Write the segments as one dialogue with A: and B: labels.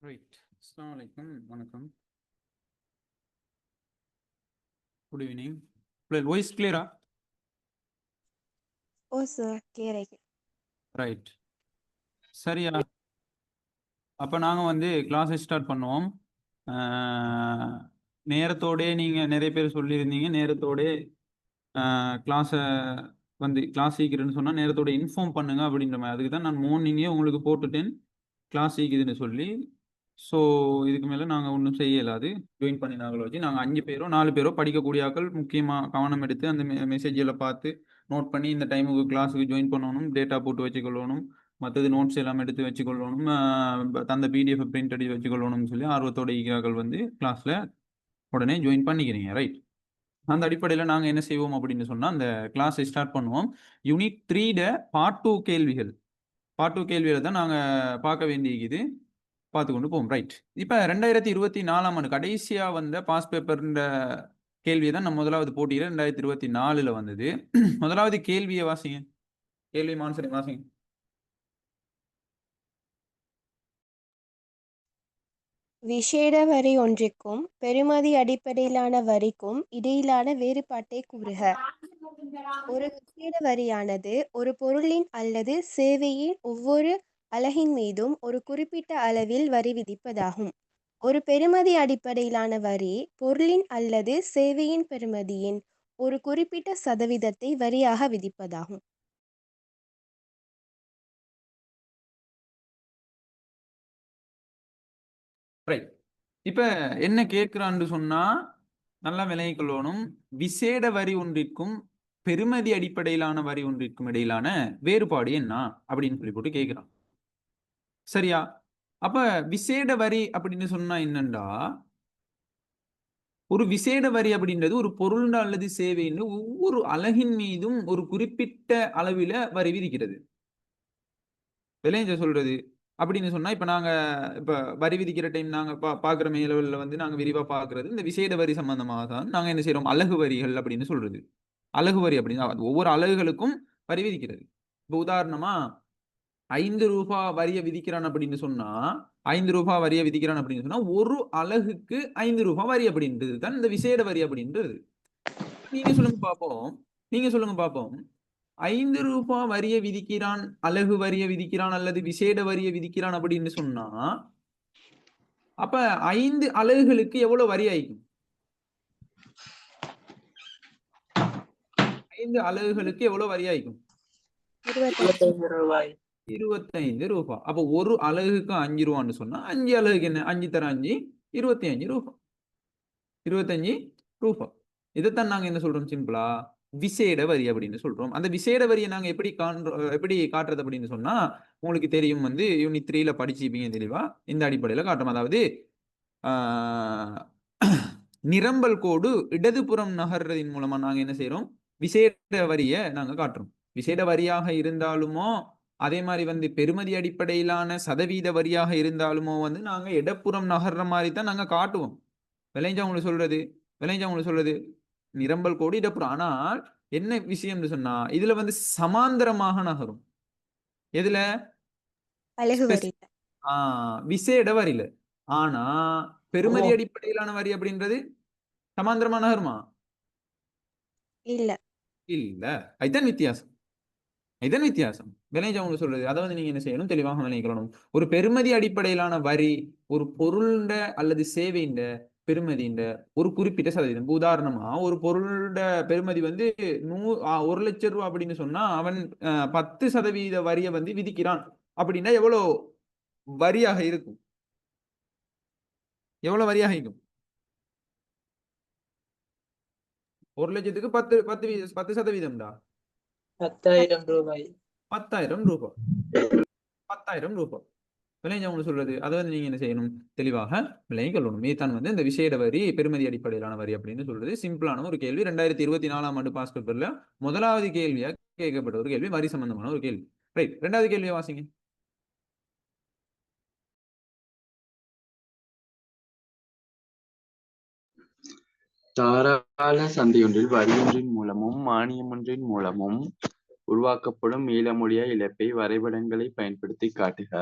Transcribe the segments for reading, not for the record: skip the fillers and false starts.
A: Right. அஸ்ஸலாமு அலைக்கும். வணக்கம். Good evening. வாய்ஸ் கிளியரா?
B: ஓ சார், கிளியர் ஆகி.
A: ரைட். சரியா? அப்போ நாங்கள் வந்து கிளாஸை ஸ்டார்ட் பண்ணுவோம். நேரத்தோடே நீங்கள் நிறைய பேர் சொல்லியிருந்தீங்க, நேரத்தோடே கிளாஸை வந்து கிளாஸ் சீக்கிரம்னு சொன்னால் நேரத்தோட இன்ஃபார்ம் பண்ணுங்க அப்படின்ற மாதிரி. அதுக்கு தான் நான் மார்னிங்கே உங்களுக்கு போட்டுட்டேன் கிளாஸ் சீக்கிரம்னு சொல்லி. ஸோ இதுக்கு மேலே நாங்கள் ஒன்றும் செய்ய இயலாது. ஜாயின் பண்ணினாங்களோ வச்சு நாங்கள் 5 பேரோ 4 பேரோ படிக்கக்கூடிய ஆட்கள் முக்கியமாக கவனம் எடுத்து அந்த மெசேஜில் பார்த்து நோட் பண்ணி இந்த டைமுக்கு கிளாஸுக்கு ஜாயின் பண்ணணும், டேட்டா போட்டு வச்சுக்கொள்ளணும், மற்றது நோட்ஸ் எல்லாம் எடுத்து வச்சுக்கொள்ளணும், தந்த பிடிஎஃப் பிரிண்ட் அடி வச்சுக்கொள்ளணும்னு சொல்லி ஆர்வத்தோட ஈக்கிறார்கள் வந்து கிளாஸில் உடனே ஜாயின் பண்ணிக்கிறீங்க. ரைட். அந்த அடிப்படையில் நாங்கள் என்ன செய்வோம் அப்படின்னு சொன்னால் அந்த கிளாஸை ஸ்டார்ட் பண்ணுவோம். யூனிட் 3 பார்ட் 2 கேள்விகள். பார்ட் 2 கேள்விகளை தான் நாங்கள் பார்க்க வேண்டியது, பார்த்து கொண்டு போவோம். ரைட். இப்போ 2024ஆம் ஆண்டு கடைசியாக வந்த பாஸ் பேப்பர்ன்ற கேள்வியை தான் நம்ம முதலாவது போட்டியில் 2024 வந்தது. முதலாவது கேள்வியை வாசிங்க. கேள்வி மான்சரை வாசிங்க.
B: விசேட வரி ஒன்றிற்கும் பெறுமதி அடிப்படையிலான வரிக்கும் இடையிலான வேறுபாட்டை கூறுக. ஒரு விசேட வரியானது ஒரு பொருளின் அல்லது சேவையின் ஒவ்வொரு அலகின் மீதும் ஒரு குறிப்பிட்ட அளவில் வரி விதிப்பதாகும். ஒரு பெறுமதி அடிப்படையிலான வரி பொருளின் அல்லது சேவையின் பெறுமதியின் ஒரு குறிப்பிட்ட சதவீதத்தை வரியாக விதிப்பதாகும்.
A: ரைட். இப்போ என்ன கேட்குறான்னு சொன்னா நல்லா விளங்கிக் கொள்ளணும். விசேட வரி ஒன்றிற்கும் பெறுமதி அடிப்படையிலான வரி ஒன்றிற்கும் இடையிலான வேறுபாடு என்ன அப்படின்னு சொல்லி போட்டு கேட்குறான். சரியா? அப்ப விசேட வரி அப்படின்னு சொன்னா என்னண்டா, ஒரு விசேட வரி அப்படின்றது ஒரு பொருள் அல்லது சேவைன்னு ஒவ்வொரு அலகின் மீதும் ஒரு குறிப்பிட்ட அளவில வரி விதிக்கிறது. விளைஞ்ச சொல்றது அப்படின்னு சொன்னா இப்ப நாங்க இப்ப வரி விதிக்கிற டைம் நாங்க பாக்குற மேலவல்ல வந்து நாங்க விரிவா பாக்குறது இந்த விசேட வரி சம்பந்தமாக தான் நாங்க என்ன செய்யறோம், அலகு வரிகள் அப்படின்னு சொல்றது. அலகு வரி அப்படின்னா ஒவ்வொரு அலகுகளுக்கும் வரி விதிக்கிறது. இப்ப உதாரணமா 5 ரூபாய் வரிய விதிக்கிறான் அப்படின்னு சொன்னா 5 ரூபாய் வரிய விதிக்கிறான் அப்படின்னு சொன்னா ஒரு அலகுக்கு 5 ரூபாய் வரி அப்படின்றது தான் இந்த விசேட வரி அப்படின்றது. நீங்க சொல்லுங்க பார்ப்போம். நீங்க சொல்லுங்க பார்ப்போம். 5 ரூபாய் வரிய விதிக்கிறான், அலகு வரிய விதிக்கிறான் அல்லது விசேட வரிய விதிக்கிறான் அப்படின்னு சொன்னா அப்ப 5 அலகுகளுக்கு எவ்வளவு வரி ஆயிக்கும்? 5 அலகுகளுக்கு எவ்வளவு வரி ஆயிக்கும்?
B: 25
C: ரூபாய்.
A: 25 ரூபாய். அப்ப ஒரு அலகுக்கு 5 ரூபான்னு சொன்னா 5 அலகுக்கு என்ன? 5 தர 5 25 ரூபாய். 25 ரூபாய். இதைத்தான் நாங்க என்ன சொல்றோம் சிம்பிளா? விசேட வரி அப்படின்னு சொல்றோம். அந்த விசேட வரியை நாங்க எப்படி காட்டுறது அப்படின்னு சொன்னா உங்களுக்கு தெரியும், வந்து யூனிட் 3ல படிச்சுப்பீங்க தெளிவா. இந்த அடிப்படையில காட்டுறோம். அதாவது நிரம்பல் கோடு இடதுபுறம் நகர்றதின் மூலமா நாங்க என்ன செய்யறோம், விசேட வரியை நாங்க காட்டுறோம். விசேட வரியாக இருந்தாலுமோ அதே மாதிரி வந்து பெறுமதி அடிப்படையிலான சதவீத வரியாக இருந்தாலுமோ வந்து நாங்க இடப்புறம் நகர்ற மாதிரி தான் நாங்க காட்டுவோம். விளைஞ்சவங்களுக்கு சொல்றது நிரம்பல் கோடு இடப்புறம். ஆனால் என்ன விஷயம்னு சொன்னா இதுல வந்து சமாந்தரமாக நகரும். எதுல?
B: அலகு வரி.
A: விசேட வரியில. ஆனா பெறுமதி அடிப்படையிலான வரி அப்படின்றது சமாந்தரமா நகருமா?
B: இல்ல.
A: இல்ல. இதுதான் வித்தியாசம். இதுதான் வித்தியாசம். விளைஞ்சவங்க சொல்றது அதை வந்து நீங்க என்ன செய்யணும், தெளிவாக விளைவிக்கணும். ஒரு பெறுமதி அடிப்படையிலான வரி ஒரு பொருள்ட அல்லது சேவைண்ட பெறுமதிண்ட ஒரு குறிப்பிட்ட சதவீதம். உதாரணமா ஒரு பொருளோட பெறுமதி வந்து 1 லட்சம் ரூபாய் அப்படின்னு சொன்னா அவன் 10% வரியை வந்து விதிக்கிறான் அப்படின்னா எவ்வளவு வரியாக இருக்கும்? எவ்வளவு வரியாக இருக்கும்? 1 லட்சத்துக்கு 10%
C: 10,000 ரூபாய்.
A: 10,000 ரூபாய். 10,000 ரூபாய். விளைஞ்சவங்க சொல்றது அதை வந்து நீங்க என்ன செய்யணும், தெளிவாக விளங்கி கொள்ளணும். இதுதான் வந்து இந்த விசேட வரி பெறுமதி அடிப்படையிலான வரி அப்படின்னு சொல்றது. சிம்பிளான ஒரு கேள்வி. 2024ஆம் ஆண்டு பாஸ் பேப்பர்ல முதலாவது கேள்வியா கேட்கப்பட்ட ஒரு கேள்வி, வரி சம்பந்தமான ஒரு கேள்வி. ரைட். 2வது கேள்வியை வாசிங்க.
D: தாராள சந்தையொன்றில் வரியொன்றின் மூலமும் மானியமொன்றின் மூலமும் உருவாக்கப்படும் மீளமொழியா இழப்பை வரைபடங்களை பயன்படுத்தி காட்டுக.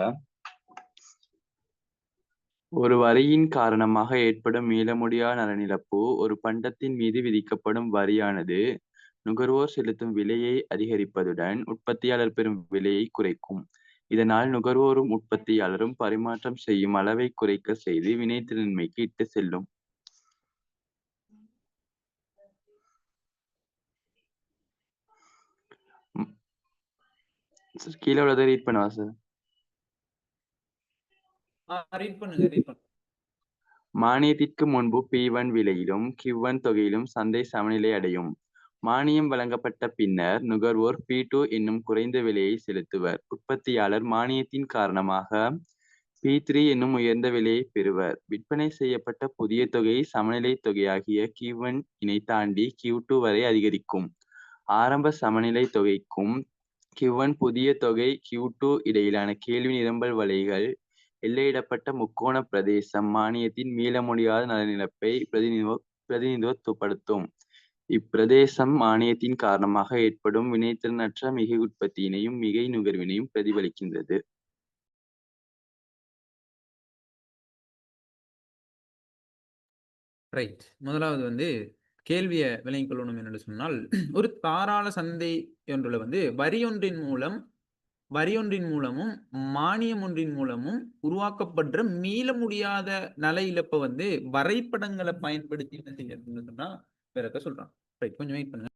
D: ஒரு வரியின் காரணமாக ஏற்படும் மீளமுடியா நலனிழப்பு ஒரு பண்டத்தின் மீது விதிக்கப்படும் வரியானது நுகர்வோர் செலுத்தும் விலையை அதிகரிப்பதுடன் உற்பத்தியாளர் பெறும் விலையை குறைக்கும். இதனால் நுகர்வோரும் உற்பத்தியாளரும் பரிமாற்றம் செய்யும் அளவை குறைக்க செய்து வினைத்திறன்மைக்கு இட்டு செல்லும். கீழே உள்ளதை ரீட் பண்ணுவா சார்.
A: ரீட் பண்ணுங்க.
D: மானியத்திற்கு முன்பு P1 விலையிலும் Q1 தொகையிலும் சந்தை சமநிலை அடையும். மானியம் வழங்கப்பட்ட பின்னர் நுகர்வோர் P2 என்னும் குறைந்த விலையை செலுத்துவர். உற்பத்தியாளர் மானியத்தின் காரணமாக P3 என்னும் உயர்ந்த விலையை பெறுவர். விற்பனை செய்யப்பட்ட புதிய தொகை சமநிலை தொகையாகிய Q1 இனை தாண்டி Q2 வரை அதிகரிக்கும். ஆரம்ப சமநிலை தொகைக்கும் Q1 புதிய தொகை Q2 இடையிலான கேள்வி நிரம்பல் வலைகள் எல்லையிடப்பட்ட முக்கோண பிரதேசம் மானியத்தின் மீள முடியாத நலனிழப்பை பிரதிநிதித்துவப்படுத்தும். இப்பிரதேசம் மானியத்தின் காரணமாக ஏற்படும் வினைத்திறனற்ற மிகை உற்பத்தியினையும் மிகை நுகர்வினையும் பிரதிபலிக்கின்றது.
A: ரைட். முதலாவது கேள்வியை விளங்கிக் கொள்ளணும் என்று சொன்னால், ஒரு தாராள சந்தை ஒன்றுல வரியொன்றின் மூலமும் மானியம் ஒன்றின் மூலமும் உருவாக்கப்படுற மீள முடியாத நல இழப்பை வரைபடங்களை பயன்படுத்தி என்ன செய்யறதுன்னு சொன்னா வேற சொல்றான். ரைட், கொஞ்சம் வெயிட் பண்ணுங்க.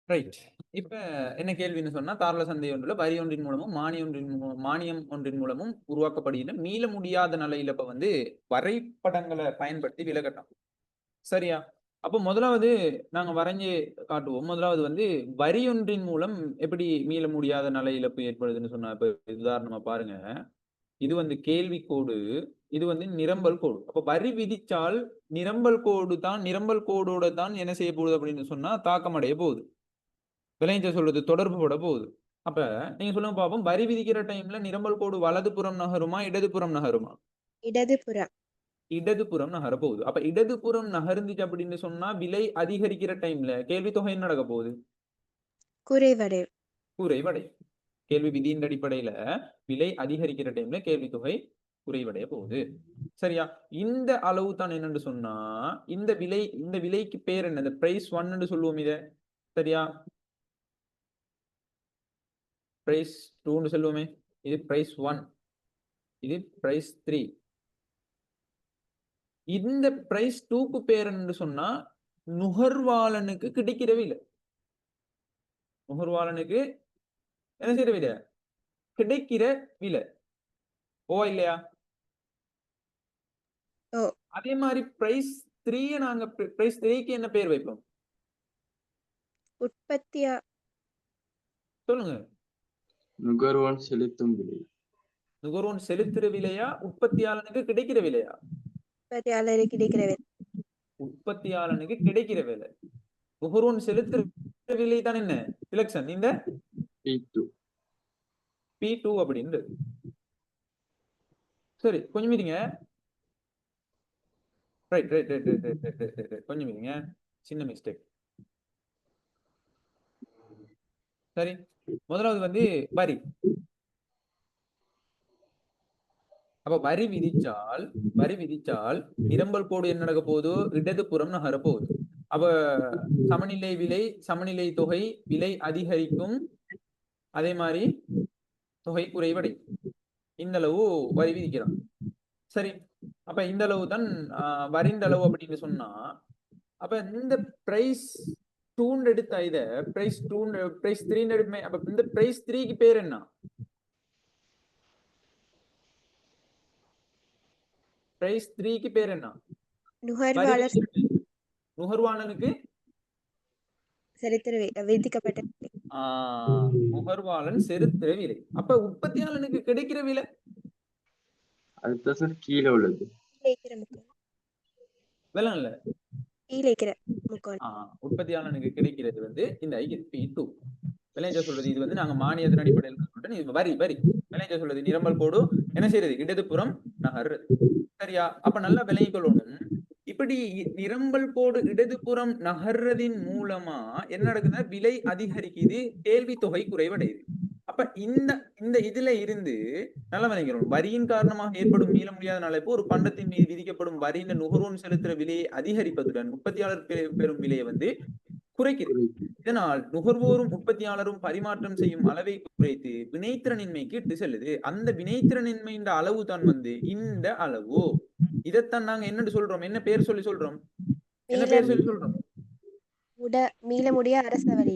A: ரைட். இப்ப என்ன கேள்வின்னு சொன்னா, தாராள சந்தை ஒன்றுல வரி ஒன்றின் மூலமும் மானியம் ஒன்றின் மூலமும் உருவாக்கப்படுகிற மீள முடியாத நல இழப்பை வரைபடங்களை பயன்படுத்தி விளக்கட்டும். சரியா? அப்போ முதலாவது நாங்க வரைஞ்சு காட்டுவோம். முதலாவது வரி ஒன்றின் மூலம் எப்படி மீள முடியாத நல இழப்பு ஏற்படுதுன்னு சொன்னா, இப்ப உதாரணமா பாருங்க. இது கேள்வி கோடு, இது நிரம்பல் கோடு. அப்ப வரி விதிச்சால் நிரம்பல் கோடோட தான் என்ன செய்ய போகுது அப்படின்னு சொன்னா தாக்கம் அடைய போகுது. விளைஞ்ச சொல்றது தொடர்பு பட போகுது. அப்ப நீங்க சொல்லுங்க பாப்போம், வரி விதிக்கிற டைம்ல நிரம்பல் கோடு வலதுபுறம் நகருமா இடதுபுறம் நகருமா? இடதுபுறம் நகர போகுது. அப்ப இடதுபுறம் நகர்ந்துச்சு அப்படின்னு சொன்னா விலை அதிகரிக்கிற டைம்ல கேள்வி தொகை என்ன நடக்க போகுது? குறைவடை. கேள்வி விதியின் அடிப்படையில விலை அதிகரிக்கிற டைம்ல கேள்வி தொகை குறைவடைய போகுது. சரியா? இந்த அளவு தான் என்னன்னு சொன்னா இந்த விலைக்கு பேர் என்ன? பிரைஸ் 1 சொல்லுவோம். இத சரியா? பிரைஸ் 2 சொல்லுவோமே. இது பிரைஸ் 1, இது பிரைஸ் 3. இந்த பிரைஸ் 2க்கு பேர் என்று சொன்னா நுகர்வாளனுக்கு கிடைக்கிற விலை. நுகர்வாளனுக்கு என்ன செய்யற விலை? கிடைக்கிற விலை. ஓ இல்லையா? அதே மாதிரி பிரைஸ் 3 நாங்க பிரைஸ் 3க்கு என்ன பேர் வைப்போம்?
B: உற்பத்தியா
A: சொல்லுங்க.
D: நுகர்வோன் செலுத்தும் விலை.
A: நுகர்வோன் செலுத்துற விலையா உற்பத்தியாளனுக்கு கிடைக்கிற விலையா? உற்பத்தியாளனுக்கு கிடைக்கிற விலை. நுகர்வோன் செலுத்துற விலை தான் என்ன சிலெக்ஷன்? இந்த P2 அப்படின்னு. சரி, கொஞ்சம் இருங்க. ரைட், கொஞ்சம் இருங்க. சின்ன மிஸ்டேக். சரி, முதலாவது வரி. அப்ப வரி விதிச்சால் நிரம்பல் கோடு என்ன நடக்க போகுது? இடதுபுறம் நகர போகுது. அப்ப சமநிலை விலை, சமநிலை தொகை, விலை அதிகரிக்கும், அதே மாதிரி தொகை குறைவடை. இந்த அளவு வரி விதிக்கிறான். சரி, அப்ப இந்த அளவு தான் வரிந்த அளவு அப்படின்னு சொன்னா, அப்ப இந்த பிரைஸ் 2 எடுத்தா இத பிரைஸ் 3 எடுமே. அப்ப இந்த பிரைஸ் 3க்கு பேர் என்ன? பிரைஸ் 3க்கு பேர் என்ன?
B: நுகர்வாளர்
A: நுகர்வாளனுக்கு
B: செலுத்துற விதிக்கப்பட்ட விலை.
A: நுகர்வாளன் செலுத்துற விலை. அப்ப உற்பத்தியாளனுக்கு கிடைக்கிற விலை
D: அதுதான் சார் கீழே உள்ளது.
B: கீழே இருக்கிற முக்கோணம்.
A: விலை இல்ல.
B: கீழே இருக்கிற முக்கோணம்.
A: உற்பத்தியாளனுக்கு கிடைக்கிறது வந்து இந்த P2. விளைஞ்ச சொல்றது இது வந்து நாங்க மானியத்தின் அடிப்படையில் சொல்றேன். இது வரி விளைஞ்ச சொல்றது நிரம்பல் கோடு என்ன செய்யறது, இடதுபுறம் நகர்றது. சரியா? அப்ப நல்லா விளங்கிக் கொள்ளணும். இப்படி நிரம்பல் கோடு இடதுபுறம் நகர்றதின் மூலமா என்ன நடக்குதுன்னா விலை அதிகரிக்குது, கேள்வி தொகை குறைவடையுது. அப்ப இந்த இதுல இருந்து நல்லா விளங்கிக்கணும். வரியின் காரணமாக ஏற்படும் மீள முடியாத நாளைப்பு ஒரு பண்டத்தின் மீது விதிக்கப்படும் வரியின் நுகர்வோன் செலுத்துற விலையை அதிகரிப்பதுடன் உற்பத்தியாளர் பெறும் விலையை வந்து குறைக்கிறது. இதனால் நுகர்வோரும் உற்பத்தியாளரும் பரிமாற்றம் செய்யும் அளவை குறைத்து வினைத்திறனின்மைக்கு இட்டு செல்லுது. அந்த வினைத்திறனின்மையின் அளவு தான் வந்து இந்த அளவு. இதைத்தான் நாங்க என்னன்னு சொல்றோம், என்ன பேர் சொல்லி சொல்றோம், என்ன பேர் சொல்லி சொல்றோம்?
B: மீள முடியாத அரச வரி.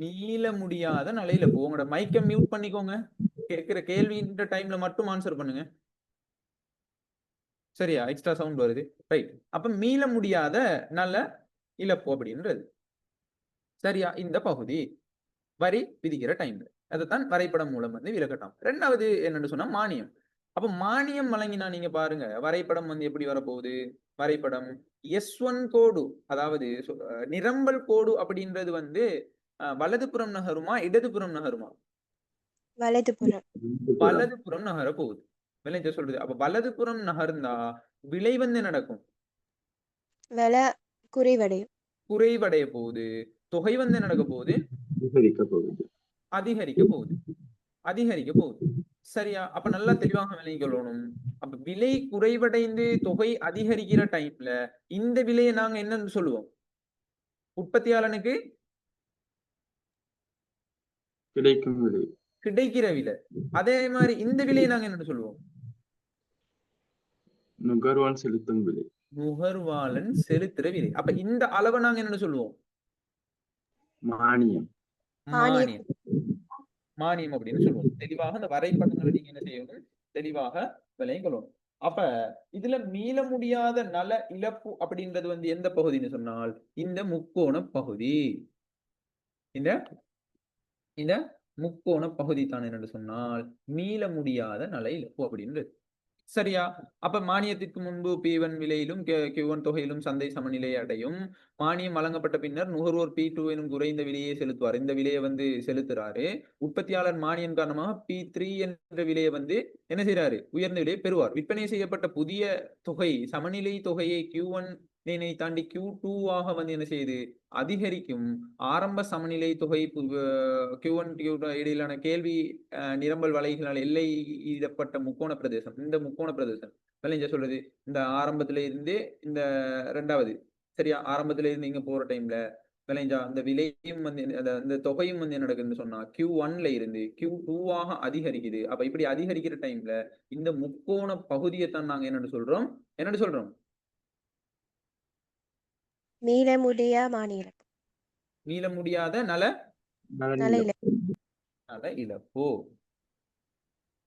A: மீள முடியாத நிலையில உங்களோட மைக்க மியூட் பண்ணிக்கோங்க. கேட்கிற கேள்வின்ற டைம்ல மட்டும் ஆன்சர் பண்ணுங்க. சரியா? எக்ஸ்ட்ரா சவுண்ட் வருது. ரைட். அப்ப மீள முடியாத நல்ல இழப்பு அப்படின்றது. சரியா? இந்த பகுதி வரி விதிக்கிற டைம்ல அதைத்தான் வரைபடம் மூலம் வந்து விளக்கட்டும். ரெண்டாவது என்னன்னு சொன்னா மானியம். அப்ப மானியம் வழங்கினா நீங்க பாருங்க வரைபடம் வந்து எப்படி வரப்போகுது. வரைபடம் S1 கோடு, அதாவது நிரம்பல் கோடு அப்படின்றது வந்து வலதுபுறம் நகருமா இடதுபுறம் நகருமா? வலதுபுறம் நகர போகுது. விளைஞ்ச சொல்றது. அப்ப வலதுபுறம் நகர்ந்தா விலை வந்து நடக்கும்,
B: விலை குறைவடைய
A: போகுது. தொகை வந்து நடக்க போகுது, அதிகரிக்க போகுது. சரியா? அப்ப நல்லா தெளிவாக விளங்கிக் கொள்ளணும். அப்ப விலை குறைவடைந்து தொகை அதிகரிக்கிற டைம்ல இந்த விலையை நாங்க என்னன்னு சொல்லுவோம்? உற்பத்தியாளனுக்கு கிடைக்கிற விலை. அதே மாதிரி இந்த விலையை நாங்க என்னன்னு சொல்லுவோம்?
D: நுகர்வான் செலுத்தும் விலை.
A: நுகர்வாளன் செலுத்துற விலை. அப்ப இந்த அளவை நாங்க என்னன்னு சொல்லுவோம்?
D: மானியம்
A: அப்படின்னு சொல்லுவோம். தெளிவாக அந்த வரைபடங்களை நீங்க என்ன செய்யணும், தெளிவாக விளங்கிக் கொள்ளணும். அப்ப இதுல மீள முடியாத நல இழப்பு அப்படின்றது வந்து எந்த பகுதின்னு சொன்னால் இந்த முக்கோண பகுதி. இந்த முக்கோண பகுதி தான் என்னன்னு சொன்னால் மீள முடியாத நல இழப்பு அப்படின்றது. சரியா? அப்ப மானியத்திற்கு முன்பு P1 விலையிலும் Q1 தொகையிலும் சந்தை சமநிலை அடையும். மானியம் வழங்கப்பட்ட பின்னர் நுகர்வோர் P2 எனும் குறைந்த விலையை செலுத்துவார். இந்த விலையை வந்து செலுத்துறாரு. உற்பத்தியாளர் மானியம் காரணமாக P3 என்ற விலையை வந்து என்ன செய்யறாரு, உயர்ந்த விலையை பெறுவார். விற்பனை செய்யப்பட்ட புதிய தொகை சமநிலை தொகையை Q1 தாண்டி Q2 ஆக வந்து என்ன செய்யுது, அதிகரிக்கும். ஆரம்ப சமநிலை தொகை Q1 Q2 இடையிலான கேள்வி நிரம்பல் வலைகளால் எல்லை இடப்பட்ட முக்கோண பிரதேசம். இந்த முக்கோண பிரதேசம் விளைஞ்ச சொல்றது இந்த ஆரம்பத்துல இருந்து இந்த ரெண்டாவது. சரியா? ஆரம்பத்துல இருந்து இங்க போற டைம்ல விளைஞ்சா அந்த விலையும் வந்து அந்த தொகையும் வந்து என்ன நடக்குதுன்னு சொன்னா Q1ல இருந்து Q2 ஆக அதிகரிக்குது. அப்ப இப்படி அதிகரிக்கிற டைம்ல இந்த முக்கோண பகுதியை தான் நாங்க என்னன்னு சொல்றோம்?
B: மீள
A: முடியாத நல இழப்பு.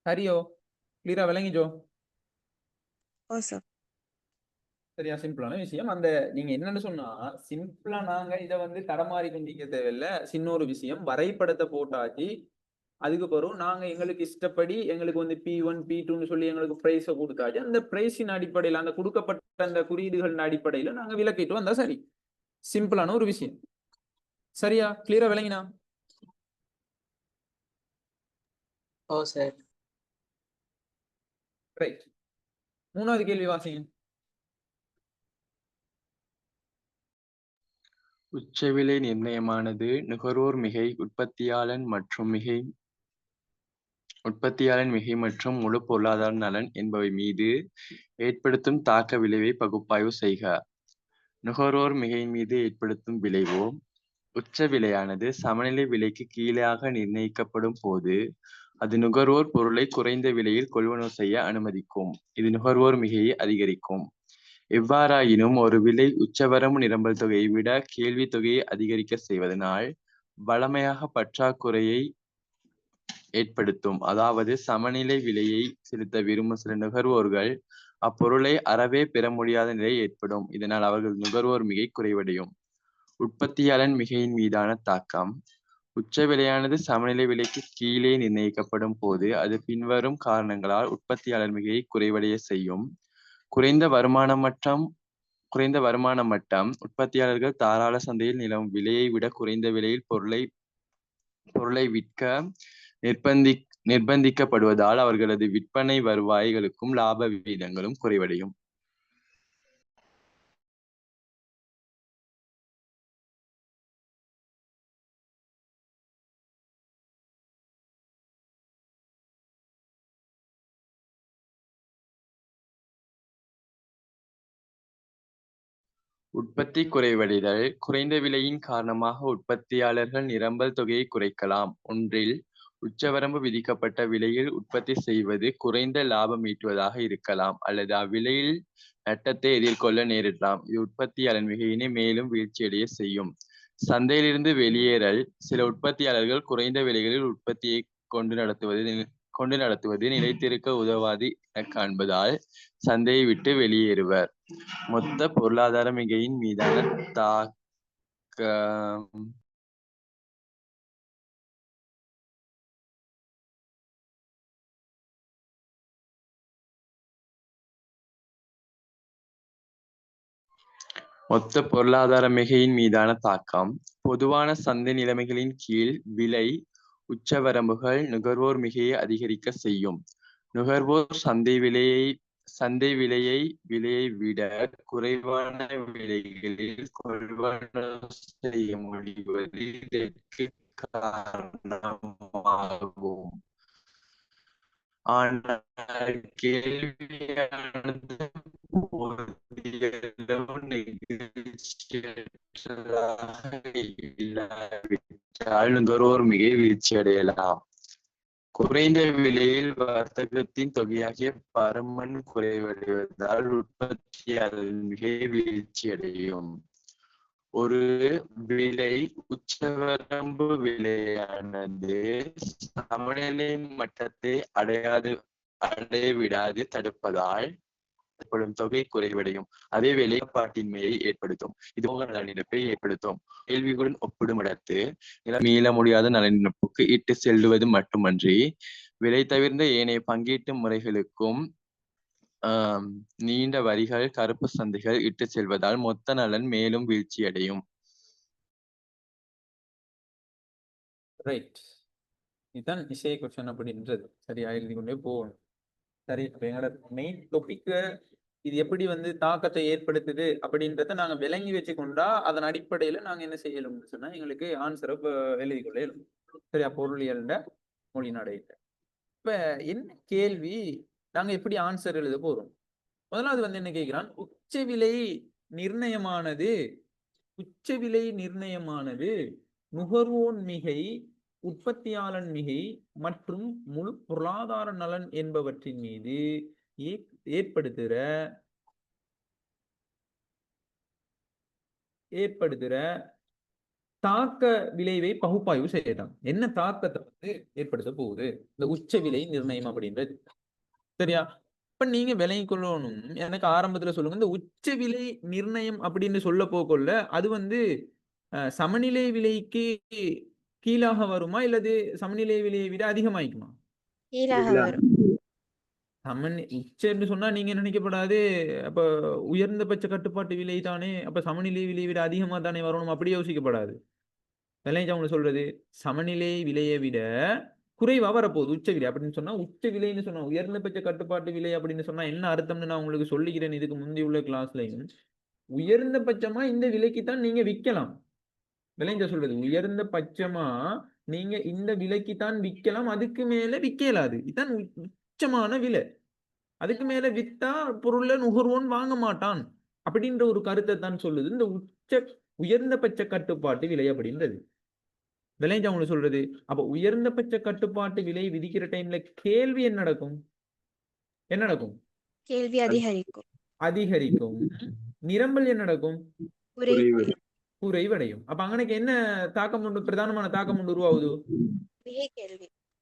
A: சரியோ? கிளியரா விளங்கிச்சோ? சரியா? சிம்பிளான விஷயம். அந்த நீங்க என்னன்னு சொன்னா சிம்பிளா நாங்க இதை வந்து தடமாறி கொண்டிருக்க தேவையில்லை. சின்ன ஒரு விஷயம், வரைபடத்தை போட்டாச்சு. அதுக்கு பிறகு நாங்க எங்களுக்கு இஷ்டப்படி எங்களுக்கு வந்து P1 P2ன்னு சொல்லி எங்களுக்கு பிரைஸை கொடுத்தாச்சு. அந்த பிரைஸின் அடிப்படையில் அந்த கொடுக்கப்பட்ட அந்த குறியீடுகளின் அடிப்படையில நாங்க விளக்கிட்டு வந்தா சரி. சிம்பிளான ஒரு விஷயம். சரியா? கிளியரா விளங்கினா?
C: சரி.
A: ரைட். மூணாவது கேள்வி வாசிங்க.
D: உச்சவிலை நிர்ணயமானது நுகர்வோர் மிகை, உற்பத்தியாளன் மிகை மற்றும் முழு பொருளாதார நலன் என்பவை மீது ஏற்படுத்தும் தாக்க விளைவை பகுப்பாய்வு செய்க. நுகர்வோர் மிகையின் மீது ஏற்படுத்தும் விளைவோ உச்ச விலையானது சமநிலை விலைக்கு கீழாக நிர்ணயிக்கப்படும் போது அது நுகர்வோர் பொருளை குறைந்த விலையில் கொள்வனவு செய்ய அனுமதிக்கும். இது நுகர்வோர் மிகையை அதிகரிக்கும். எவ்வாறாயினும் ஒரு விலை உச்சவரம்பு நிரம்பல் தொகையை விட கேள்வி தொகையை அதிகரிக்க செய்வதனால் வழமையாக பற்றாக்குறையை ஏற்படுத்தும். அதாவது சமநிலை விலையை செலுத்த விரும்பும் சில நுகர்வோர்கள் அப்பொருளை அறவே பெற முடியாத நிலை ஏற்படும். இதனால் அவர்கள் நுகர்வோர் மிகை குறைவடையும். உற்பத்தியாளன் மிகையின் மீதான தாக்கம். உச்ச விலையானது சமநிலை விலைக்கு கீழே நிர்ணயிக்கப்படும் போது அது பின்வரும் காரணங்களால் உற்பத்தியாளர் மிகையை குறைவடைய செய்யும். குறைந்த வருமான மட்டம். உற்பத்தியாளர்கள் தாராள சந்தையில் நிலவும் விலையை விட குறைந்த விலையில் பொருளை விற்க நிர்பந்திக்கப்படுவதால் அவர்களது விற்பனை வருவாய்களுக்கும் லாப விகிதங்களும் குறைவடையும். உற்பத்தி குறைவடைதல். குறைந்த விலையின் காரணமாக உற்பத்தியாளர்கள் நிரம்பல் தொகையை குறைக்கலாம். ஒன்றில் உச்சவரம்பு விதிக்கப்பட்ட விலையில் உற்பத்தி செய்வது குறைந்த லாபம் ஈட்டுவதாக இருக்கலாம், அல்லது அவ்விலையில் நட்டத்தை எதிர்கொள்ள நேரிடலாம். இது உற்பத்தியாளர் மிகையினை மேலும் வீழ்ச்சியடைய செய்யும். சந்தையிலிருந்து வெளியேறல். சில உற்பத்தியாளர்கள் குறைந்த விலைகளில் உற்பத்தியை கொண்டு நடத்துவது நிலைத்திருக்க உதவாது என காண்பதால் சந்தையை விட்டு வெளியேறுவர். மொத்த பொருளாதார மிகையின் மீதான தாக்கம். மொத்த பொருளாதார மிகையின் மீதான தாக்கம். பொதுவான சந்தை நிலைமைகளின் கீழ் விலை உச்சவரம்புகள் நுகர்வோர் மிகையை அதிகரிக்க செய்யும். நுகர்வோர் சந்தை விலையை விட குறைவான விலைகளில் கொள்வனவு செய்ய முடிவது இதற்கு காரணமாகும். ஆனால் கேள்வியானது இல்லாவிட்டால் நுகர்வோர் மிகை வீழ்ச்சி அடையலாம். குறைந்த விலையில் வர்த்தகத்தின் தொகையாகிய பருமன் குறைவடைவதால் உற்பத்தியாளர் மிகை வீழ்ச்சியடையும். ஒரு விலை உச்சவரம்பு விலையானது சமநிலை மட்டத்தை அடைய விடாது தடுப்பதால் தொகை குறைவடையும். அதே வேலைப்பாட்டின்மையை ஏற்படுத்தும். இது நலனிழப்பை ஏற்படுத்தும். கேள்விகளுடன் ஒப்பிடும் இடத்து மீள முடியாத நலனிழப்புக்கு இட்டு செல்லுவது மட்டுமன்றி விலை தவிர்ந்த ஏனைய பங்கீட்டு முறைகளுக்கும் நீண்ட வரிகள், கருப்பு சந்தைகள் இட்டு செல்வதால் மொத்த நலன் மேலும் வீழ்ச்சியடையும்.
A: ரைட், இதுதான் இசை கொஸ்டின் அப்படின்றது. சரியா எழுதி கொண்டே போகணும். சரி, எங்களோட மெயின் டாபிக் இது எப்படி தாக்கத்தை ஏற்படுத்துது அப்படின்றத நாங்க விளங்கி வச்சு கொண்டா அதன் அடிப்படையில நாங்க என்ன செய்யணும்னு சொன்னா எங்களுக்கு ஆன்சரை எழுதி கொள்ள இயலும். சரியா, பொருளியல்ட மொழி நடையில. இப்ப என்ன கேள்வி, நாங்க எப்படி ஆன்சர் எழுத போறோம்? முதலாவது என்ன கேட்கிறான், உச்ச விலை நிர்ணயமானது நுகர்வோன் மிகை, உற்பத்தியாளன் மிகை மற்றும் முழு பொருளாதார நலன் என்பவற்றின் மீது ஏற்படுத்துற தாக்க விளைவை பகுப்பாய்வு செய்யலாம். என்ன தாக்கத்தை ஏற்படுத்த போகுது இந்த உச்ச விலை நிர்ணயம் அப்படின்றது. சரியா, இப்ப நீங்க விலை கொள்ளணும். எனக்கு ஆரம்பத்துல சொல்லுங்க, இந்த உச்ச விலை நிர்ணயம் அப்படின்னு சொல்ல போகல அது சமநிலை விலைக்கு கீழாக வருமா இல்லது சமநிலை விலையை விட அதிகமாயிக்குமா?
B: கீழாக வரும்.
A: உச்சன்னு சொன்னா நீங்க நினைக்கப்படாது அப்ப உயர்ந்தபட்ச கட்டுப்பாட்டு விலை தானே, அப்ப சமநிலை விலையை விட அதிகமா தானே வரணும், அப்படி யோசிக்கப்படாது. விளைஞ்சவங்க சொல்றது சமநிலை விலையை விட குறைவா வரப்போகுது உச்ச விலை அப்படின்னு சொன்னா. உச்ச விலைன்னு சொன்னா உயர்ந்தபட்ச கட்டுப்பாட்டு விலை அப்படின்னு சொன்னா என்ன அர்த்தம்னு நான் உங்களுக்கு சொல்லிக்கிறேன். இதுக்கு முந்தைய உள்ள கிளாஸ்லையும் உயர்ந்தபட்சமா இந்த விலைக்கு தான் நீங்க விற்கலாம். விளைஞ்ச சொல்றது உயர்ந்த பட்சமா நீங்க இந்த விலைக்கு தான் விற்கலாம், அதுக்கு மேல விற்கலாது. இதுதான் உச்சமான விலை. அதுக்கு மேல வித்தா பொருளை நுகர்வோன் வாங்க மாட்டான் அப்படின்ற ஒரு கருத்தை தான் சொல்லுது இந்த உயர்ந்தபட்ச கட்டுப்பாட்டு விலை அப்படின்றது. விளைஞ்ச அவங்களுக்கு சொல்றது. அப்ப உயர்ந்தபட்ச கட்டுப்பாட்டு விலை விதிக்கிற டைம்ல கேள்வி என்ன நடக்கும்?
B: கேள்வி அதிகரிக்கும்.
A: நிரம்பல் என்ன நடக்கும்?
B: குறைவடையும்.
A: அப்ப அங்கனைக்கு என்ன தாக்கம் உண்டு, பிரதானமான தாக்கம் உண்டு உருவாகுது?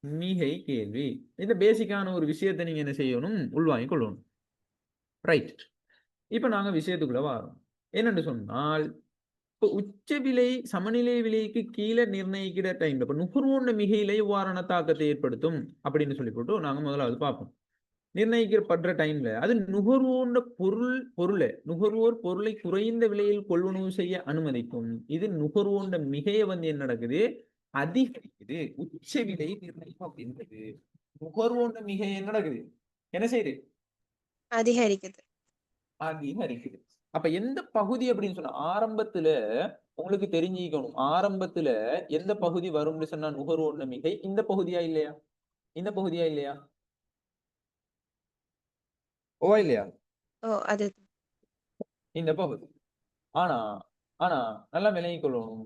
A: மிகை கேள்வி. இந்த பேசிக்கான ஒரு விஷயத்தை நீங்க என்ன செய்யணும், உள்வாங்கிக் கொள்ளணும். ரைட். இப்ப நாங்க விஷயத்துக்குள்ள வரோம். என்னன்னு சொன்னால், இப்ப உச்ச விலை சமநிலை விலைக்கு கீழே நிர்ணயிக்கிற டைம்ல இப்ப நுகர்வோன் மிகையில இவ்வாறான தாக்கத்தை ஏற்படுத்தும் அப்படின்னு சொல்லி போட்டு நாங்க முதலாவது பார்ப்போம். நிர்ணயிக்கப்படுற டைம்ல அது நுகர்வோர் பொருளை குறைந்த விலையில் கொள்வனவு செய்ய அனுமதிக்கும். இது நுகர்வோண்ட மிகைய வந்து என்ன நடக்குது, அதிகரிக்குது. உச்ச விலை நிர்ணயம் அப்படின்றது நுகர்வோண்ட மிகை என்ன நடக்குது, என்ன செய்யுது,
B: அதிகரிக்குது.
A: அதிகரிக்குது. அப்ப எந்த பகுதி அப்படின்னு சொன்னா ஆரம்பத்துல உங்களுக்கு தெரிஞ்சுக்கணும். ஆரம்பத்துல எந்த பகுதி வரும்னு சொன்னா நுகர்வோண்ட மிகை இந்த பகுதியா இல்லையா, இந்த பகுதியா இல்லையா, ஓவா இல்லையா,
B: ஓ அது
A: இந்த பகுதி. ஆனா ஆனா நல்லா விளங்கிக் கொள்ளணும்,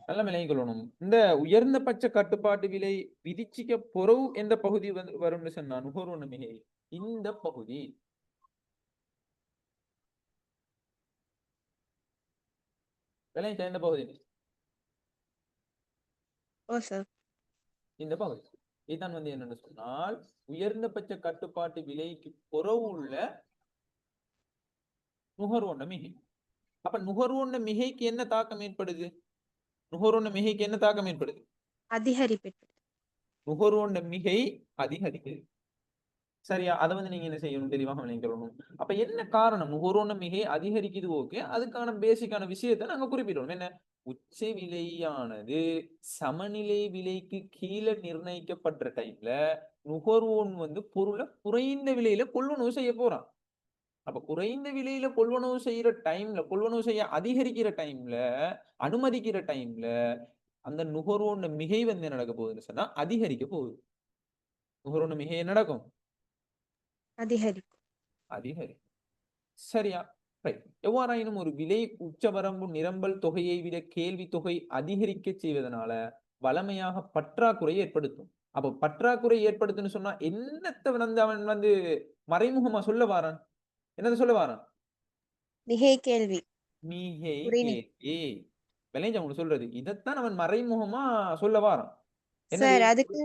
A: நல்லா விளங்கிக் கொள்ளணும். இந்த உயர்ந்த பட்ச கட்டுப்பாட்டு விலை விதிச்சிக்க பொறவு எந்த பகுதி வந்து வரும்னு சொன்னா நுகர்வோண்ட மிகை இந்த பகுதி. விளங்கிச்சா இந்த பகுதி,
B: ஓ சார்.
A: இந்த பகுதி. இதுதான் வந்து என்னன்னு சொன்னால் உயர்ந்த பட்ச கட்டுப்பாட்டு விலைக்கு புறவு உள்ள நுகர்வோண்ட மிகை. அப்ப நுகர்வோண்ட மிகைக்கு என்ன தாக்கம் ஏற்படுது, நுகர்வோண்ட மிகைக்கு என்ன தாக்கம் ஏற்படுது,
B: அதிகரிப்பு.
A: நுகர்வோண்ட மிகை அதிகரிக்குது. சரியா, அதை வந்து நீங்க என்ன செய்யணும், தெளிவாக விளங்கிக்கொள்ளணும். அப்ப என்ன காரணம் நுகர்வோண்ட மிகை அதிகரிக்குது, ஓகே, அதுக்கான பேசிக்கான விஷயத்தை நாங்க குறிப்பிடணும். என்ன, உச்ச விலையானது சமநிலை விலைக்கு கீழே நிர்ணயிக்கப்படுற டைம்ல நுகர்வோன் வந்து பொருளை குறைந்த விலையில கொள்வனவு செய்ய போறான். அப்ப குறைந்த விலையில கொள்வனவு செய்யற டைம்ல, கொள்வனவு செய்ய அதிகரிக்கிற டைம்ல, அனுமதிக்கிற டைம்ல அந்த நுகர்வோன் மிகை வந்து என்ன நடக்க போகுதுன்னு சொன்னா அதிகரிக்க போகுது. நுகர்வோன் மிகை என்ன நடக்கும்,
B: அதிகரிக்கும்.
A: அதிகரிக்கும். சரியா, ரைட். எவ்வாறாயினும் ஒரு விலை உச்சவரம்பு நிரம்பல் தொகையை விட கேள்வி தொகை அதிகரிக்க செய்வதனால வளமையாக பற்றாக்குறை ஏற்படுத்தும். அப்ப பற்றாக்குறை ஏற்படுத்துன்னு சொன்னா என்னத்தை வந்து அவன் வந்து மறைமுகமா சொல்ல வாரான், என்னது சொல்ல வாரான்,
B: மிகை கேள்வி.
A: மிகை
B: புரியல
A: கேள்வி. விளைஞ்ச அவங்க சொல்றது இதைத்தான் அவன் மறைமுகமா சொல்ல வாரான். என்னது,
B: சார். அதுக்கு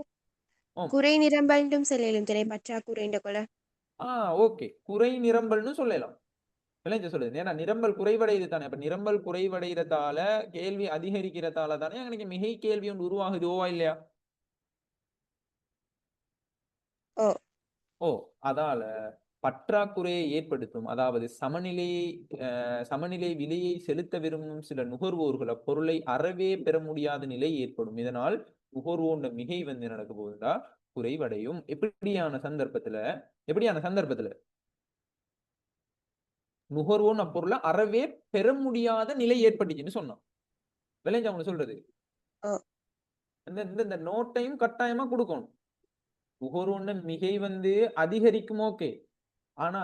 A: ஆம்.
B: குறை நிரம்பலும் சொல்லலும் திரை பற்றாக்குறைன்ற கொலை.
A: ஓகே, குறை நிரம்பல்னு சொல்லலாம். விளைஞ்ச சொல்லுது. ஏன்னா நிரம்பல் குறைவடையுது தானே. அப்ப நிரம்பல் குறைவடைகிறதால கேள்வி அதிகரிக்கிறதால தானே எனக்கு மிகை கேள்வி ஒன்று உருவாகுது, ஓவா இல்லையா?
B: ஓ
A: ஓ, அதால பற்றாக்குறையை ஏற்படுத்தும். அதாவது சமநிலை விலையை செலுத்த விரும்பும் சில நுகர்வோர்கள் அப்பொருளை அறவே பெற முடியாத நிலை ஏற்படும். இதனால் நுகர்வோண்ட மிகை வந்து நடக்க போகுதா குறைவடையும். எப்படியான சந்தர்ப்பத்துல நுகர்வோன் அப்பொருளை அறவே பெற முடியாத நிலை ஏற்பட்டுச்சுன்னு சொன்னான். விளைஞ்ச அவங்க சொல்றது
B: ஓ
A: இந்த நோட்டையும் கட்டாயமா கொடுக்கணும். நுகர்வோண்ட மிகை வந்து அதிகரிக்கும், ஓகே, ஆனா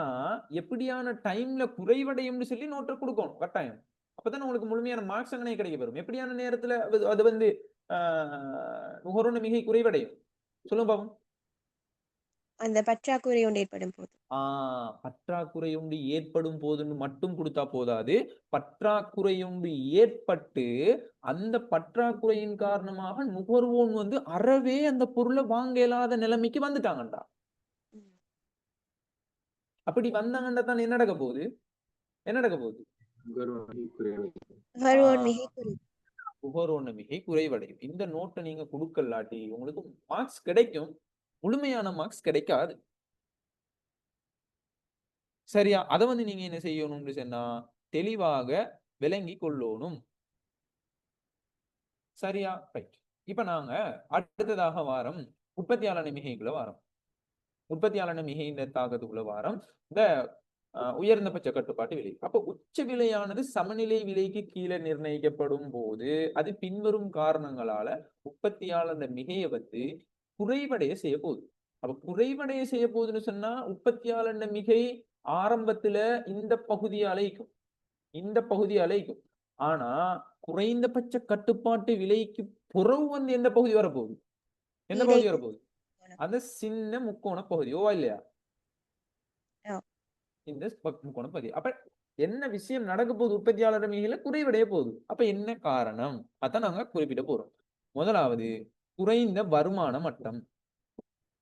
A: எப்படியான டைம்ல குறைவடையும்னு சொல்லி நோட்டை கொடுக்கணும் கட்டாயம். அப்பதான் உங்களுக்கு முழுமையான மார்க்ஸ் அங்கனே கிடைக்க பெறும். எப்படியான நேரத்துல அது வந்து நுகர்வோண்ட மிகை குறைவடையும் சொல்லுங்க பாப்போம்.
B: அந்த பற்றாக்குறை ஒன்று ஏற்படும் போது.
A: பற்றாக்குறையுண்டு ஏற்படும் போதுன்னு மட்டும் கொடுத்தா போதாது. பற்றாக்குறையுண்டு ஏற்பட்டு அந்த பற்றாக்குறையின் காரணமாக நுகர்வோன் வந்து அறவே அந்த பொருளை வாங்க இயலாத நிலைமைக்கு வந்துட்டாங்கண்டா. அப்படி வந்தாங்கண்டா தான் என்ன நடக்க போகுது, நுகர்வோன் மிகை குறைவடையும். இந்த நோட்டை நீங்க கொடுக்கலாட்டி உங்களுக்கு மார்க்ஸ் கிடைக்கும், முழுமையான மார்க்ஸ் கிடைக்காது. சரியா, அதை வந்து நீங்க என்ன செய்யணும்னு சொன்னா தெளிவாக விளங்கி கொள்ளணும். சரியா, ரைட். இப்ப நாங்க அடுத்ததாக வாரம் உற்பத்தியாளர் மிகைக்குள்ள வாரம். உற்பத்தியாளர் மிகையின் தாக்கத்துக்குள்ள வாரம் இந்த உயர்ந்த பட்ச கட்டுப்பாட்டு விலை. அப்ப உச்ச விலையானது சமநிலை விலைக்கு கீழே நிர்ணயிக்கப்படும் போது அது பின்வரும் காரணங்களால உற்பத்தியாளர் மிகையை வந்து குறைவடைய செய்ய போகுது. அப்ப குறைவடைய செய்ய போகுதுன்னு சொன்னா உற்பத்தியாளர் மிகை ஆரம்பத்துல இந்த பகுதியை அழைக்கும். ஆனா குறைந்தபட்ச கட்டுப்பாட்டு விலைக்கு புறவு வந்து எந்த பகுதி வரப்போகுது, அந்த சின்ன முக்கோண பகுதி, ஓவா இல்லையா, இந்த முக்கோண பகுதி. அப்ப என்ன விஷயம் நடக்க போகுது, உற்பத்தியாளர் மிகையில குறைவடைய போகுது. அப்ப என்ன காரணம் அதான் நாங்க குறிப்பிட போறோம். முதலாவது குறைந்த வருமான மட்டம்,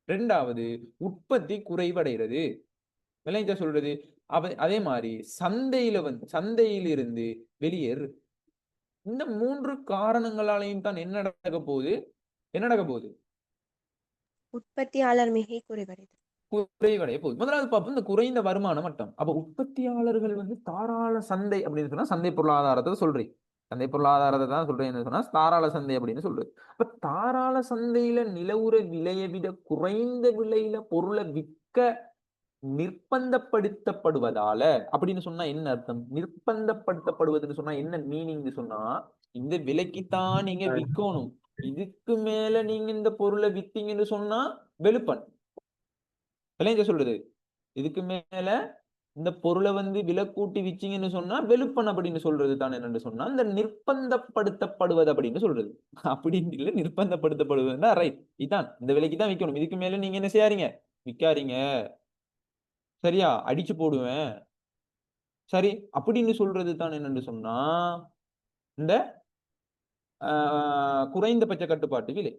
A: இரண்டாவது உற்பத்தி குறைவடைகிறது, விளைஞ்சா சொல்றது. அதே மாதிரி சந்தையிலிருந்து வெளியேறு. இந்த 3 காரணங்களாலையும் தான் என்ன நடக்க போகுது? என்ன நடக்க போகுது?
B: உற்பத்தியாளர் மிகை குறைவடைதல்.
A: குறைவடைய போகுது. முதலாவது பார்ப்போம் இந்த குறைந்த வருமான மட்டம். அப்ப உற்பத்தியாளர்கள் வந்து தாராள சந்தை அப்படின்னு சொன்னா சந்தை பொருளாதாரத்தை சொல்றேன். சந்தை பொருளாதாரத்தை தான் சொல்றேன்னு சொன்னா தாராள சந்தை அப்படின்னு சொல்றது. அப்ப தாராள சந்தையில நிலவுற விலையை விட குறைந்த விலையில பொருளை விற்க நிர்பந்தப்படுத்தப்படுவதால அப்படின்னு சொன்னா என்ன அர்த்தம்? நிர்பந்தப்படுத்தப்படுவதுன்னு சொன்னா என்ன மீனிங் சொன்னா, இந்த விலைக்குத்தான் நீங்க விற்கணும், இதுக்கு மேல நீங்க இந்த பொருளை வித்தீங்கன்னு சொன்னா வெளுப்பன். விளைஞ்ச சொல்றது, இதுக்கு மேல இந்த பொருளை வந்து விலை கூட்டி விச்சீங்கன்னு சொன்னா வெளுப்பன் அப்படின்னு சொல்றது தான். என்னன்னு சொன்னா இந்த நிர்பந்தப்படுத்தப்படுவது அப்படின்னு சொல்றது. அப்படின்னு இல்ல, நிர்பந்தப்படுத்தப்படுவதுன்னா ரைட், இதான் இந்த விலைக்கு தான் விற்கணும், இதுக்கு மேல நீங்க என்ன செய்யாதீங்க, விற்காதீங்க, சரியா, அடிச்சு போடுவேன், சரி அப்படின்னு சொல்றது தான். என்னன்னு சொன்னா இந்த குறைந்தபட்ச கட்டுப்பாட்டு விலை.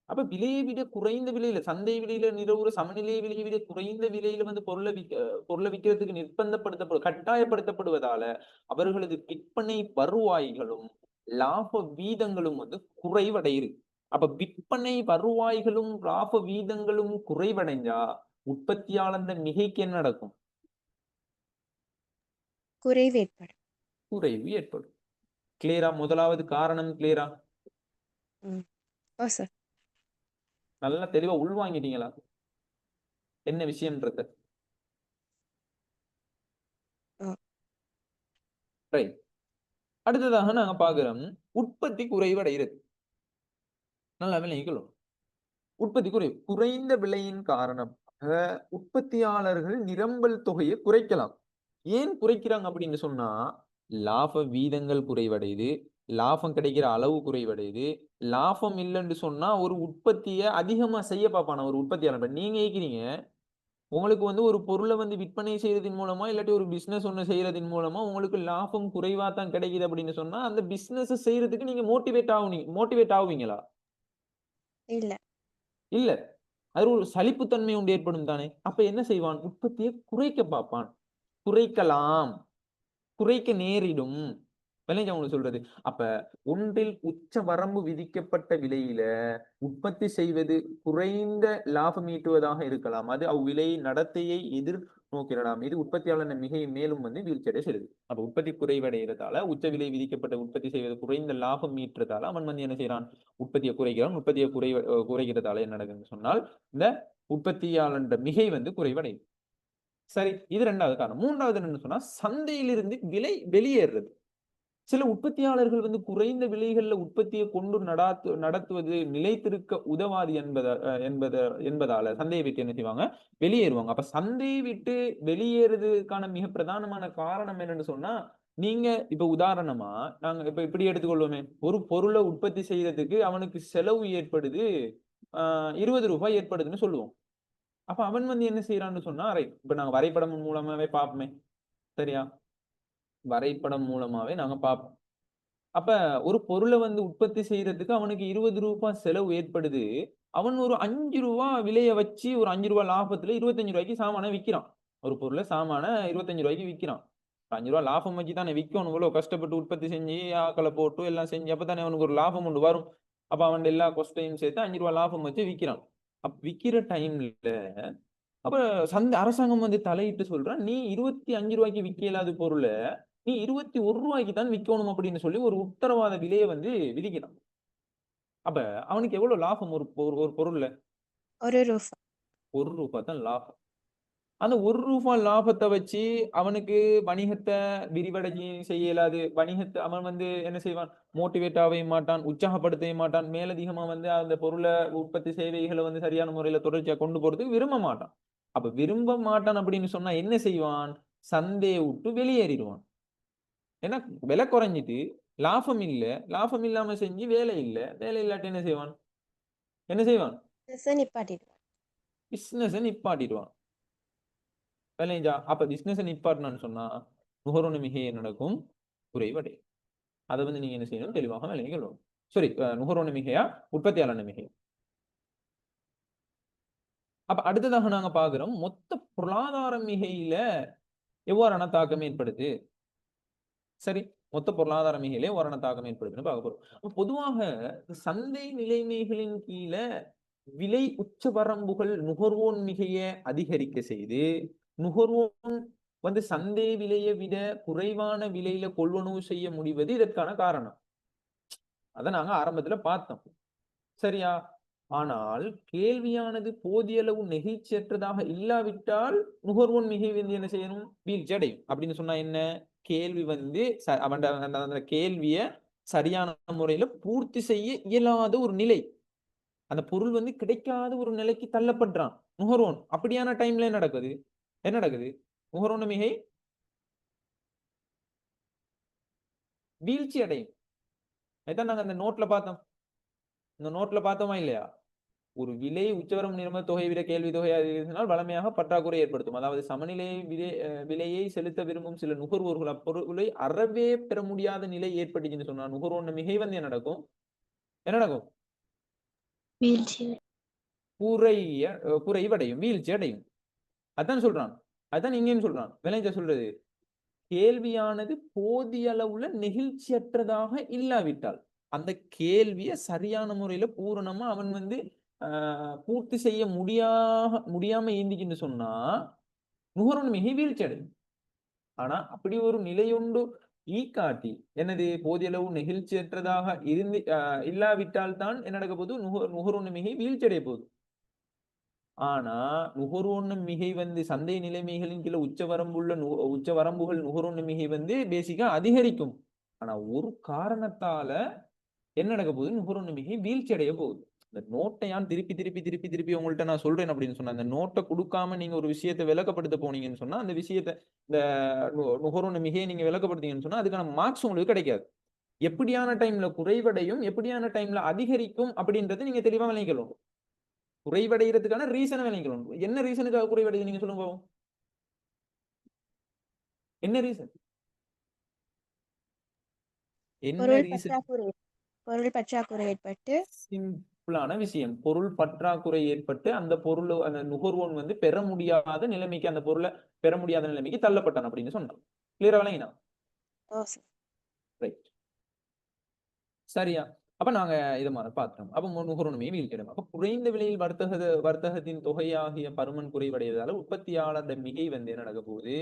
A: அப்ப விலையை விட குறைந்த விலையில, சந்தை விலையில நிலவுற சமநிலை விலையை விட குறைந்த விலையில வந்து பொருளை விற்கிறதுக்கு கட்டாயப்படுத்தப்படுவதால அவர்களது விற்பனை வருவாய்களும் லாப வீதங்களும் வந்து குறைவடையுது. அப்ப விற்பனை வருவாய்களும் லாப வீதங்களும் குறைவடைஞ்சா உற்பத்தியாளர் மிகைக்கு என்ன நடக்கும்?
B: குறைவு ஏற்படும்.
A: குறைவு ஏற்படும். கிளியரா? முதலாவது காரணம் கிளியரா?
B: ஓ சார்.
A: நல்லா தெளிவா உள்வாங்கிட்டீங்களா என்ன விஷயம்ன்றத? ரைட். அடுத்ததாக நாங்க பாக்குறோம் உற்பத்தி குறைவடைகிறது. நல்லா விளங்கிக்கணும். உற்பத்தி குறைந்த விலையின் காரணம் உற்பத்தியாளர்கள் நிரம்பல் தொகையை குறைக்கலாம். ஏன் குறைக்கிறாங்க அப்படின்னு சொன்னா லாப வீதங்கள் குறைவடையுது, லாபம் கிடைக்கிற அளவு குறைவடையுது. லாபம் இல்லைன்னு சொன்னா ஒரு உற்பத்தியை அதிகமா செய்ய பார்ப்பான ஒரு உற்பத்தியாளர். நீங்க கேட்கிறீங்க உங்களுக்கு வந்து ஒரு பொருளை வந்து விற்பனை செய்யறதின் மூலமா இல்லாட்டி ஒரு பிசினஸ் ஒண்ணு செய்யறதின் மூலமா உங்களுக்கு லாபம் குறைவா தான் கிடைக்குது அப்படின்னு சொன்னா அந்த பிசினஸ் செய்யறதுக்கு நீங்க மோட்டிவேட் ஆகுவீங்களா?
B: இல்ல.
A: இல்ல. அது ஒரு சலிப்புத்தன்மை ஒன்று ஏற்படும் தானே. அப்ப என்ன செய்வான்? உற்பத்தியை குறைக்க பார்ப்பான். குறைக்கலாம், குறைக்க நேரிடும். விளைஞ்சா உங்களுக்கு சொல்றது. அப்ப ஒன்றில் உச்ச வரம்பு விதிக்கப்பட்ட விலையில உற்பத்தி செய்வது குறைந்த லாபம் ஈட்டுவதாக இருக்கலாம். அது அவ்விலை நடத்தையை எதிர் நோக்கிடலாம். இது உற்பத்தியாளர் மிகை மேலும் வந்து வீழ்ச்சியடைய செய்யுது. அப்ப உற்பத்தி குறைவடைகிறதால உச்ச விலை விதிக்கப்பட்ட உற்பத்தி செய்வது குறைந்த லாபம் ஈட்டுறதால அவன் வந்து என்ன செய்யறான்? உற்பத்தியை குறைக்கிறான். உற்பத்தியை குறைகிறதால என்ன நடக்குதுன்னு சொன்னால் இந்த உற்பத்தியாளர் மிகை வந்து குறைவடையும். சரி, இது 2வது காரணம். 3வது என்னன்னு சொன்னா சந்தையிலிருந்து விலை வெளியேறுறது. சில உற்பத்தியாளர்கள் வந்து குறைந்த விலைகள்ல உற்பத்தியை கொண்டு நடத்துவது நிலைத்திருக்க உதவாது என்பதால சந்தையை விட்டு என்ன செய்வாங்க? வெளியேறுவாங்க. அப்ப சந்தையை விட்டு வெளியேறதுக்கான மிக பிரதானமான காரணம் என்னன்னு சொன்னா, நீங்க இப்ப உதாரணமா நாங்க இப்ப இப்படி எடுத்துக்கொள்வோமே, ஒரு பொருளை உற்பத்தி செய்யறதுக்கு அவனுக்கு செலவு ஏற்படுது, 20 ரூபாய் ஏற்படுதுன்னு சொல்லுவோம். அப்ப அவன் வந்து என்ன செய்யறான்னு சொன்னா ரைட், இப்ப நாங்க வரைபடம் மூலமாவே பார்ப்போமே, சரியா, வரைபடம் மூலமாவே நாங்க பார்ப்போம். அப்ப ஒரு பொருளை வந்து உற்பத்தி செய்யறதுக்கு அவனுக்கு 20 ரூபாய் செலவு ஏற்படுது. அவன் ஒரு 5 ரூபாய் விலைய வச்சு ஒரு 5 ரூபாய் லாபத்துல 25 ரூபாய்க்கு சாமான விக்கிறான். ஒரு பொருளை சாமான 25 ரூபாய்க்கு விக்கிறான். 5 ரூபாய் லாபம் வச்சு தானே விற்கணும். இவ்வளவு கஷ்டப்பட்டு உற்பத்தி செஞ்சு ஆக்களை போட்டு எல்லாம் செஞ்சு அப்பதானே அவனுக்கு ஒரு லாபம் ஒன்று வரும். அப்ப அவன் எல்லா கொஸ்டையும் சேர்த்து 5 ரூபாய் லாபம் வச்சு விக்கிறான். அப்ப விக்கிற டைம்ல அப்ப அரசாங்கம் வந்து தலையிட்டு சொல்றான், நீ 25 ரூபாய்க்கு விக்க இயலாத பொருளை நீ 21 ரூபாய்க்கு தான் விற்கணும் அப்படின்னு சொல்லி ஒரு உத்தரவாத விலையை வந்து விதிக்கிறான். அப்ப அவனுக்கு எவ்வளவு லாபம் ஒரு பொருள்ல?
B: 1 ரூபாய்.
A: 1 ரூபாய் தான் லாபம். அந்த 1 ரூபாய் லாபத்தை வச்சு அவனுக்கு வணிகத்தை விரிவடைஞ்சி செய்ய இயலாது. வணிகத்தை அவன் வந்து என்ன செய்வான்? மோட்டிவேட் ஆகவே மாட்டான், உற்சாகப்படுத்தவே மாட்டான். மேலதிகமா வந்து அந்த பொருளை உற்பத்தி சேவைகளை வந்து சரியான முறையில தொடர்ச்சியா கொண்டு போறதுக்கு விரும்ப மாட்டான். அப்ப விரும்ப மாட்டான் அப்படின்னு சொன்னா என்ன செய்வான்? சந்தையை விட்டு வெளியேறிடுவான். ஏன்னா விலை குறைஞ்சிட்டு லாபம் இல்ல, லாபம் இல்லாம செஞ்சு வேலை இல்ல, வேலை இல்லாட்டி என்ன செய்வான்? என்ன செய்வான்?
B: நிப்பாட்டிடுவான்.
A: பிசினஸ் நிப்பாட்டிடுவான். விளைஞ்சா? அப்ப பிசினஸ் நிப்பாட்டினான்னு சொன்னா நுகர்வு மிகை நடக்கும்? குறைவடை. அதை வந்து நீங்க என்ன செய்யணும்? தெளிவாக விளங்கிக்கணும். சரி, நுகர்வு மிகையா உற்பத்தியாளர் மிகை? அப்ப அடுத்ததாக நாங்க பாக்குறோம் மொத்த பொருளாதார மிகையில எவ்வாறான தாக்கம் ஏற்படுது. சரி, மொத்த பொருளாதார மிகையில எவ்வாறான தாக்கம் ஏற்படுதுன்னு பார்க்க போறோம். அப்ப பொதுவாக சந்தை நிலைமைகளின் கீழ விலை உச்ச வரம்புகள் நுகர்வோன் மிகையை அதிகரிக்க செய்து நுகர்வோன் சந்தை விலையை விட குறைவான விலையில கொள்வனவு செய்ய முடிவது இதற்கான காரணம். அதை நாங்க ஆரம்பத்துல பார்த்தோம். சரியா? ஆனால் கேள்வியானது போதிய அளவு நெகிழ்ச்சியற்றதாக இல்லாவிட்டால் நுகர்வோன் மிகை என்ன செய்யணும்? வீழ்ச்சி அடையும். அப்படின்னு சொன்னா என்ன? கேள்வி அந்த கேள்விய சரியான முறையில பூர்த்தி செய்ய இயலாத ஒரு நிலை, அந்த பொருள் கிடைக்காத ஒரு நிலைக்கு தள்ளப்படுறான் நுகர்வோன். அப்படியான டைம்ல என்ன நடக்குது? நுகர்வோன் மிகை வீழ்ச்சி அடையும். இதான் நாங்க அந்த நோட்ல பார்த்தோம். இந்த நோட்ல பார்த்தோமா இல்லையா? ஒரு விலை உச்சவரம் நிர்ம தொகை விட கேள்வி தொகை அதிகரித்தால் வளமையாக பற்றாக்குறை ஏற்படுத்தும். அதாவது சமநிலை விலையை செலுத்த விரும்பும் சில நுகர்வோர்கள் அப்பொருளை அறவே பெற முடியாத நிலை ஏற்பட்டுச்சுன்னு சொன்னா நுகர்வோன் மிகை என்ன நடக்கும்? குறைவடையும், வீழ்ச்சி அடையும். அதான் சொல்றான். அதான் இங்கேயும் சொல்றான். விளைஞ்ச சொல்றது கேள்வியானது போதிய அளவுல நெகிழ்ச்சியற்றதாக இல்லாவிட்டால் அந்த கேள்வியை சரியான முறையில பூரணமா அவன் பூர்த்தி செய்ய முடியாம ஏந்திக்கின்னு சொன்னா நுகர்வோன் மிகை வீழ்ச்சி அடையும். ஆனா அப்படி ஒரு நிலையொண்டு ஈக்காட்டி என்னது போதிய அளவு நெகிழ்ச்சியற்றதாக இல்லாவிட்டால் தான் என்ன நடக்க போகுது? நுகர்வோன் மிகை வீழ்ச்சி அடைய போகுது. ஆனா நுகர்வோன் மிகை சந்தை நிலைமைகளின் கீழே உச்ச வரம்புகள் நுகர்வோன் மிகை பேசிக்கா அதிகரிக்கும். ஆனா ஒரு காரணத்தால என்ன நடக்க போகுது? நுகர்வோன் மிகை வீழ்ச்சி அடைய போகுது. இந்த நோட்டை யான் திருப்பி உங்கள்ட்ட நான் சொல்றேன் அப்படின்னு சொன்னா அந்த நோட்டை கொடுக்காம நீங்க ஒரு விஷயத்தை விளக்கப்படுத்த போனீங்கன்னு சொன்னா அந்த விஷயத்தை இந்த நுகர்வோன் மிகையை நீங்க விளக்கப்படுத்தீங்கன்னு சொன்னா அதுக்கான மார்க்ஸ் உங்களுக்கு கிடைக்காது. எப்படியான டைம்ல குறைவடையும், எப்படியான டைம்ல அதிகரிக்கும் அப்படின்றத நீங்க தெளிவா விளங்கிக்கணும். குறைவடைகிறதுக்கான ரீசனை விளங்கிக்கணும். என்ன ரீசனுக்காக குறைவடையுது நீங்க சொல்லுங்க பாவம். என்ன ரீசன்?
B: பொருள் பற்றாக்குறை ஏற்பட்டு
A: சிம்பிளான விஷயம். பொருள் பற்றாக்குறை ஏற்பட்டு அந்த பொருள் அந்த நுகர்வோன் பெற முடியாத நிலைமைக்கு அந்த பொருளை பெற முடியாத நிலைமைக்கு தள்ளப்பட்டான் அப்படின்னு சொன்னான். கிளியரா விளங்கினா? ரைட், சரியா? அப்ப நாங்க இதை மாதிரி பார்த்தோம். அப்ப நுகர்வுமே வீழ்ச்சிடும். அப்ப குறைந்த விலையில் வர்த்தகத்தின் தொகையாகிய பருமன் குறைவடைவதால உற்பத்தியாளர் மிகை என்ன நடக்க போகுது?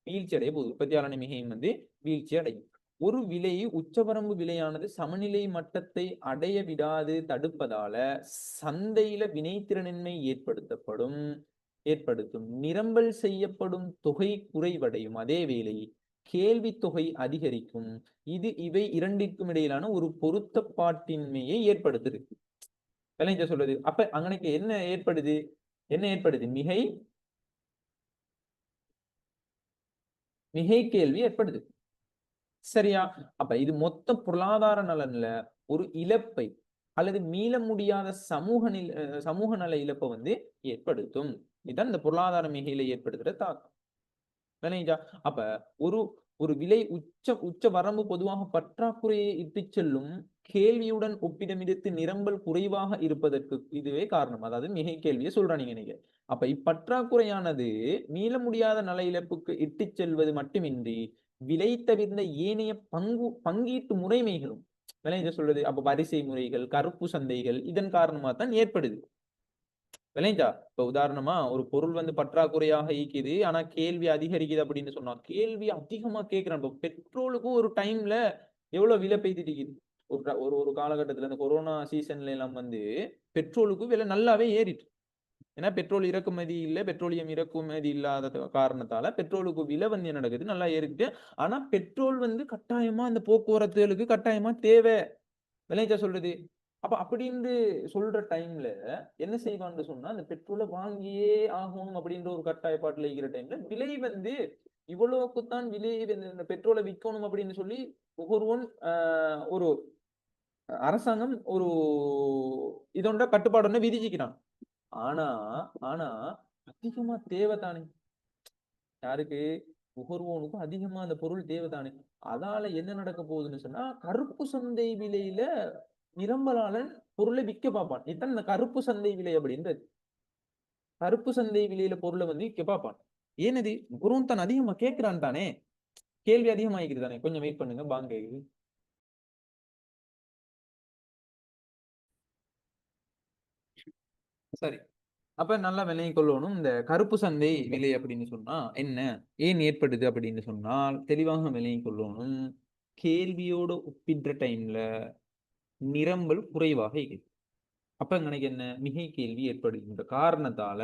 A: வீழ்ச்சி அடைய போகுது. உற்பத்தியாளர் மிகையும் வீழ்ச்சி அடையும். ஒரு விலை உச்சவரம்பு விலையானது சமநிலை மட்டத்தை அடைய விடாது தடுப்பதால சந்தையில வினைத்திறனின்மை ஏற்படுத்தும். நிரம்பல் செய்யப்படும் தொகை குறைவடையும். அதே வேளை கேள்வி தொகை அதிகரிக்கும். இவை இரண்டிற்கும் இடையிலான ஒரு பொருத்தப்பாட்டின்மையை ஏற்படுத்துது. விளைஞ்ச சொல்றது. அப்ப அங்கனைக்கு என்ன ஏற்படுது? மிகை கேள்வி ஏற்படுது. சரியா? அப்ப இது மொத்த பொருளாதார நலன்ல ஒரு இழப்பை அல்லது மீள முடியாத சமூக நல இழப்பை ஏற்படுத்தும். இதுதான் இந்த பொருளாதார மிகையில ஏற்படுத்துற தாக்கம். விளைஞ்சா? அப்ப ஒரு விலை உச்ச வரம்பு பொதுவாக பற்றாக்குறையை இட்டு செல்லும். கேள்வியுடன் ஒப்பிடமிடுத்து நிரம்பல் குறைவாக இருப்பதற்கு இதுவே காரணம். அதாவது மிகை கேள்வியை சொல்றாங்க நீங்க. அப்ப இப்பற்றாக்குறையானது மீள முடியாத நல இழப்புக்கு இட்டு செல்வது மட்டுமின்றி விலை தவிர்ந்த ஏனைய பங்கீட்டு முறைமைகளும் விளைஞ்ச சொல்றது. அப்ப வரிசை முறைகள், கருப்பு சந்தைகள் இதன் காரணமா தான் ஏற்படுது. விளைஞ்சா? இப்ப உதாரணமா ஒரு பொருள் பற்றாக்குறையாக ஈக்குது, ஆனா கேள்வி அதிகரிக்குது அப்படின்னு சொன்னா கேள்வி அதிகமா கேட்கிறான். இப்போ பெட்ரோலுக்கு ஒரு டைம்ல எவ்வளவு விலை பெய்திட்டு ஒரு காலகட்டத்துல இந்த கொரோனா சீசன்ல எல்லாம் பெட்ரோலுக்கு விலை நல்லாவே ஏறிட்டு. ஏன்னா பெட்ரோல் இறக்குமதி இல்லை, பெட்ரோலியம் இறக்குமதி இல்லாத காரணத்தால பெட்ரோலுக்கு விலை என்ன நடக்குது? நல்லா ஏறிட்டு. ஆனா பெட்ரோல் கட்டாயமா அந்த போக்குவரத்துகளுக்கு கட்டாயமா தேவை. விளைஞ்சா சொல்றது. அப்ப அப்படின்னு சொல்ற டைம்ல என்ன செய்வான்னு சொன்னா அந்த பெட்ரோலை வாங்கியே ஆகணும் அப்படின்ற ஒரு கட்டாயப்பாட்டுல இருக்கிற டைம்ல விலை இவ்வளவுக்குத்தான் விலை இந்த பெட்ரோலை விற்கணும் அப்படின்னு சொல்லி ஒவ்வொருவன் ஒரு அரசாங்கம் ஒரு இதோட கட்டுப்பாடு விதிச்சுக்கிறான். ஆனா அதிகமா தேவைதானே யாருக்கு? நுகர்வோனுக்கும் அதிகமா அந்த பொருள் தேவைதானே. அதால என்ன நடக்க போகுதுன்னு சொன்னா கருப்பு சந்தை விலையில நிரம்பலாளன் பொருளை விற்க பார்ப்பான். இதுதான் இந்த கருப்பு சந்தை விலை அப்படின்றது. கருப்பு சந்தை விலையில பொருளை வந்து விற்க பார்ப்பான். ஏனது குருவன் தான் அதிகமா கேட்கிறான் தானே, கேள்வி அதிகமாகிக்குது தானே. கொஞ்சம் வெயிட் பண்ணுங்க, பாங்க கேக்குது. சரி, அப்ப நல்லா விலையை கொள்ளணும். இந்த கருப்பு சந்தை விலை அப்படின்னு சொன்னா என்ன, ஏன் ஏற்படுது அப்படின்னு சொன்னால் தெளிவாக விலையை கொள்ளணும். கேள்வியோட ஒப்பிடுற டைம்ல நிரம்பல் குறைவாக இருக்குது. அப்ப எனக்கு என்ன, மிகை கேள்வி ஏற்படுகின்ற காரணத்தால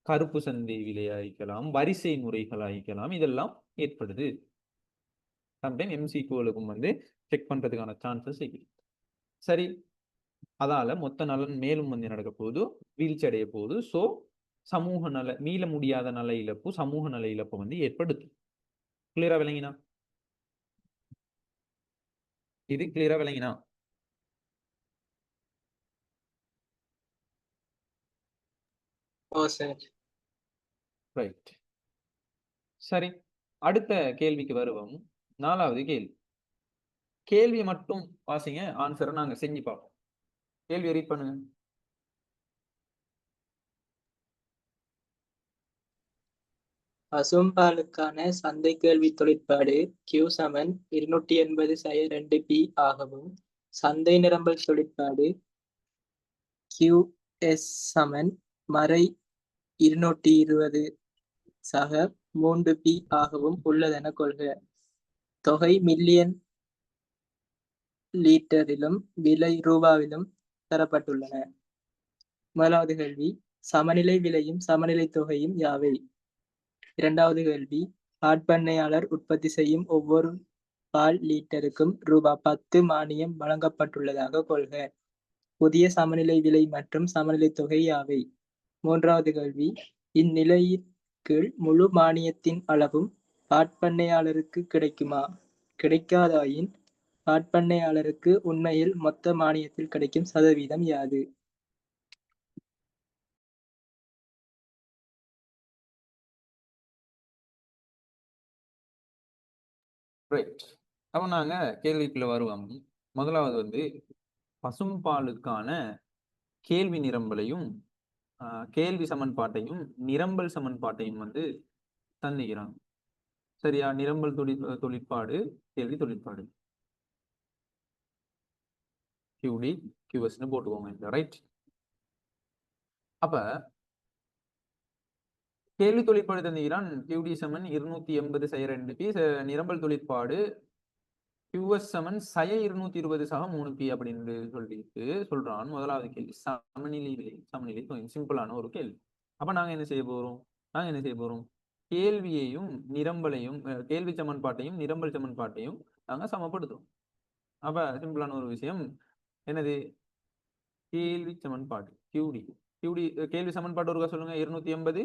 A: கருப்பு சந்தை விலையாய்க்கலாம், வரிசை முறைகள் ஆயிக்கலாம், இதெல்லாம் ஏற்படுது. சம்டைம் எம்சிக்யூலுக்கும் வந்து செக் பண்றதுக்கான சான்சஸ் இருக்கு. சரி, அதால மொத்த நலன் மேலும் வந்து நடக்க போகுது, வீழ்ச்சி அடைய போகுது. ஸோ சமூக நல மீள முடியாத நல இழப்பு, சமூக நல இழப்பு வந்து ஏற்படுத்தும். கிளியரா விளங்கினா? இது கிளியரா விளங்கினா?
C: ஓ சார்.
A: ரைட். சரி, அடுத்த கேள்விக்கு வருவோம். 4வது கேள்வி. கேள்வி மட்டும் வாசிங்க, ஆன்சரை நாங்க செஞ்சு பார்ப்போம். கேள்வியை ரீட் பண்ணுங்க.
C: பசும்பாலுக்கான சந்தை கேள்வி தொழிற்பாடு Q சமன் 280/2p ஆகவும், சந்தை நிரம்பல் தொழிற்பாடு QS சமன் மறை 220 சக 3p ஆகவும் உள்ளதென கொள்க. தொகை மில்லியன் லீட்டரிலும் விலை ரூபாவிலும் தரப்பட்டுள்ளன. முதலாவது கேள்வி, சமநிலை விலையும் சமநிலை தொகையும் யாவை? இரண்டாவது கேள்வி, ஆட்பண்ணையாளர் உற்பத்தி செய்யும் ஒவ்வொரு பால் லீட்டருக்கும் ரூபாய் 10 மானியம் வழங்கப்பட்டுள்ளதாக கொள்க. புதிய சமநிலை விலை மற்றும் சமநிலை தொகை யாவை? மூன்றாவது கேள்வி, இந்நிலையின் கீழ் முழு மானியத்தின் அளவும் ஆட்பண்ணையாளருக்கு கிடைக்குமா? கிடைக்காதாயின் ஆட்பண்ணையாளருக்கு உண்மையில் மொத்த மானியத்தில் கிடைக்கும் சதவீதம் யாது?
A: ரைட். அப்ப நாங்க கேள்விக்குள்ள வருவோம். முதலாவது வந்து பசும்பாலுக்கான கேள்வி நிரம்பலையும் கேள்வி சமன்பாட்டையும் நிரம்பல் சமன்பாட்டையும் வந்து தந்திக்கிறாங்க. சரியா? நிரம்பல் தொழிற்பாடு, கேள்வி தொழிற்பாடு QD QSன்னு போட்டுக்கோங்க. ரைட். அப்ப கேள்வி தொழிற்பாடு தந்திக்கிறான் QD சமன் 280/2p, நிரம்பல் தொழிற்பாடு QS சமன் 220/3p அப்படின்னு சொல்லிட்டு சொல்றான். முதலாவது கேள்வி சமநிலை விலை, சமநிலை தொகை. சிம்பிளான ஒரு கேள்வி. அப்ப நாங்க என்ன செய்ய போறோம்? கேள்வியையும் நிரம்பலையும், கேள்வி சமன்பாட்டையும் நிரம்பல் சமன்பாட்டையும் நாங்க சமப்படுத்தும். அப்ப சிம்பிளான ஒரு விஷயம் என்னது, கேள்வி சமன்பாடு QD. கேள்வி சமன்பாடு ஒருக்கா சொல்லுங்க. 280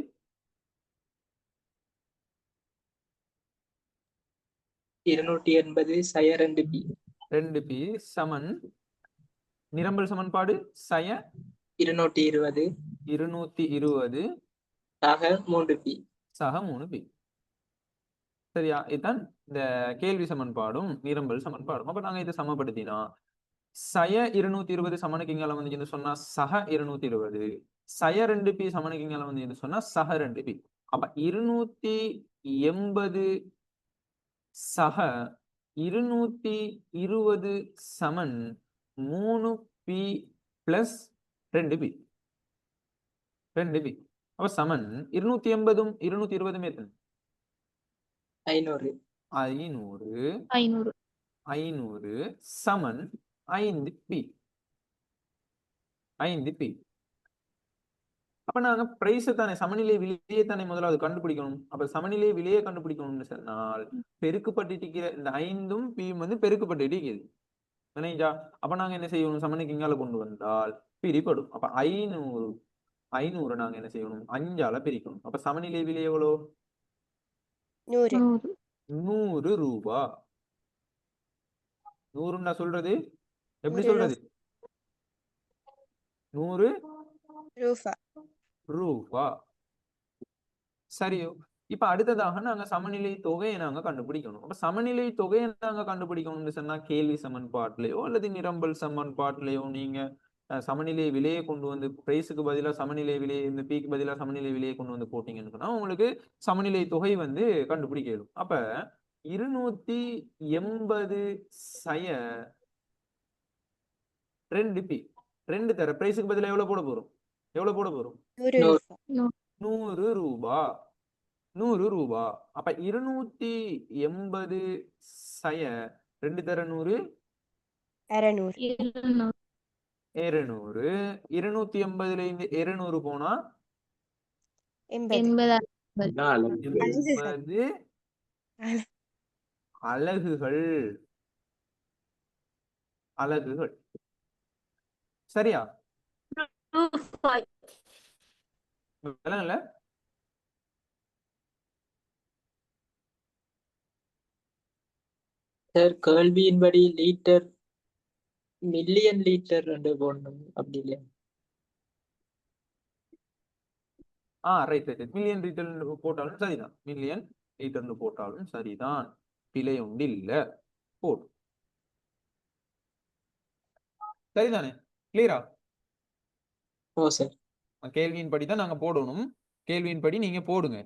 C: 280/2p
A: 2p சமன் நிரம்பல் சமன்பாடு
C: 220
A: 220
C: சக 3p.
A: சக 3p. சரியா? இதுதான் இந்த கேள்வி சமன்பாடும் நிரம்பல் சமன்பாடும். அப்ப நாங்க இதை சமப்படுத்தினா 220 சமனுக்கு இங்கால வந்து சொன்னா சக 220, 2p சமனுக்கு இங்கால வந்து சொன்னா சக 2p. அப்ப 280 சக 220 சமன் 3p பிளஸ் 2p. அப்ப சமன் 280 220 எத்தனை?
C: 500.
A: 500 சமன் 5p. அப்ப நாங்க பிரைஸ் தானே, சமநிலை விலையை தானே முதலாவது கண்டுபிடிக்கணும். அப்ப சமநிலை விலையை கண்டுபிடிக்கணும்னு சொன்னால் பெருக்கப்பட்டு இந்த 5ம் p வந்து பெருக்கப்பட்டு இருக்குது. அப்ப நாங்க என்ன செய்யணும்? சமனுக்கு இங்கால கொண்டு வந்தால் பிரிப்படும். அப்ப 500 நாங்க என்ன செய்யணும்? 5ஆல பிரிக்கணும். அப்ப சமநிலை விலை எவ்வளோ? 100 ரூபா. 100 சொல்றது எப்படி சொல்றது? 100 ரூபா. சரியோ? இப்ப அடுத்ததாக நாங்க சமநிலை தொகையை நாங்க கண்டுபிடிக்கணும். அப்ப சமநிலை தொகையை நாங்க கண்டுபிடிக்கணும்னு சொன்னா கேள்வி சமன்பாட்டிலேயோ அல்லது நிரம்பல் சமன்பாட்டிலேயோ நீங்க சமநிலை விலையை கொண்டு வந்து பிரைஸுக்கு பதிலாக சமநிலை விலையை இந்த பிக்கு பதிலாக சமநிலை விலையை கொண்டு வந்து போட்டீங்கன்னு சொன்னா உங்களுக்கு சமநிலை தொகை வந்து கண்டுபிடிக்க இயலும். அப்ப 280 சய 2 பி 2 தர பிரைஸுக்கு பதிலாக எவ்வளவு போட போறோம்?
B: 100 ரூபா.
A: 100 ரூபா. 100 ரூபா. அப்ப 280 சய 2 தர 100
B: 200.
A: 200. 280ல இருந்து 200 போனா
B: 80.
A: 80 அலகுகள். அலகுகள். சரியா? விளங்கல?
C: சார் கேள்வியின்படி லிட்டர் மில்லியன் லிட்டர் ரெண்டு போடணும் அப்படி இல்லையா?
A: ரைட். மில்லியன் லிட்டர் போட்டாலும் சரிதான். மில்லியன் லிட்டர்னு போட்டாலும் சரிதான். பிழை உண்டு இல்ல. போடு. சரிதானே? கிளியரா?
C: ஓ சார்.
A: கேள்வியின் படி தான் நாங்க போடணும். கேள்வியின் படி நீங்க போடுங்க.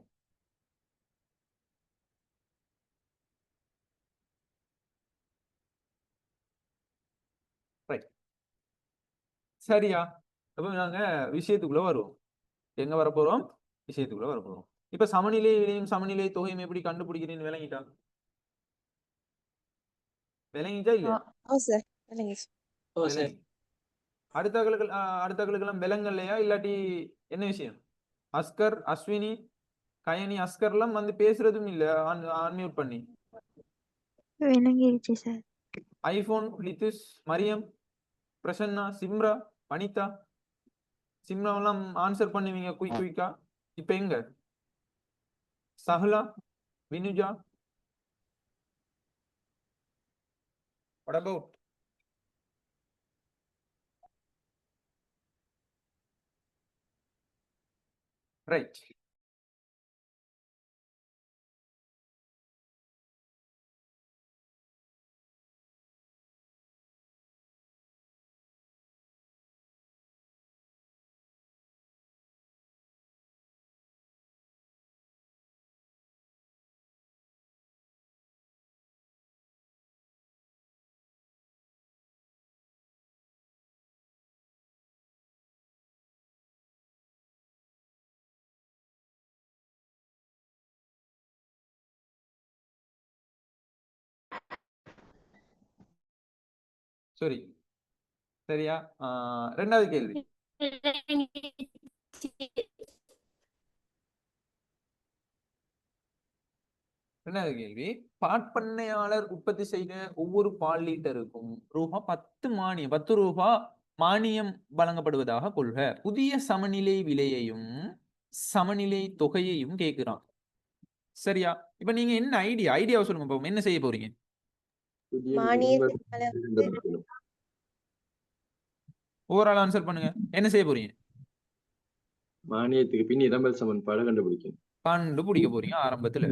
A: ரைட். சரியா? அப்ப நாங்க விஷயத்துக்குள்ள வருவோம். எங்க வரப்போறோம்? விஷயத்துக்குள்ள வரப்போறோம். இப்ப சமநிலை விலையும் சமநிலை தொகையும் எப்படி கண்டுபிடிக்கிறீன்னு விளங்கிட்டா? விளங்கிட்டா இல்ல?
B: ஓ சார். விளங்கிச்சு.
C: ஓ சார்.
A: அடுத்தவர்களுக்கெல்லாம் விலங்கல்லையா இல்லாட்டி என்ன விஷயம்? அஸ்கர், அஸ்வினி, கயனி, அஸ்கர்லாம் வந்து பேசுறதும் இல்ல அன்மியூட் பண்ணி.
E: விளங்கிடுச்சு சார்.
A: ஐபோன், லித்திஷ், மரியம், பிரசன்னா, சிம்ரா, வனிதா, சிம்ராவெல்லாம் ஆன்சர் பண்ணுவீங்க குயிக்கா. இப்ப எங்க சஹலா, வினுஜா, what about? Right. சரி. சரியா? ரெண்டாவது கேள்வி. ரெண்டாவது கேள்வி. பாட்பண்ணையாளர் உற்பத்தி செய்த ஒவ்வொரு பால் லிட்டருக்கும் ரூபாய் 10 மானியம் 10 ரூபாய் மானியம் வழங்கப்படுவதாக கொள்க. புதிய சமநிலை விலையையும் சமநிலை தொகையையும் கேட்கிறான். சரியா? இப்ப நீங்க என்ன ஐடியாவை சொல்லுங்க பாப்போம். என்ன செய்ய போறீங்க?
B: மானியத்தின் அளவு
A: ஓவரால் ஆன்சர் பண்ணுங்க. என்ன செய்ய போறீங்க?
D: மானியத்துக்கு பின் நிரம்பல் சமன்பாடு
A: கண்டுபிடிக்க போறீங்க ஆரம்பத்துல.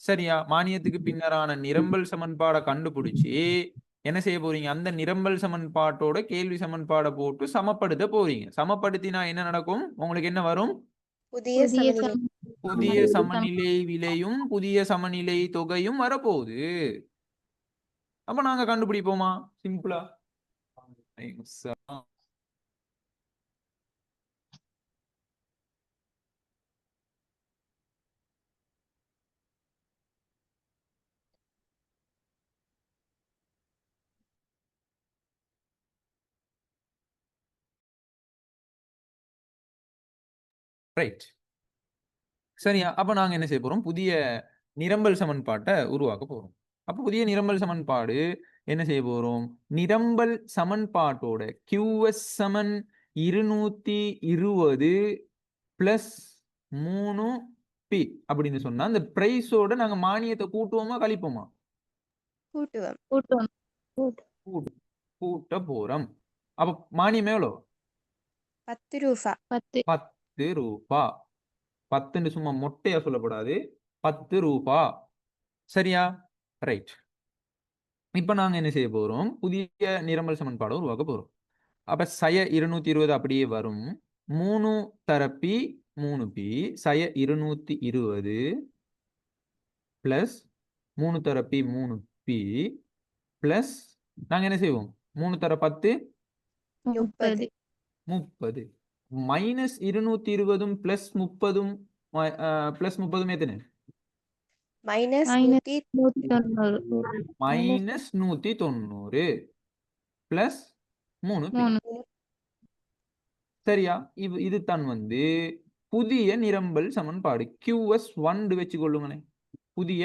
A: சரியா? மானியத்துக்கு பின்னரான நிரம்பல் சமன்பாடை கண்டுபிடிச்சு என்ன செய்ய போறீங்க? அந்த நிரம்பல் சமன்பாட்டோட கேள்வி சமன்பாடை போட்டு சமப்படுத்த போறீங்க. சமப்படுத்தினா என்ன நடக்கும்? உங்களுக்கு என்ன வரும்? புதிய சமநிலை விலையும் புதிய சமநிலை தொகையும் வரப்போகுது. அப்ப நாங்க கண்டுபிடிப்போமா? சிம்பிளா. ரைட். சரியா? அப்ப நாங்க என்ன செய்ய போறோம்? புதிய நிரம்பல் சமன்பாட்டை உருவாக்க போறோம். அப்ப புதிய நிரம்பல் சமன்பாடு என்ன செய்ய போறோம்? நிரம்பல் சமன்பாட்டோட QS சமன் 220 பிளஸ் 3P அப்படின்னு சொன்னா அந்த பிரைஸோட நாங்க மானியத்தை கூட்டுவோமா கழிப்போமா? கூட்ட போறோம். அப்ப மானியம் எவ்வளோ?
B: 10 ரூபா.
A: 10 ரூபா. 10ன்னு சும்மா மொட்டையா சொல்லப்படாது. 10 ரூபா. சரியா? ரைட். இப்ப நாங்க என்ன செய்ய போறோம்? புதிய நிரம்பல் சமன்பாடை உருவாக்க போறோம். அப்ப சய 220 அப்படியே வரும். 3 தரப்பி 3p சய 220 பிளஸ் 3 தரப்பி 3p பிளஸ் நாங்க என்ன செய்வோம்? 3 தர 10
B: 30.
A: 30 மைனஸ் 220 பிளஸ் 30 பிளஸ் 30 எத்தனை?
B: Minus
E: minus
B: 190.
E: 190.
A: Minus 190 plus 3p
E: 3.
A: சரியா? இது தான் வந்து புதிய நிரம்பல் சமன்பாடு. QS1 வச்சுக்கொள்ளுங்களேன். புதிய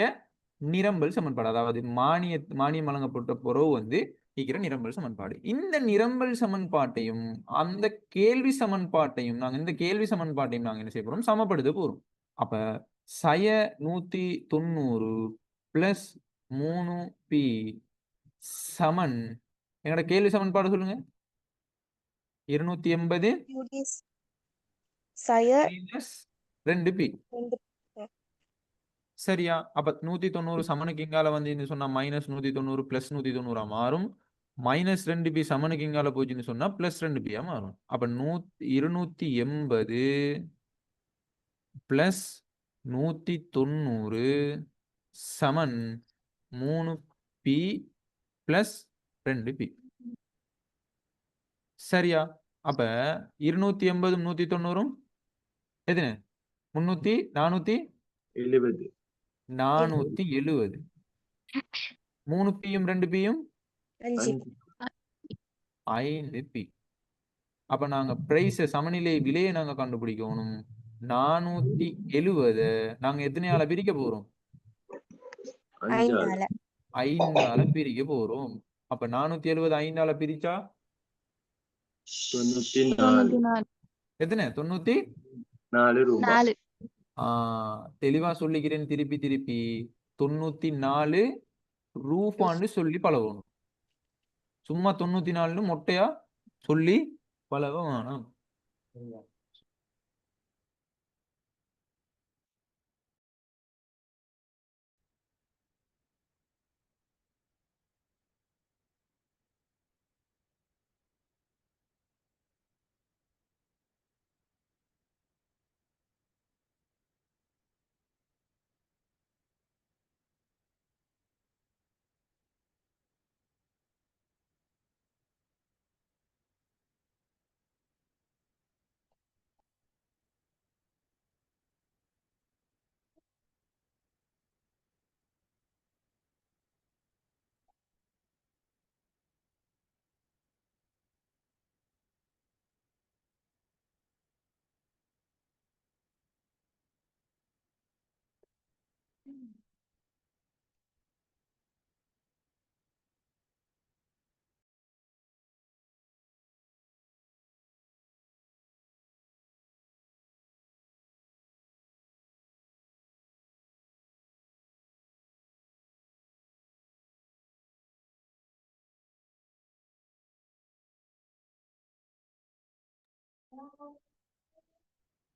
A: நிரம்பல் சமன்பாடு, அதாவது மானியம் வழங்கப்பட்ட பிறகு வந்து இருக்கிற நிரம்பல் சமன்பாடு. இந்த நிரம்பல் சமன்பாட்டையும் அந்த கேள்வி சமன்பாட்டையும் நாங்க என்ன செய்ய போறோம்? சமப்படுத்த போறோம். அப்ப சய 190 பிளஸ் 3p சமன் எங்களோட கேள்வி சமன்பாடு சொல்லுங்க. 280
B: சய
A: மைனஸ் 2p.
B: 2.
A: சரியா? அப்ப 190 சமனுக்கு இங்கால வந்து சொன்னா மைனஸ் 190 பிளஸ் 190 மாறும். மைனஸ் 2p சமனுக்கு இங்கால போச்சுன்னு சொன்னா பிளஸ் 2p மாறும். அப்ப 280 பிளஸ் 190 சமன் 3p பிளஸ் 2p. சரியா? அப்ப 280 190 எத்தனை? 470 3pயும் 2pயும்
B: 5.
A: 5p. அப்ப நாங்க பிரைஸ் சமநிலை விலையை நாங்க கண்டுபிடிக்கணும். 470 நாங்க எத்தனையால பிரிக்க போறோம்?
B: 5ஆல.
A: 5ஆல பிரிக்க போறோம். அப்ப 470 5ஆல பிரிச்சா
E: 94.
A: எத்தனை?
E: 4.
A: தெளிவா சொல்லிக்கிறேன். திருப்பி 94 ரூபான்னு சொல்லி பழகணும். சும்மா 94 மொட்டையா சொல்லி பழக வேணாம்.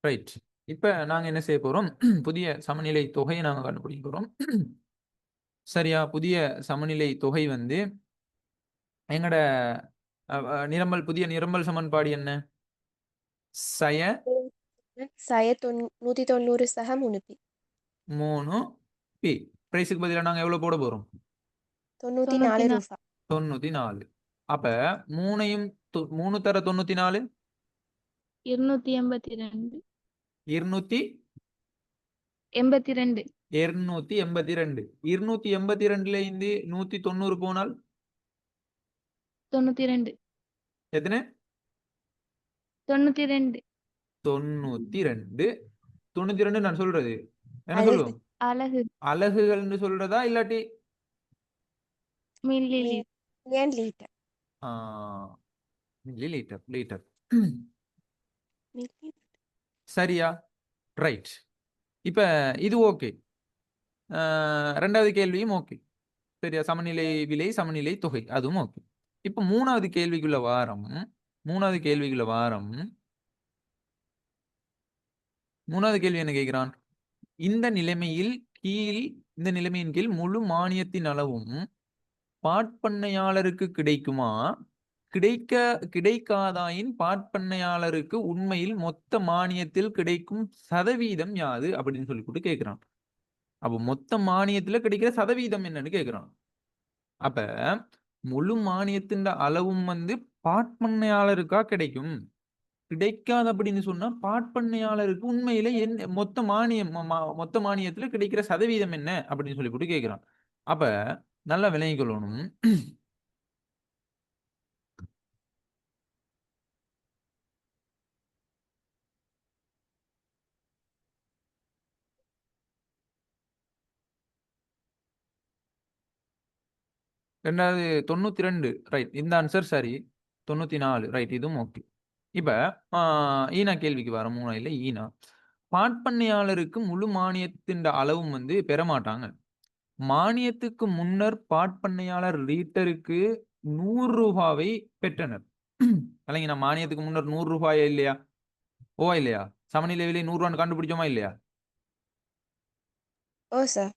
A: ரைட். இப்ப நாங்க என்ன செய்ய போறோம்? புதிய சமநிலை தொகையை நாங்க கண்டுபிடிக்க போறோம். சரியா? புதிய சமநிலை தொகை வந்து எங்கட புதிய நிரம்பல் சமன்பாடு என்ன? சய
B: 190 சக 3p.
A: 3p. பிரைஸுக்கு பதிலா நாங்க எவ்வளவு போட போறோம்?
B: 94 ரூபாய்.
A: 94. அப்ப 3 தர 94
E: 282.
A: 282. 282ல இருந்து 190 போனால்
E: 92.
A: எத்தனை?
E: 92.
A: 92 நான் சொல்றது என்ன
B: அலகு.
A: சொல்லுவோம்? அலகுகள்னு சொல்றதா இல்லாட்டி
E: மில்லி
B: லிட்டர்.
A: லிட்டர். சரியா? ரைட். இப்ப இது ஓகே. ரெண்டாவது கேள்வியும் ஓகே. சரியா? சமநிலை விலை சமநிலை தொகை அதுவும் ஓகே. இப்ப மூணாவது கேள்விக்குள்ள வாரம். மூணாவது கேள்வி என்ன கேட்கிறான்? இந்த நிலைமையின் கீழ் முழு மானியத்தின் அளவும் பாட்பண்ணையாளருக்கு கிடைக்காதாயின் பாட்பண்ணையாளருக்கு உண்மையில் மொத்த மானியத்தில் கிடைக்கும் சதவீதம் யாது அப்படின்னு சொல்லிட்டு கேட்கிறான். அப்ப மொத்த மானியத்துல கிடைக்கிற சதவீதம் என்னன்னு கேட்கிறான். அப்ப முழு மானியத்தின் அளவும் பாட்பண்ணையாளருக்கா கிடைக்கும். கிடைக்காது அப்படின்னு சொன்னா பாட்பண்ணையாளருக்கு உண்மையில மொத்த மானியத்துல கிடைக்கிற சதவீதம் என்ன அப்படின்னு சொல்லி கேட்கிறான். அப்ப நல்லா விளங்கிக்கொள்ளணும். ரெண்டாவது 92 ரைட். இந்த ஆன்சர் சரி. 94 ரைட். இதுவும் ஓகே. இப்ப ஈனா கேள்விக்கு வர மூணாயில ஈனா பாட்பண்ணையாளருக்கு முழு மானியத்தின் அளவும் பெற மாட்டாங்க. மானியத்துக்கு முன்னர் பாட்பண்ணையாளர் லீட்டருக்கு 100 ரூபாவை பெற்றனர். இல்லைங்க, நான் மானியத்துக்கு முன்னர் 100 ரூபாயா இல்லையா? ஓ இல்லையா? சமநிலை விலை 100 ரூபான்னு கண்டுபிடிச்சோமா இல்லையா?
B: ஓ சார்.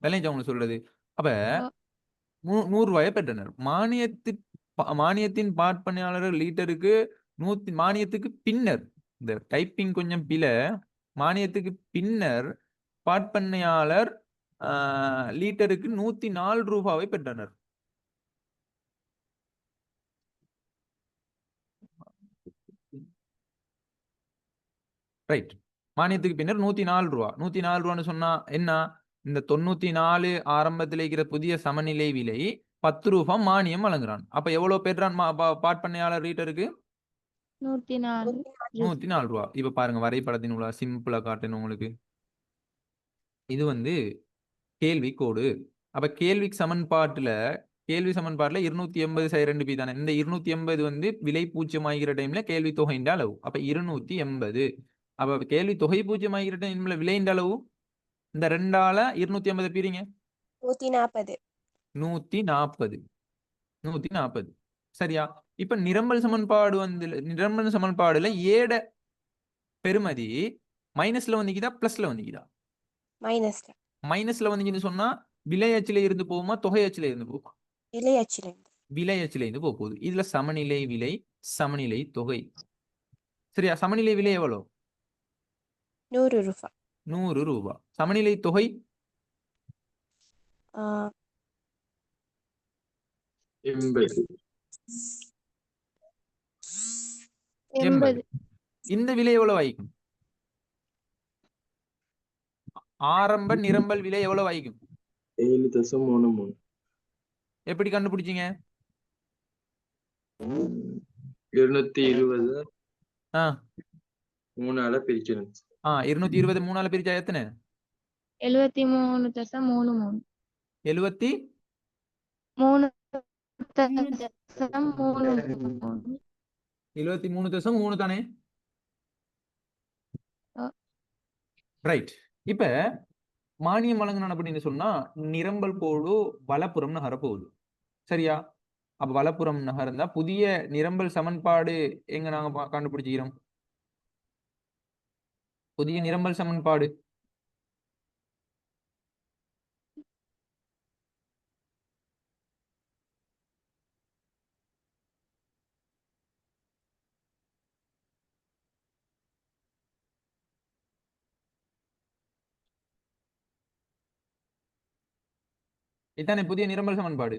A: விளைஞ்சா உங்களுக்கு சொல்றது. அப்ப 100 ரூபாயை பெற்றனர். மானியத்தின் பாட்பண்ணையாளர் லீட்டருக்கு மானியத்துக்கு பின்னர், இந்த டைப்பிங் கொஞ்சம் பிழை, மானியத்துக்கு பின்னர் பாட்பண்ணையாளர் லீட்டருக்கு 104 ரூபாவை பெற்றனர். ரைட். மானியத்துக்கு பின்னர் 104 ரூபா. 104 ரூபான்னு சொன்னா என்ன? இந்த 94 ஆரம்பத்தில் இருக்கிற புதிய சமநிலை விலை 10 ரூபாய் மானியம் வழங்குறான். அப்ப எவ்வளவு பெறான் பாட்பண்ணையாளர் லீட்டருக்கு? 104 ரூபா. இப்ப பாருங்க, வரைபடத்தின் உள்ள சிம்பிளா காட்டணும் உங்களுக்கு. இது கேள்வி கோடு. அப்ப கேள்வி சமன்பாட்டுல 280/2 தானே. இந்த 280 விலை பூஜ்ஜியமாகிற டைம்ல கேள்வி தொகையின் அளவு. அப்ப 280. அப்ப கேள்வி தொகை பூஜ்ஜியமாகிற டைம்ல விலையின் அளவு இந்த 2ஆல 280 பிரிங்க.
B: 140.
A: 140. சரியா? இப்ப நிரம்பல் சமன்பாடுல ஏட பெருமதி மைனஸ்ல வந்திக்குதா பிளஸ்ல வந்திக்குதா?
B: மைனஸ்ல.
A: மைனஸ்ல வந்தீங்கன்னு சொன்னா விலை அச்சில இருந்து போகுமா தொகை அச்சில இருந்து போகுமா?
B: விலை அச்சில
A: இருந்து போகுது. இதுல சமநிலை விலை, சமநிலை தொகை. சரியா? சமநிலை விலை எவ்வளவு?
B: 100 ரூபாய்.
A: 100 ரூபாய். சமநிலை தொகை 80. இந்த விலை எவ்வளவு ஆயிக்கும்? ஆரம்ப நிரம்பல் விலை எவ்வளவு ஆயிக்கும்?
D: 7.33.
A: எப்படி கண்டுபிடிச்சீங்க?
D: 220 3ஆல பிரிக்கணும்.
A: 220 3ஆல பிரிச்சா எத்தனை?
E: 73.33.
A: 73.3 தானே? ரைட். இப்ப மானியம் வழங்கணும் அப்படின்னு சொன்னா நிரம்பல் கோடு வலப்புறம் நகரப்போகுது. சரியா? அப்ப வலப்புறம் நகர்ந்தா புதிய நிரம்பல் சமன்பாடு எங்க நாங்க கண்டுபிடிச்சிக்கிறோம்? புதிய நிரம்பல் சமன்பாடு இதானே புதிய நிரம்பல் சமன்பாடு.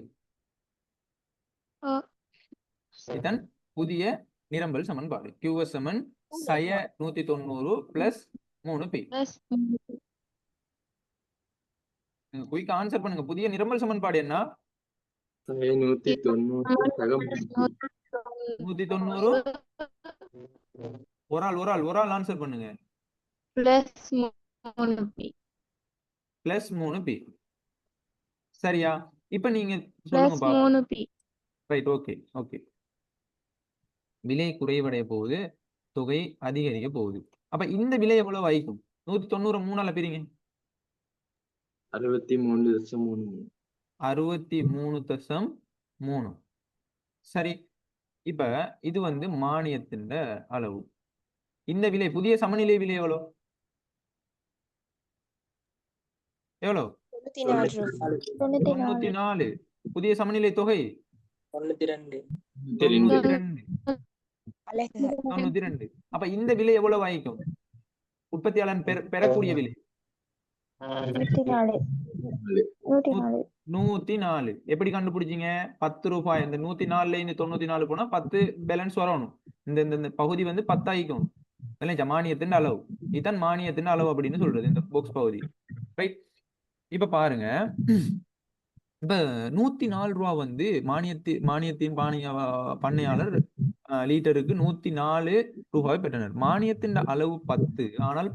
A: இதான் புதிய நிரம்பல் சமன்பாடு. QS சமன் சய 190 பிளஸ் 3p. குயிக் ஆன்சர் பண்ணுங்க. புதிய நிரம்பல் சமன்பாடு என்ன? 190 ஒரு ஆள் ஆன்சர் பண்ணுங்க. Plus 3p. சரியா? இப்ப நீங்க சொல்லுங்க பாப்போம். ரைட். ஓகே. விலை குறைவடைய போகுது, தொகை அதிகரிக்க போகுது. அப்ப இந்த விலை எவ்வளவு ஆயிக்கும்? 190 3ஆல பிரிங்க.
D: 63.33.
A: 63.3. சரி. இப்ப இது மானியத்தின் அளவு. இந்த விலை புதிய சமநிலை விலை எவ்வளவு?
B: 94.
A: 94. புதிய சமநிலை தொகை
C: 92.
A: 92
B: அலகுகள்
A: 92. அப்ப இந்த விலை எவ்வளவு ஆயிக்கும்? உற்பத்தியாளன் பெறக்கூடிய விலை 104. எப்படி கண்டுபிடிச்சீங்க? 10 ரூபாய். இந்த 104ல இந்த 94 போனா 10 பேலன்ஸ் வரணும். இந்த பகுதி வந்து 10 ஆயிக்கும். இல்லையா? மானியத்தின் அளவு. இதுதான் மானியத்தின் அளவு அப்படின்னு சொல்றது இந்த பாக்ஸ் பகுதி. ரைட். இப்ப பாருங்க, இப்ப 104 ரூபா வந்து மானியத்தின் பண்ணையாளர் லீட்டருக்கு 104 ரூபாய் பெற்றனர். மானியத்தின் அளவு 10. ஆனால்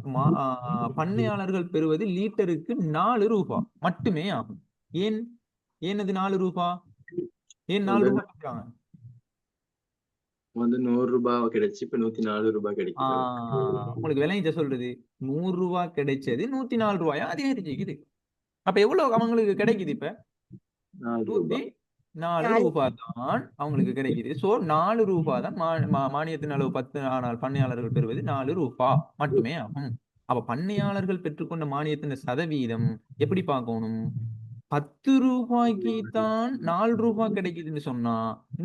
A: பண்ணையாளர்கள் பெறுவது லீட்டருக்கு 4 ரூபாய் மட்டுமே ஆகும். ஏன் அது 4 ரூபாய்? ஏன் 4 ரூபாய் பெற்றாங்க?
D: வந்து 100 ரூபாய் கிடைச்சு இப்ப 104 ரூபாய் கிடைக்குது.
A: உங்களுக்கு விலைஞ்ச சொல்றது 100 ரூபாய் கிடைச்சது 104 ரூபாயா அதிகரிச்சுக்குது. அப்ப எவ்வளவு அவங்களுக்கு கிடைக்குது? இப்ப 104 ரூபாய் தான் அவங்களுக்கு கிடைக்குது. சோ 4 ரூபாய் தான் மானியத்தின் அளவு 10. ஆனால் பண்ணையாளர்கள் பெறுவது 4 ரூபாய் மட்டுமே ஆகும். அப்ப பண்ணையாளர்கள் பெற்றுக்கொண்ட மானியத்தின் சதவீதம் எப்படி பார்க்கணும்? 10 ரூபாய்க்கு தான் 4 ரூபாய் கிடைக்குதுன்னு சொன்னா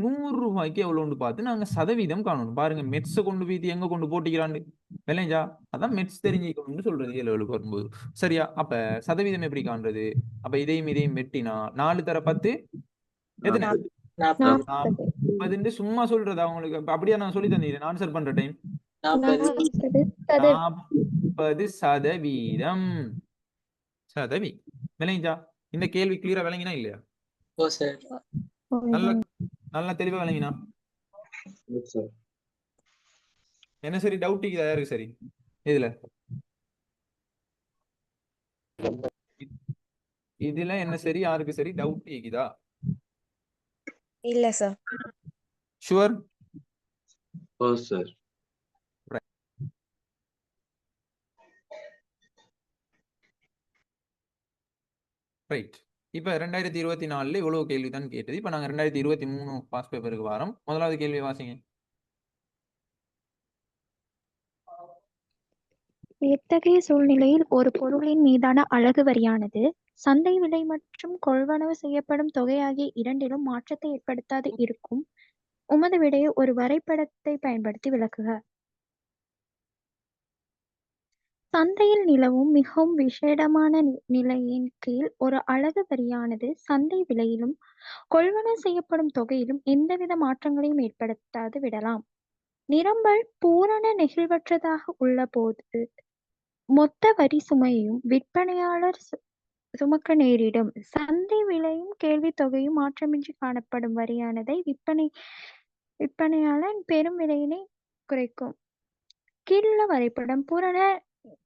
A: 100 ரூபாய்க்கு எவ்வளவுன்னு பார்த்து நாங்க சதவீதம் காணணும். பாருங்க, மெட்ஸை கொண்டு போய் எங்க கொண்டு போட்டிக்கிறான்னு விளைஞ்சா அதான் மெட்ஸ் தெரிஞ்சுக்கணும்னு சொல்றது ஏழு வரும்போது. சரியா? அப்ப சதவீதம் எப்படி காண்றது? அப்ப இதையும் வெட்டினா 4 தர 10 எத்தனை? 40. சும்மா சொல்றது அவங்களுக்கு. அப்படியா? நான் சொல்லி தந்தேன் ஆன்சர் பண்ற டைம் 40% சதவீதம் விளைஞ்சா. இந்த கேள்வி கிளியரா விளங்கினா இல்லையா? நல்ல தெளிவா விளங்கினா என்ன சரி? டவுட் யாருக்கு சரி? இதுல என்ன சரி? யாருக்கு சரி? டவுட் இருக்குதா?
B: இல்ல சார்.
A: ஷுவர்?
D: ஓ சார்.
A: ரைட். இப்ப 2024 இவ்வளவு கேள்வி தான் கேட்டது. இப்ப நாங்க 2023 பாஸ் பேப்பருக்கு வரோம். முதலாவது கேள்வி வாசிங்க.
E: எத்தகைய சூழ்நிலையில் ஒரு பொருளின் மீதான அலகு வரியானது சந்தை விலை மற்றும் கொள்வனவு செய்யப்படும் தொகை ஆகிய இரண்டிலும் மாற்றத்தை ஏற்படுத்தாது இருக்கும்? உமது விடையை ஒரு வரைபடத்தை பயன்படுத்தி விளக்குக. சந்தையில் நிலவும் மிகவும் விசேடமான நிலையின் கீழ் ஒரு அலகு வரியானது சந்தை விலையிலும் கொள்வனவு செய்யப்படும் தொகையிலும் எந்தவித மாற்றங்களையும் ஏற்படுத்தாது விடலாம். நிரம்பல் பூரண நெகிழ்வற்றதாக உள்ள போது மொத்த வரி சுமையையும் விற்பனையாளர் சுமக்க நேரிடும். சந்தை விலையும் கேள்வி தொகையும் மாற்றமின்றி காணப்படும் வரியானதை விற்பனையாளர் பெரும் விலையினை குறைக்கும். கீழுள்ள வரைபடம் பூரண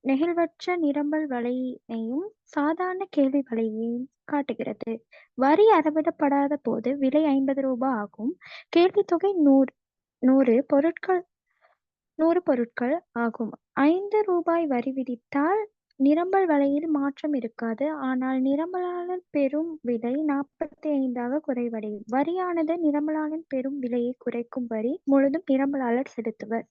E: நெகிழ்வற்ற நிரம்பல் வலையையும் சாதாரண கேள்வி வலையையும் காட்டுகிறது. வரி அறவிடப்படாத போது விலை 50 ரூபாய் ஆகும். கேள்வி தொகை 100 பொருட்கள் ஆகும். 5 ரூபாய் வரி விதித்தால் நிரம்பல் வலையில் மாற்றம் இருக்காது. ஆனால் நிரம்பலாளர் பெறும் விலை 45 குறைவடையும். வரியானது நிரம்பலாளர் பெறும் விலையை குறைக்கும். வரி முழுதும் நிரம்பலாளர் செலுத்துவர்.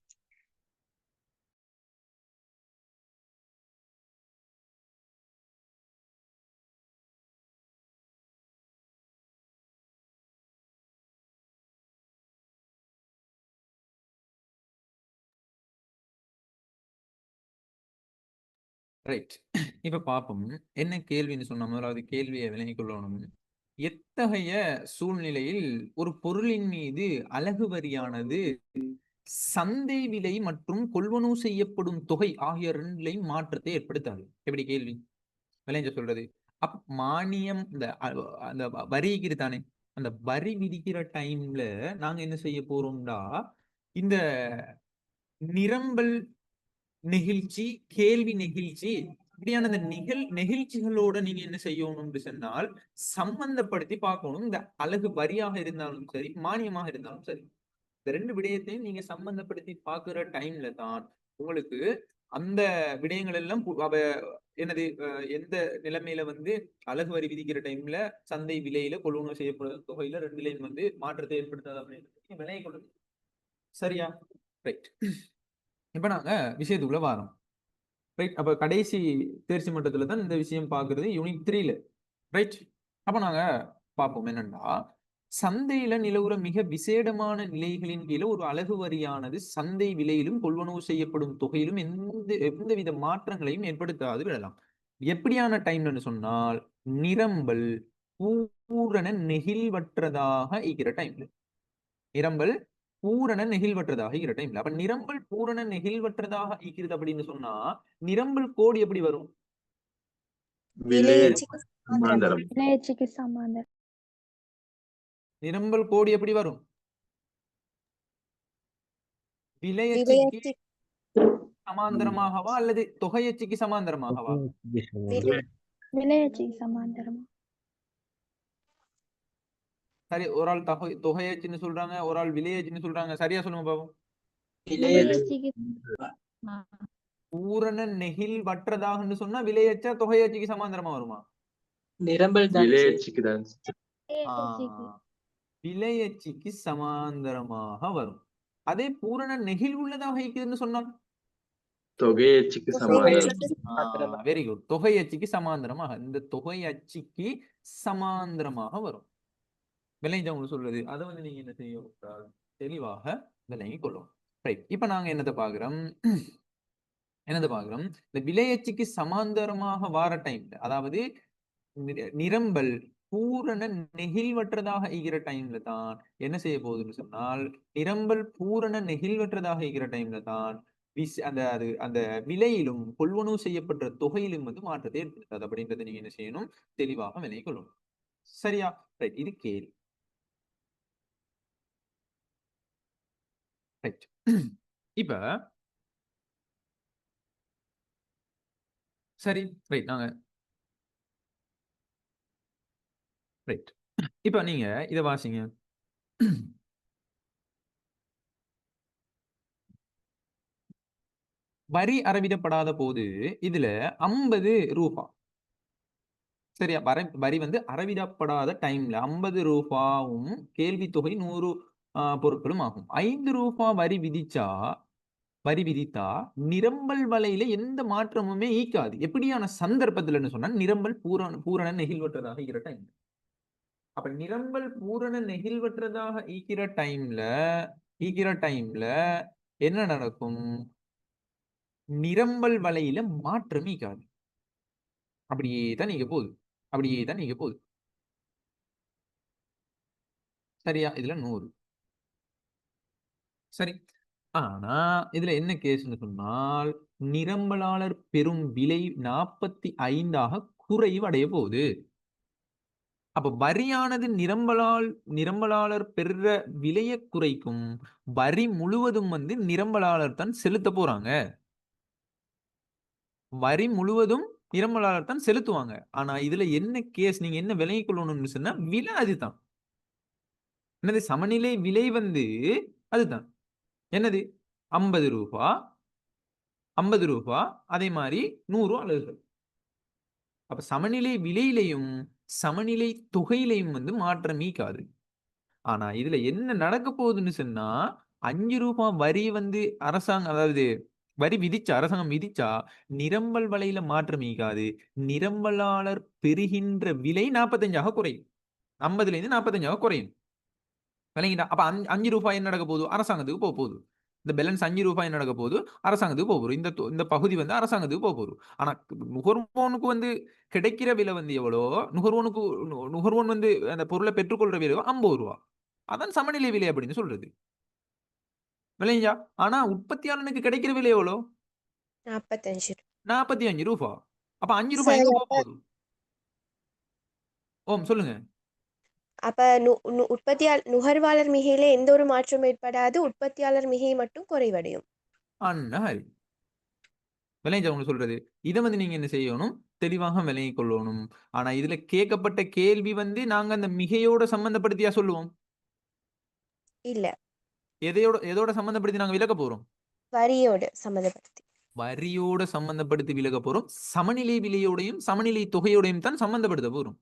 A: ரைட். இப்ப பார்ப்போம் என்ன கேள்வின்னு சொன்ன முதலாவது கேள்வியை விளங்கிக் கொள்ளணும். எத்தகைய சூழ்நிலையில் ஒரு பொருளின் மீது அலகு வரியானது சந்தை விலை மற்றும் கொள்வனவு செய்யப்படும் தொகை ஆகிய இரண்டிலையும் மாற்றத்தை ஏற்படுத்தாது? எப்படி கேள்வி விளைஞ்ச சொல்றது? மானியம் அந்த வரி தானே, அந்த வரி விதிக்கிற டைம்ல நாங்க என்ன செய்ய போறோம்டா, இந்த நிரம்பல் நெகிழ்ச்சி, கேள்வி நெகிழ்ச்சி, இப்படியான இந்த நெகிழ்ச்சிகளோட நீங்க என்ன செய்யணும்னு சொன்னால் சம்பந்தப்படுத்தி பார்க்கணும். இந்த அலகு வரியாக இருந்தாலும் சரி, மானியமாக இருந்தாலும் சரி, இந்த ரெண்டு விடயத்தையும் நீங்க சம்பந்தப்படுத்தி பார்க்கிற டைம்ல தான் உங்களுக்கு அந்த விடயங்கள் எல்லாம் என்னது எந்த நிலைமையில வந்து அலகு வரி விதிக்கிற டைம்ல சந்தை விலையில கொள்வனவு செய்யப்படும் தொகையில ரெண்டுலையும் வந்து மாற்றத்தை ஏற்படுத்தாது அப்படின்னு விலையை கொள்ளுது. சரியா? ரைட். இப்ப நாங்க விஷயத்துக்குள்ள வாரோம். ரைட். அப்ப கடைசி தேர்ச்சி மட்டத்துல தான் இந்த விஷயம் பாக்குறது யூனிட் 3ல. ரைட். அப்ப நாங்க பார்ப்போம் என்னன்னா, சந்தையில நிலவுற மிக விசேடமான நிலைகளின் கீழே ஒரு அலகு வரியானது சந்தை விலையிலும் கொள்வனவு செய்யப்படும் தொகையிலும் எந்தவித மாற்றங்களையும் ஏற்படுத்தாது விடலாம். எப்படியான டைம்லன்னு சொன்னால் நிரம்பல் பூரண நெகிழ்வற்றதாக இருக்கிற டைம்ல. நிரம்பல் பூரண நெகிழ்வற்றதாக இருக்கிற டைம்ல. அப்ப நிரம்பல் பூரண நெகிழ்வற்றதாக இருக்கிறது அப்படின்னு சொன்னா நிரம்பல் கோடு எப்படி வரும்?
B: விலையச்சுக்கு சமாந்தரமா.
E: விலையச்சுக்கு சமாந்தரம்.
A: நிரம்பல் கோடு எப்படி வரும்? விலையச்சுக்கு
B: விலையச்சு
A: சமாந்தரமாகவா அல்லது தொகையச்சுக்கு சமாந்தரமாகவா?
E: விலையச்சுக்கு சமாந்தரமா.
A: சரி, ஒரு ஆள் தொகையச்சுன்னு சொல்றாங்க, ஒரு ஆள் விலையச்சுன்னு சொல்றாங்க. சரியா சொல்லுங்க பாப்போம்.
E: விலையச்சுக்கு
A: பூரண நெகிழ்வற்றதாகன்னு சொன்னா விலையச்சா தொகையச்சுக்கு சமாந்தரமா வருமா?
C: நிரம்பல் தான்
D: விலையச்சுக்கு தான்.
A: விலையச்சுக்கு சமாந்தரமாக வரும். அதே பூரண நெகிழ்வுள்ளதாக இருக்குதுன்னு சொன்னால்
D: தொகையச்சுக்கு சமாந்தரம்.
A: Very good. தொகை அச்சுக்கு சமாந்தரமாக, இந்த தொகை அச்சுக்கு சமாந்தரமாக வரும். விளைஞ்சவங்க சொல்றது அதை வந்து நீங்க என்ன செய்ய தெளிவாக விளங்கி கொள்ளும். ரைட், இப்ப நாங்க என்னத்தை பாக்குறோம்? இந்த விலையச்சுக்கு சமாந்தரமாக வார டைம்ல, அதாவது நிரம்பல் பூரண நெகிழ்வற்றதாக இருக்கிற டைம்ல தான் என்ன செய்ய போகுதுன்னு சொன்னால், நிரம்பல் பூரண நெகிழ்வற்றதாக இருக்கிற டைம்ல தான் அந்த விலையிலும் கொள்வனவு செய்யப்பட்ட தொகையிலும் வந்து மாற்றத்தை ஏற்படுத்தாது அப்படின்றத நீங்க என்ன செய்யணும்? தெளிவாக விளங்கிக் கொள்ளணும். சரியா? ரைட், இது கேள்வி. ரைட், இப்ப சரி, ரைட், நாங்க ரைட், இப்ப நீங்க இத வாசிங்க. வரி அறவிடப்படாத போது இதுல 50 ரூபாய், சரியா? வரி வந்து அறவிடப்படாத டைம்ல 50 ரூபாயும் கேள்வி தொகை 100 பொருட்களும் ஆகும். 5 ரூபாய் வரி விதித்தா நிரம்பல் வலையில எந்த மாற்றமுமே ஈக்காது. எப்படியான சந்தர்ப்பத்துலன்னு சொன்னா நிரம்பல் பூரண நெகிழ்வற்றதாக இருக்கிற டைம். அப்ப நிரம்பல் பூரண நெகிழ்வற்றதாக ஈக்கிற டைம்ல என்ன நடக்கும்? நிரம்பல் வலையில மாற்றம் ஈக்காது. அப்படியே தான் நீங்க போகுது. சரியா? இதுல 100. சரி, ஆனா இதுல என்ன கேஸ்ன்னு சொன்னால் நிரம்பலாளர் பெறும் விலை 45 குறைவடைய போகுது. அப்ப வரியானது நிரம்பலாளர் பெறுற விலையை குறைக்கும். வரி முழுவதும் வந்து நிரம்பலாளர் தான் செலுத்த போறாங்க. வரி முழுவதும் நிரம்பலாளர் தான் செலுத்துவாங்க. ஆனா இதுல என்ன கேஸ் நீங்க என்ன விலகிக் கொள்ளணும்னு சொன்னா விலை அதுதான். என்னது? சமநிலை விலை வந்து அதுதான். என்னது? 50 ரூபாய், அதே மாதிரி 100 அலகுகள். அப்ப சமநிலை விலையிலையும் சமநிலை தொகையிலையும் வந்து மாற்றம் ஈக்காது. ஆனா இதுல என்ன நடக்க போகுதுன்னு சொன்னா 5 ரூபாய் வரி வந்து அரசாங்கம் விதிச்சா நிரம்பல் வலையில மாற்றம் ஈக்காது. நிரம்பலாளர் பெறுகின்ற விலை 45 குறையும். 50ல இருந்து 45 குறையும். விளங்கிட்டா? அப்ப 5 ரூபாய் என்ன நடக்க போகுது? அரசாங்கத்துக்கு போக போகுது. இந்த பேலன்ஸ் 5 ரூபாய் என்ன நடக்க போகுது? அரசாங்கத்துக்கு போக போகுது. இந்த பகுதி வந்து அரசாங்கத்துக்கு போக போகுது. ஆனா நுகர்வோனுக்கு வந்து கிடைக்கிற விலை வந்து எவ்வளோ? நுகர்வோன் வந்து அந்த பொருளை பெற்றுக்கொள்ற விலை 50 ரூபாய். அதான் சமநிலை விலை அப்படின்னு சொல்றது. விளைஞ்சா? ஆனா உற்பத்தியாளனுக்கு கிடைக்கிற விலை எவ்வளோ? 45 ரூபாய். அப்ப 5 ரூபாய் எங்க போக போகுது? ஓம் சொல்லுங்க.
B: அப்ப நுகர்வாளர் மிகையில எந்த ஒரு மாற்றம் ஏற்படாது, உற்பத்தியாளர் மிகை மட்டும் குறைவடையும்.
A: அண்ணாரி விளைஞ்ச அவங்க சொல்றது. இதை வந்து நீங்க என்ன செய்யணும்? தெளிவாக விளங்கிக் கொள்ளணும். ஆனா இதுல கேட்கப்பட்ட கேள்வி வந்து நாங்க அந்த மிகையோட சம்பந்தப்படுத்தியா சொல்லுவோம்?
B: இல்ல,
A: எதோட சம்பந்தப்படுத்தி நாங்க விலக போறோம்?
B: வரியோட சம்பந்தப்படுத்தி
A: விலக போறோம். சமநிலை விலையோடையும் சமநிலை தொகையோடையும் தான் சம்பந்தப்படுத்த போறோம்.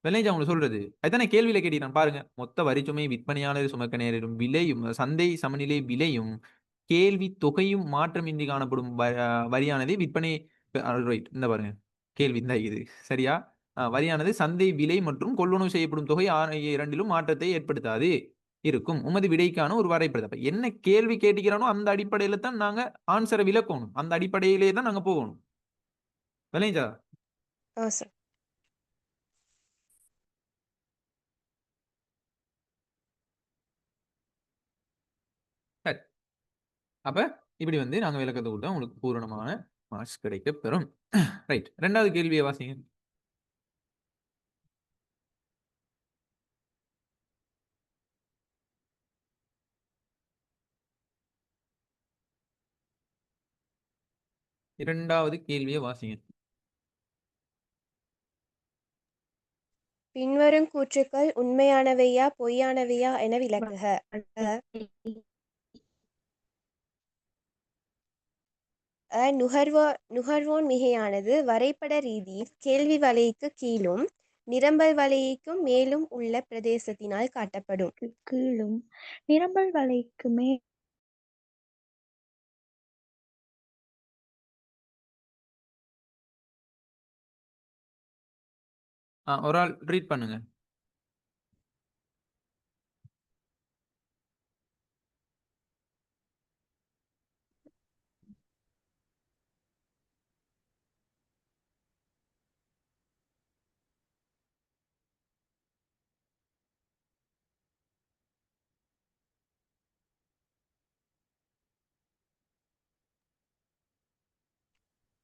A: விளைஞ்ச அவங்க சொல்றது அதுதானே கேள்வியில கேட்டீங்க பாருங்க. மொத்த வரிச்சுமை விற்பனையாளர் சுமக்க நேரிடும் விலையும் சந்தை சமநிலை விலையும் கேள்வி தொகையும் மாற்றமின்றி காணப்படும் வரியானது விற்பனை. ரைட், இந்த பாருங்க கேள்வி இந்த இது சரியா? வரியானது சந்தை விலை மற்றும் கொள்வனவு செய்யப்படும் தொகை ஆகிய இரண்டிலும் மாற்றத்தை ஏற்படுத்தாது இருக்கும். உமது விடைக்கான ஒரு வரைபடம். அப்ப என்ன கேள்வி கேட்டுக்கிறானோ அந்த அடிப்படையில தான் நாங்க ஆன்சரை விளக்கணும். அந்த அடிப்படையிலே தான் நாங்க போகணும். விளைஞ்சா?
B: சார்.
A: சரி. அப்ப இப்படி வந்து நாங்க விளக்கத்தை கொடுத்தா உங்களுக்கு பூரணமான மார்க்ஸ் கிடைக்க பெறும். ரைட். 2வது கேள்வியை வாசிங்க. இரண்டாவது கேள்வியை வாசிங்க.
B: பின்வரும் கூற்றுக்கள் உண்மையானவையா பொய்யானவையா என விளக்குக. நுகர்வோன் மிகையானது வரைபட ரீதியில் கேள்வி வலைக்கு கீழும் நிரம்பல் வலைக்கும் மேலும் உள்ள பிரதேசத்தினால் காட்டப்படும்.
E: கீழும் நிரம்பல் வலைக்கு மேல்
A: ஒரு ஆள் ரீட் பண்ணுங்க.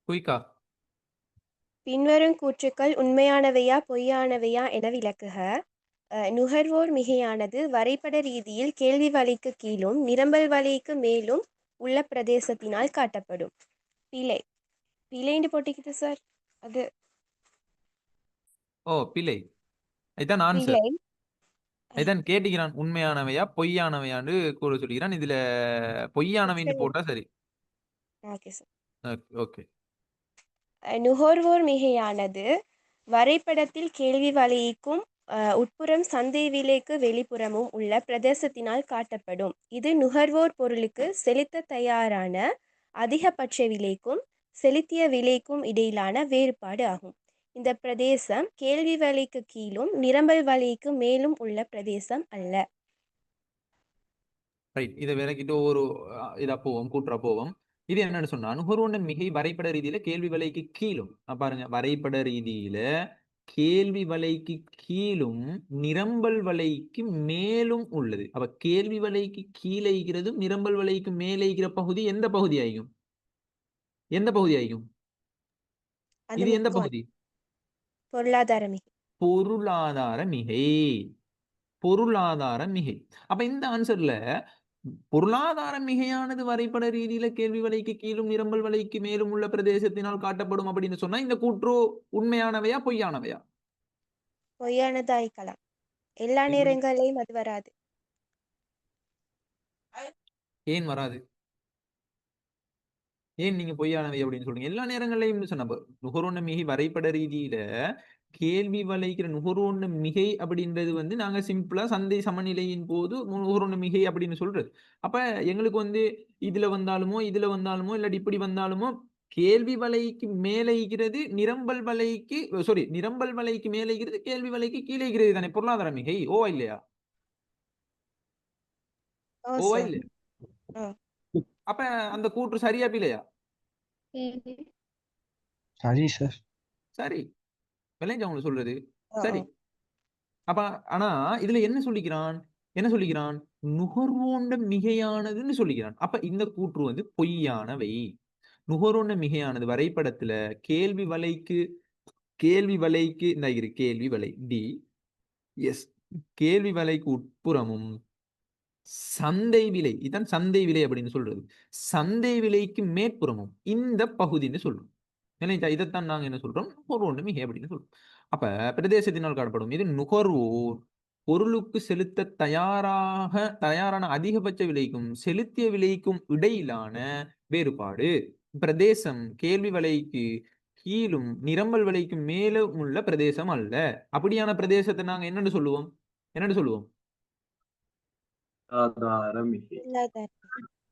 A: குயிக்கா.
B: பின்வரும் கூற்றுக்கள் உண்மையானவையா பொய்யானவையா என விளக்குக. நுகர்வோர் மிகையானது வரைபட ரீதியில் கேள்வி வலைக்கு கீழும் நிரம்பல் வலைக்கு மேலும் உள்ள பிரதேசத்தினால் காட்டப்படும். பிழை. பிழைன்னு போட்டிக்குது சார். அது
A: பிழை. இதுதான் ஆன்சர்.
B: பிழை.
A: இதான் கேட்டுக்கிறான் உண்மையானவையா பொய்யானவையான்னு கூற சொல்லிக்கிறான். இதுல பொய்யானவைன்னு போட்டா சரி.
B: Okay sir.
A: ஓகே.
B: நுகர்வோர் மிகையானது வரைபடத்தில் கேள்வி வலைக்கும் உட்புறம் சந்தை விலைக்கு வெளிப்புறமும் உள்ள பிரதேசத்தினால் காட்டப்படும். இது நுகர்வோர் பொருளுக்கு செலுத்த தயாரான அதிகபட்ச விலைக்கும் செலுத்திய விலைக்கும் இடையிலான வேறுபாடு ஆகும். இந்த பிரதேசம் கேள்வி வலைக்கு கீழும் நிரம்பல் வலைக்கு மேலும் உள்ள பிரதேசம் அல்ல.
A: ரைட். இதை விளக்கிட்டு ஒரு இதா போவோம், கூட்டுறா போவோம். இது என்னன்னு சொன்னா நுகர்வோன மிகை வரைபட ரீதியில கேள்வி வலைக்கு கீழும் பாருங்க, வரைபட ரீதியில கேள்வி வலைக்கு கீழும் நிரம்பல் வலைக்கு மேலும் உள்ளது. அப்ப கேள்வி வலைக்கு கீழே இருக்கிறதும் நிரம்பல் வலைக்கு மேலே இருக்கிற பகுதி எந்த பகுதி ஆகும்? எந்த பகுதி ஆகும்? இது எந்த பகுதி?
B: பொருளாதார மிகை.
A: பொருளாதார மிகை. பொருளாதார மிகை. அப்ப இந்த ஆன்சர்ல பொருளாதார மிகையானது வரைபட ரீதியில கேள்வி வலைக்கு கீழும் நிரம்பல் வலைக்கு மேலும் உள்ள பிரதேசத்தினால் காட்டப்படும் அப்படின்னு சொன்னா இந்த கூற்று உண்மையானவையா பொய்யானவையா?
B: பொய்யானதா இருக்கலாம். எல்லா நேரங்களையும் அது வராது.
A: ஏன் வராது? ஏன் நீங்க பொய்யானவை அப்படின்னு சொல்றீங்க? எல்லா நேரங்களையும் சொன்ன நுகர்வோன மிகை வரைபட ரீதியில கேள்வி வலைக்கிற நுகர்வோன மிகை அப்படின்றது வந்து நாங்க சிம்பிளா சந்தை சமநிலையின் போது நுகர்வோன மிகை அப்படின்னு சொல்றது. அப்ப எங்களுக்கு இதுல வந்தாலுமோ இல்லாட்டி இப்படி வந்தாலுமோ கேள்வி வலைக்கு மேலே இருக்கிறது நிரம்பல் வலைக்கு நிரம்பல் வலைக்கு மேலே இருக்கிறது கேள்வி வலைக்கு கீழே இருக்கிறது தானே பொருளாதார மிகை. ஓவா இல்லையா? ஓவா இல்லையா? அப்ப அந்த கூற்று சரியா பிள்ளையா?
C: சரி சார்.
A: சரி. விளைஞ்ச அவங்க சொல்றது சரி. அப்ப ஆனா இதுல என்ன சொல்லிக்கிறான்? நுகர்வோண்ட மிகையானதுன்னு சொல்லிக்கிறான். அப்ப இந்த கூற்று பொய்யானவை. நுகர்வோண்ட மிகையானது வரைபடத்துல கேள்வி வலைக்கு இந்த கேள்வி வலை டி எஸ் கேள்வி வலைக்கு உட்புறமும் சந்தை விலை, இதான் சந்தை விலை அப்படின்னு சொல்றது, சந்தை விலைக்கு மேற்புறமும் இந்த பகுதின்னு சொல்றோம். இதைத்தான் நாங்க என்ன சொல்றோம்? நுகர்வோண்ட மிகை அப்படின்னு சொல்றோம். அப்ப பிரதேசத்தினால் காணப்படும் இது நுகர்வோர் பொருளுக்கு செலுத்த தயாரான அதிகபட்ச விலைக்கும் செலுத்திய விலைக்கும் இடையிலான வேறுபாடு. பிரதேசம் கேள்வி வலைக்கு கீழும் நிரம்பல் வலைக்கு மேலும் உள்ள பிரதேசம் அல்ல. அப்படியான பிரதேசத்தை நாங்க என்னன்னு சொல்லுவோம்?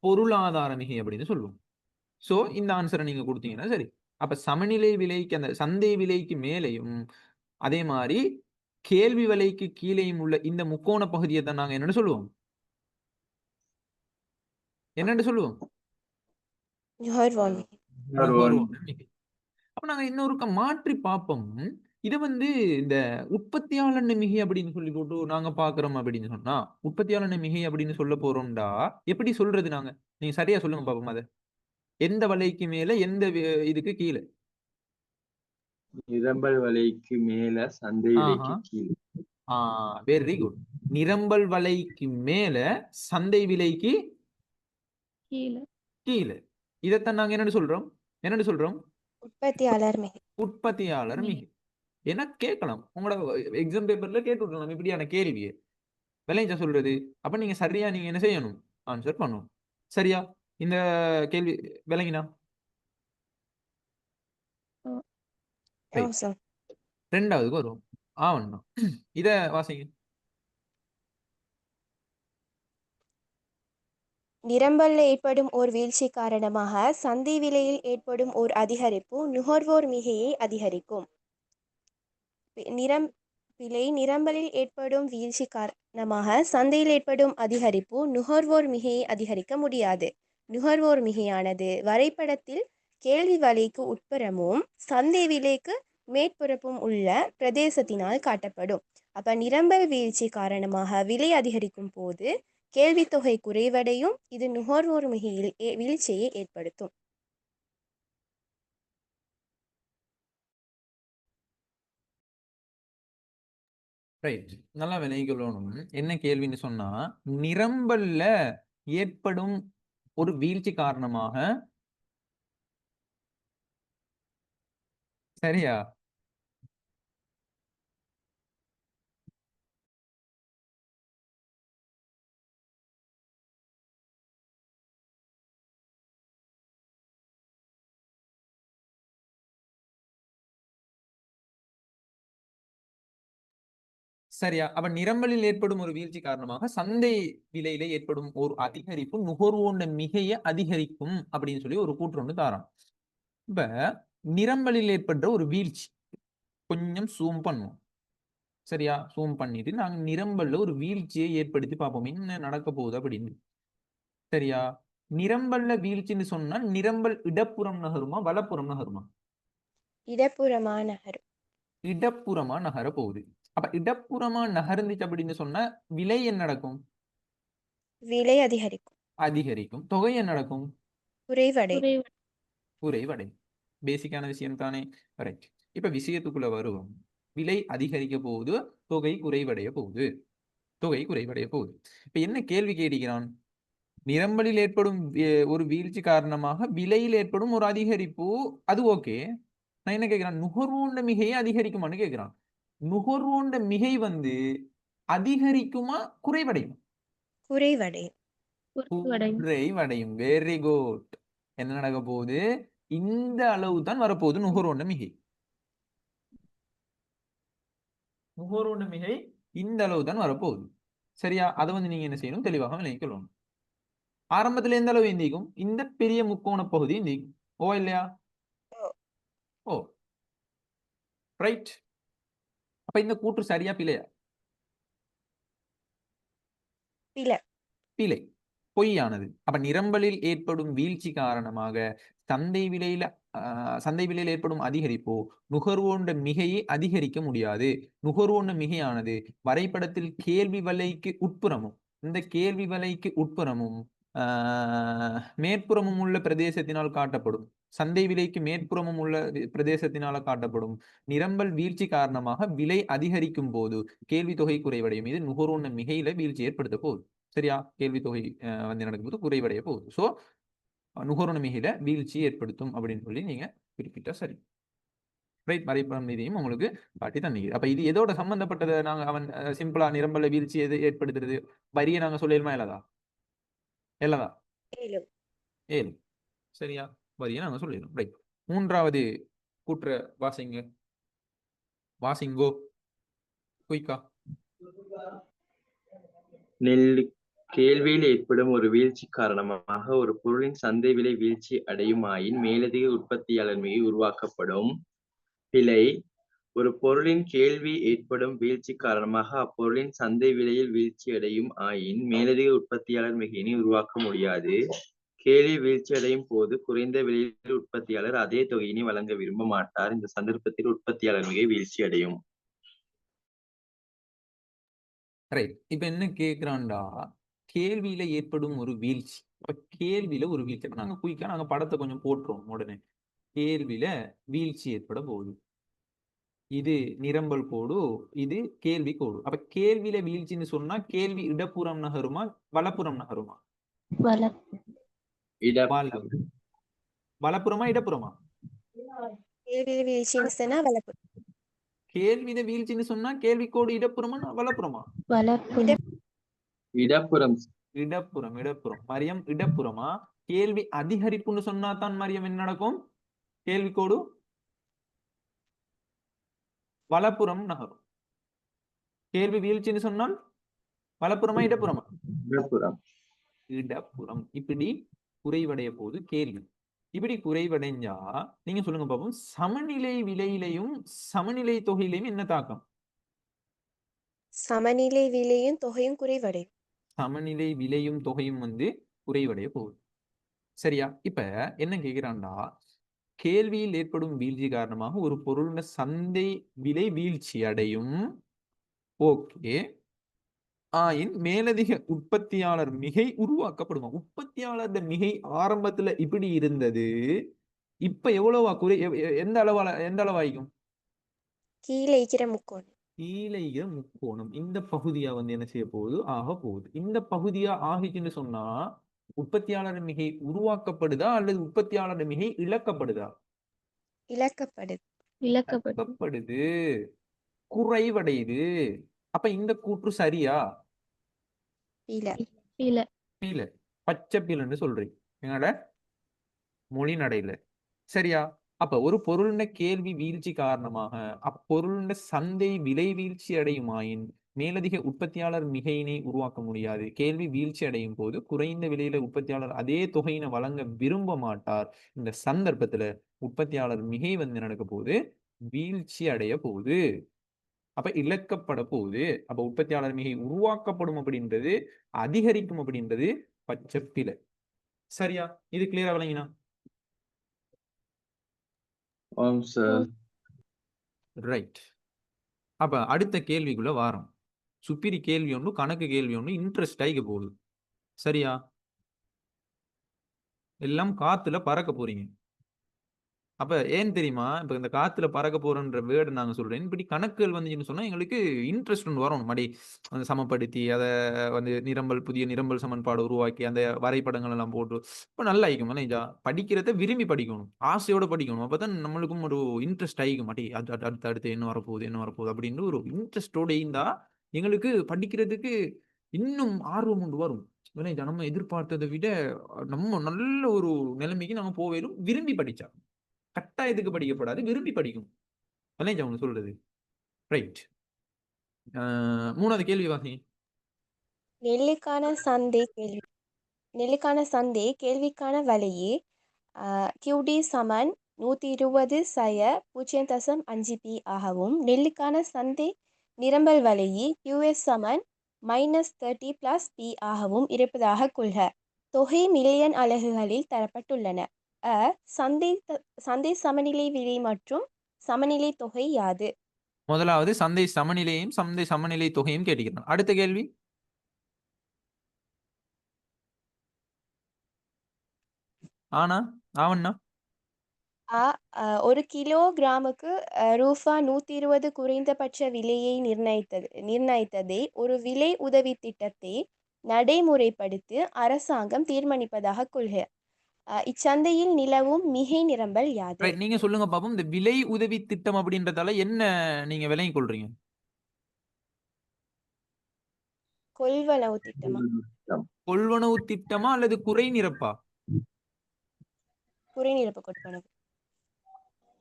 A: பொருளாதார மிகை அப்படின்னு சொல்லுவோம். சோ இந்த ஆன்சரை நீங்க கொடுத்தீங்கன்னா சரி. அப்ப சமநிலை விலைக்கு அந்த சந்தை விலைக்கு மேலையும் அதே மாதிரி கேள்வி வலைக்கு கீழேயும் உள்ள இந்த முக்கோண பகுதியை தான் நாங்க என்னன்னு சொல்லுவோம்? என்னன்னு சொல்லுவோம்?
B: நுகர்வோர் மிகை.
A: நுகர்வோன மிகை. அப்ப நாங்க இன்னொருக்க மாற்றி பார்ப்போம். இதை இந்த உற்பத்தியாளர் மிகை அப்படின்னு சொல்லி போட்டு நாங்க பாக்குறோம் அப்படின்னு சொன்னா, உற்பத்தியாளர் மிகை அப்படின்னு சொல்ல போறோம்டா எப்படி சொல்றது நாங்க? நீங்க சரியா சொல்லுங்க பாப்போம். அதை எந்த வலைக்கு மேல எந்த இதுக்கு கீழே?
D: நிரம்பல் வலைக்கு மேல சந்தை விலைக்கு கீழே.
A: Very good. நிரம்பல் வலைக்கு மேல சந்தை விலைக்கு கீழே. இதைத்தான் நாங்க என்னன்னு சொல்றோம்?
B: உற்பத்தியாளர் மிகை.
A: உற்பத்தியாளர் மிகை. என்ன கேட்கலாம், உங்களோட எக்ஸாம் பேப்பர்ல கேட்டுவிடலாம் இப்படியான கேள்வியை. விளைஞ்ச சொல்றது. அப்ப நீங்க சரியா நீங்க என்ன செய்யணும்? ஆன்சர் பண்ணணும். சரியா? இந்த கேள்வி விளங்கினா? ரெண்டாவதுக்கு வரும். ஆவண்ணா இத வாசிங்க.
B: நிரம்பல்ல ஏற்படும் ஓர் வீழ்ச்சி காரணமாக சந்தை விலையில் ஏற்படும் ஓர் அதிகரிப்பு நுகர்வோர் மிகையை அதிகரிக்கும். நிரம்பலில் ஏற்படும் வீழ்ச்சி காரணமாக சந்தையில் ஏற்படும் அதிகரிப்பு நுகர்வோர் மிகையை அதிகரிக்க முடியாது. நுகர்வோர் மிகையானது வரைபடத்தில் கேள்வி வலைக்கு உட்புறமும் சந்தை விலைக்கு மேற்புறமும் உள்ள பிரதேசத்தினால் காட்டப்படும். அப்ப நிரம்பல் வீழ்ச்சி காரணமாக விலை அதிகரிக்கும் போது கேள்வித்தொகை குறைவடையும். இது நுகர்வோர் மிகையில் வீழ்ச்சியை ஏற்படுத்தும்.
A: ரைட். நல்லா விளைக்கணும். என்ன கேள்வின்னு சொன்னா, நிரம்பல்ல ஏற்படும் ஒரு வீழ்ச்சி காரணமாக, சரியா? சரியா? அப்ப நிரம்பலில் ஏற்படும் ஒரு வீழ்ச்சி காரணமாக சந்தை விலையில ஏற்படும் ஒரு அதிகரிப்பு நுகர்வோண்ட மிகைய அதிகரிக்கும் அப்படின்னு சொல்லி ஒரு கூற்று ஒன்று தாரான். இப்ப நிரம்பலில் ஏற்பட்ட ஒரு வீழ்ச்சி கொஞ்சம் ஜூம் பண்ணுவோம். சரியா? ஜூம் பண்ணிட்டு நாங்க நிரம்பல்ல ஒரு வீழ்ச்சியை ஏற்படுத்தி பார்ப்போம் என்ன நடக்க போகுது அப்படின்னு. சரியா? நிரம்பல்ல வீழ்ச்சின்னு சொன்னா நிரம்பல் இடப்புறம் நகருமா வலப்புறம் நகருமா?
B: இடப்புறமா நகரும்.
A: இடப்புறமா நகர போகுது. அப்ப இடப்புறமா நகர்ந்துச்சு அப்படின்னு சொன்னா விலை என்ன நடக்கும்?
B: விலை அதிகரிக்கும்.
A: அதிகரிக்கும். தொகை என்ன நடக்கும்? குறைவடை. பேசிக்கான விஷயம் தானே. ரைட். இப்ப விஷயத்துக்குள்ள வருவோம். விலை அதிகரிக்க போகுது, தொகை குறைவடைய போகுது. இப்ப என்ன கேள்வி கேட்கிறான்? நிரம்பலில் ஏற்படும் ஒரு வீழ்ச்சி காரணமாக விலையில் ஏற்படும் ஒரு அதிகரிப்பு, அது ஓகே. நான் என்ன கேட்கிறேன்? நுகர்வோண்ட மிகையை அதிகரிக்குமான்னு கேட்கிறான். நுகர்வோண்ட மிகை அதிகரிக்குமா குறைவடையும்? குறைவடையும். Very good. என்ன நடக்க போகுது? இந்த அளவு தான் வரப்போகுது நுகர்வோண்ட மிகை. இந்த அளவு தான் வரப்போகுது. சரியா? அதை நீங்க என்ன செய்யணும்? தெளிவாக விளங்கிக்கொள்ளணும். ஆரம்பத்துல எந்த அளவு இந்திக்கும்? இந்த பெரிய முக்கோண பகுதி இந்திக்கும். ஓ இல்லையா? ஓ. ரைட். அப்ப இந்த கூற்று சரியா பிழையா? பிழை. பொய்யானது. அப்ப நிரம்பலில் ஏற்படும் வீழ்ச்சி காரணமாக சந்தை விலையில் ஏற்படும் அதிகரிப்போ நுகர்வோண்ட மிகையை அதிகரிக்க முடியாது. நுகர்வோண்ட மிகையானது வரைபடத்தில் கேள்வி வலைக்கு உட்புறமும் இந்த கேள்வி வலைக்கு உட்புறமும் மேற்புறமும் உள்ள பிரதேசத்தினால் காட்டப்படும். சந்தை விலைக்கு மேற்புறமும் உள்ள பிரதேசத்தினால காட்டப்படும் நிரம்பல் வீழ்ச்சி காரணமாக விலை அதிகரிக்கும் போது கேள்வி தொகை குறைவடையும். இது நுகர்வோண்ட மிகையில வீழ்ச்சி ஏற்படுத்த போகுது. சரியா? கேள்வி தொகை நடக்கும்போது குறைவடைய போகுது. சோ நுகர்வோண்ட மிகையில வீழ்ச்சி ஏற்படுத்தும் அப்படின்னு சொல்லி நீங்க குறிப்பிட்டா சரி. ரைட். வரைபடம் இதையும் உங்களுக்கு காட்டி தந்தீங்க. அப்ப இது எதோட சம்பந்தப்பட்டதை நாங்க அவன் சிம்பிளா நிரம்பல வீழ்ச்சி எது ஏற்படுத்துறது வரியை நாங்க சொல்லிடுமா? இல்லதா? ஏழு. சரியா? வரியை நாங்க சொல்லிடுறோம். ரைட். மூன்றாவது கூற்ற வாசிங்கோ குயிக்கா.
D: கேள்வியில் ஏற்படும் ஒரு வீழ்ச்சி காரணமாக ஒரு பொருளின் சந்தை விலை வீழ்ச்சி அடையுமாயின் மேலதிக உற்பத்தியாளர் மிகை உருவாக்கப்படும். பிழை. ஒரு பொருளின் கேள்வி ஏற்படும் வீழ்ச்சி காரணமாக அப்பொருளின் சந்தை விலையில் வீழ்ச்சியடையும் ஆயின் மேலதிக உற்பத்தியாளர் மிகையினை உருவாக்க முடியாது. கேள்வி வீழ்ச்சியடையும் போது குறைந்த விலையில் உற்பத்தியாளர் அதே தொகையினை வழங்க விரும்ப மாட்டார். இந்த சந்தர்ப்பத்தில் உற்பத்தியாளர் மிகை வீழ்ச்சியடையும்.
A: ரைட். இப்ப என்ன கேக்குறான்டா, கேள்வியில ஏற்படும் ஒரு வீழ்ச்சி. அப்ப கேள்வியில ஒரு வீழ்ச்சி. அப்ப நாங்க குயிக்கா நாங்க படத்தை கொஞ்சம் போட்டுருவோம் உடனே. கேள்வியில வீழ்ச்சி ஏற்பட போகுது. இது நிரம்பல் கோடு, இது கேள்வி கோடு. அப்ப கேள்வியில வீழ்ச்சின்னு சொன்னா கேள்வி இடப்புறம் நகருமா வலப்புறம் நகருமா?
E: வல
A: வலப்புறமா இடப்புறமா?
B: கேள்வி வீழ்ச்சின்னு சொன்னா வலப்புறம்.
A: கேள்வியில வீழ்ச்சின்னு சொன்னா கேள்வி கோடு இடப்புறமா வலப்புறமா?
E: வலப்புறம்.
D: இடப்புறம்.
A: இடப்புறம். இடப்புறம். மரியம் இடப்புறமா? கேள்வி அதிகரிப்புன்னு சொன்னா தான் மரியம் என்ன நடக்கும்? கேள்வி கோடு வலப்புறம் நகரும். கேள்வி வீழ்ச்சின்னு சொன்னால் வலப்புறமா இடப்புறமா?
D: இடப்புறம்.
A: இடப்புறம். இப்படி குறைவடைய போது கேள்வி. இப்படி குறைவடைஞ்சா நீங்க சொல்லுங்க பாப்போம், சமநிலை விலையிலையும் சமநிலை தொகையிலையும் என்ன தாக்கம்?
B: சமநிலை விலையும் தொகையும் குறைவடையும்.
A: சமநிலை விலையும் தொகையும் குறைவடைய போகுது. சரியா? இப்ப என்ன கேக்குறான்டா, கேள்வியில் ஏற்படும் வீழ்ச்சி காரணமாக ஒரு பொருளின் சந்தை விலை வீழ்ச்சி அடையும். ஓகே. ஆயின் மேலதிக உற்பத்தியாளர் மிகை உருவாக்கப்படுமா? உற்பத்தியாளர் மிகை ஆரம்பத்துல இப்படி இருந்தது, இப்ப எவ்வளவா எந்த அளவாயிக்கும்?
B: கீழே இருக்கிற முக்கோணம்.
A: கீழே இருக்கிற முக்கோணம் இந்த பகுதியா என்ன செய்ய போகுது? ஆக போகுது. இந்த பகுதியா ஆகிச்சுன்னு சொன்னா உற்பத்தியாளர் மிகை உருவாக்கப்படுதா அல்லது உற்பத்தியாளர் மிகை இழக்கப்படுதா?
B: இழக்கப்படுது.
A: இழக்கப்படுது, குறைவடையுது. அப்ப இந்த கூற்று சரியா?
B: இல்ல.
A: இல்ல. பச்சை பீலன்னு சொல்றீங்க என்னோட மொழி நடையில. சரியா? அப்ப ஒரு பொருளின கேள்வி வீழ்ச்சி காரணமாக அப்பொருளின சந்தை விலை வீழ்ச்சி அடையுமாயின் மேலதிக உற்பத்தியாளர் மிகையினை உருவாக்க முடியாது. கேள்வி வீழ்ச்சி அடையும் போது குறைந்த விலையில உற்பத்தியாளர் அதே தொகையினை வழங்க விரும்ப மாட்டார். இந்த சந்தர்ப்பத்துல உற்பத்தியாளர் மிகை நடக்க போகுது, வீழ்ச்சி அடைய போகுது. அப்ப இழக்கப்பட போகுது. அப்ப உற்பத்தியாளர் மிகை உருவாக்கப்படும் அப்படின்றது அதிகரிக்கும் அப்படின்றது பச்சை பிழை. சரியா? இது கிளியரா விளங்கினா? ரைட். அப்ப அடுத்த கேள்விக்குள்ள வாரம். சுப்பிரி கேள்வி ஒன்று, கணக்கு கேள்வி ஒன்று இன்ட்ரெஸ்ட் ஆகிக்க போகுது. சரியா? எல்லாம் காத்துல பறக்க போறீங்க. அப்ப ஏன் தெரியுமா? இப்ப இந்த காத்துல பறக்க போறன்ற வேர்டு நாங்க சொல்றேன். இப்படி கணக்குகள் வந்துச்சுன்னு சொன்னா எங்களுக்கு இன்ட்ரெஸ்ட் ஒன்று வரணும். மடி அந்த சமப்படுத்தி அதை நிரம்பல் புதிய நிரம்பல் சமன்பாடு உருவாக்கி அந்த வரைபடங்கள் எல்லாம் போட்டு இப்ப நல்லா ஆயிக்கும். படிக்கிறத விரும்பி படிக்கணும், ஆசையோட படிக்கணும். அப்பதான் நம்மளுக்கும் ஒரு இன்ட்ரெஸ்ட் ஆகிக்கும். மாட்டி அடுத்து அடுத்து என்ன வரப்போகுது அப்படின்னு ஒரு இன்ட்ரெஸ்டோட இருந்தா எங்களுக்கு படிக்கிறதுக்கு இன்னும் ஆர்வம் கொண்டு வரும். நம்ம எதிர்பார்த்ததை விட நம்ம நல்ல ஒரு நிலைமைக்கு நாங்க போவேலும் விரும்பி படிச்சா. கட்டாயத்துக்கு படிக்கப்படாது, விரும்பி படிக்கும். அதான் அவங்க சொல்றது. ரைட். மூணாவது கேள்வி வாசிங்க.
B: நெல்லுக்கான சந்தை கேள்விக்கான விலையே QD சமன் 120 0.5 P ஆகவும் நெல்லுக்கான சந்தை நிரம்பல் விலையே QS சமன் -30 + P ஆகவும் இருப்பதாக கொள்க. தொகை மில்லியன் அலகுகளில் தரப்பட்டுள்ளன. சந்தை சமநிலை விலை மற்றும் சமநிலை தொகை யாது?
A: முதலாவது சந்தை சமநிலையும் சந்தை சமநிலை தொகையும் கேட்டுக்கிறோம். அடுத்த கேள்வி ஆவண்ணா.
B: ஒரு கிலோகிராமுக்கு ரூபா 120 குறைந்தபட்ச விலையை நிர்ணயித்ததை ஒரு விலை உதவி திட்டத்தை நடைமுறைப்படுத்தி அரசாங்கம் தீர்மானிப்பதாக கொள்க. இச்சந்தையில் நிலவும் மிகை நிரம்பல் யாது?
A: நீங்க சொல்லுங்க பாப்போம். இந்த விலை உதவி திட்டம் அப்படின்றதால என்ன நீங்க விளங்கிக் கொள்றீங்க?
B: கொள்வனவு திட்டமா?
A: கொள்வனவு திட்டமா அல்லது குறை நிரப்பா?
B: குறை நிரப்பு கொள்வனவு.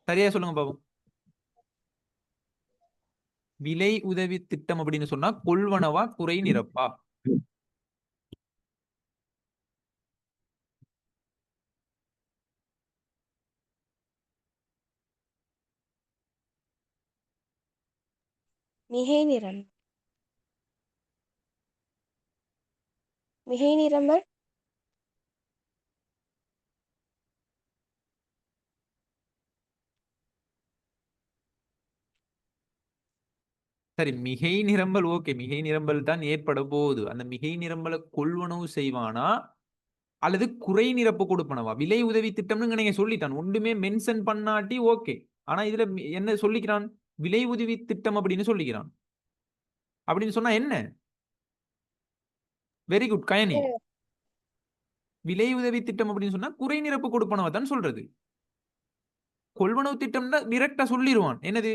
A: சரியா சொல்லுங்க பாப்போம். விலை உதவி திட்டம் அப்படின்னு சொன்னா கொள்வனவா குறை நிரப்பா?
B: மிகை நிறம் மிகை நிரம்பல்
A: சரி, மிகை நிரம்பல் ஓகே, மிகை நிரம்பல் தான் ஏற்பட போகுது. அந்த மிகை நிரம்பலை கொள்வனவு செய்வானா அல்லது குறை நிரப்பு கொடுப்பனவா? விலை உதவி திட்டம்னு நீங்க சொல்லிட்டான், ஒன்றுமே மென்ஷன் பண்ணாட்டி ஓகே. ஆனா இதுல என்ன சொல்லிக்கிறான்? விலை உதவி திட்டம் அப்படின்னு சொல்லிக்கிறான். அப்படின்னு சொன்னா என்ன? Very good Gayani. விலை உதவி திட்டம் அப்படின்னு சொன்னா குறை நிரப்பு கொடுப்பனவா தான் சொல்றது. கொள்வனவு திட்டம்னா டிரெக்டா சொல்லிடுவான். என்னது?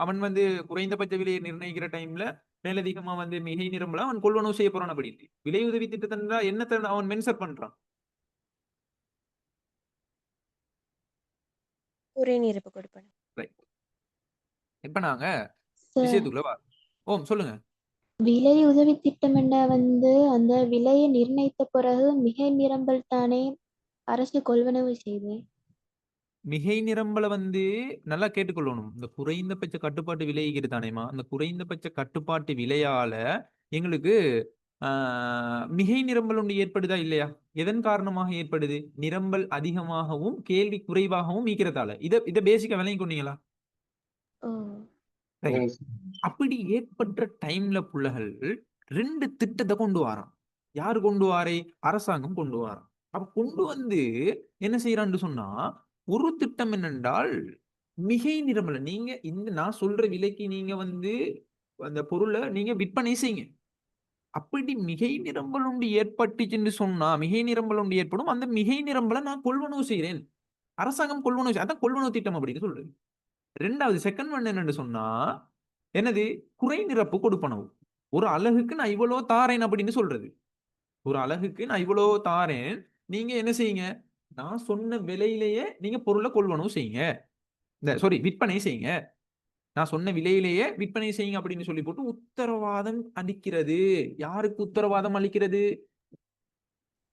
A: அவன் வந்து குறைந்தபட்ச விலையை நிர்ணயிக்கிற டைம்ல மேலதிகமா வந்து மிகை நிரம்பல அவன் கொள்வனவு செய்ய போறான் அப்படின்னு. விலை உதவி திட்டத்தின் என்னத்தை அவன் மென்ஷன் பண்றான்?
B: குறை நிரப்பு கொடுப்பன.
A: இப்ப நாங்க
F: சார்,
A: விஷயத்துக்குள்ள வா. ஓம் சொல்லுங்க.
F: விலை உதவி திட்டம் என்ன வந்து அந்த விலையை நிர்ணயித்த பிறகு மிகை நிரம்பல் தானே அரசு கொள்வனவு செய்து.
A: மிகை நிரம்பல வந்து நல்லா கேட்டுக்கொள்ளணும். இந்த குறைந்தபட்ச கட்டுப்பாட்டு விலை தானேமா, அந்த குறைந்தபட்ச கட்டுப்பாட்டு விலையால எங்களுக்கு மிகை நிரம்பல் ஒன்று ஏற்படுதா இல்லையா? எதன் காரணமாக ஏற்படுது? நிரம்பல் அதிகமாகவும் கேள்வி குறைவாகவும் ஈக்கிறதால. இதை பேசிக்கா விளங்கி கொண்டீங்களா?
F: ஓ,
A: Right. அப்படி ஏற்பட்ட டைம்ல புள்ளகள் 2 திட்டத்தை கொண்டு வாரான். யாரு கொண்டு வாரே? அரசாங்கம் கொண்டு வாரான். அப்ப கொண்டு வந்து என்ன செய்யறான்னு சொன்னா, ஒரு திட்டம் என்னென்றால் மிகை நிரம்பல நீங்க இந்த நான் சொல்ற விலைக்கு நீங்க வந்து அந்த பொருளை நீங்க விற்பனை செய்யுங்க. அப்படி மிகை நிரம்பல் ஒன்று ஏற்பட்டுச்சுன்னு சொன்னா, மிகை நிரம்பல் ஒன்று ஏற்படும். அந்த மிகை நிரம்பலை நான் கொள்வனவு செய்கிறேன். அரசாங்கம் கொள்வனவு அதான் கொள்வனவு திட்டம் அப்படின்னு சொல்றது. ரெண்டாவது செகண்ட் ஒன் என்னன்னு சொன்னா, என்னது? குறை நிரப்பு கொடுப்பனவு. ஒரு அலகுக்கு நான் இவ்வளோ தாரேன் அப்படின்னு சொல்றது. ஒரு அலகுக்கு நான் இவ்வளோ தாரேன், நீங்க என்ன செய்யுங்க? நான் சொன்ன விலையிலேயே நீங்க பொருளை கொள்வனவு செய்யுங்க. விற்பனை செய்யுங்க. நான் சொன்ன விலையிலேயே விற்பனை செய்யுங்க அப்படின்னு சொல்லி போட்டு உத்தரவாதம் அளிக்கிறது. யாருக்கு உத்தரவாதம் அளிக்கிறது?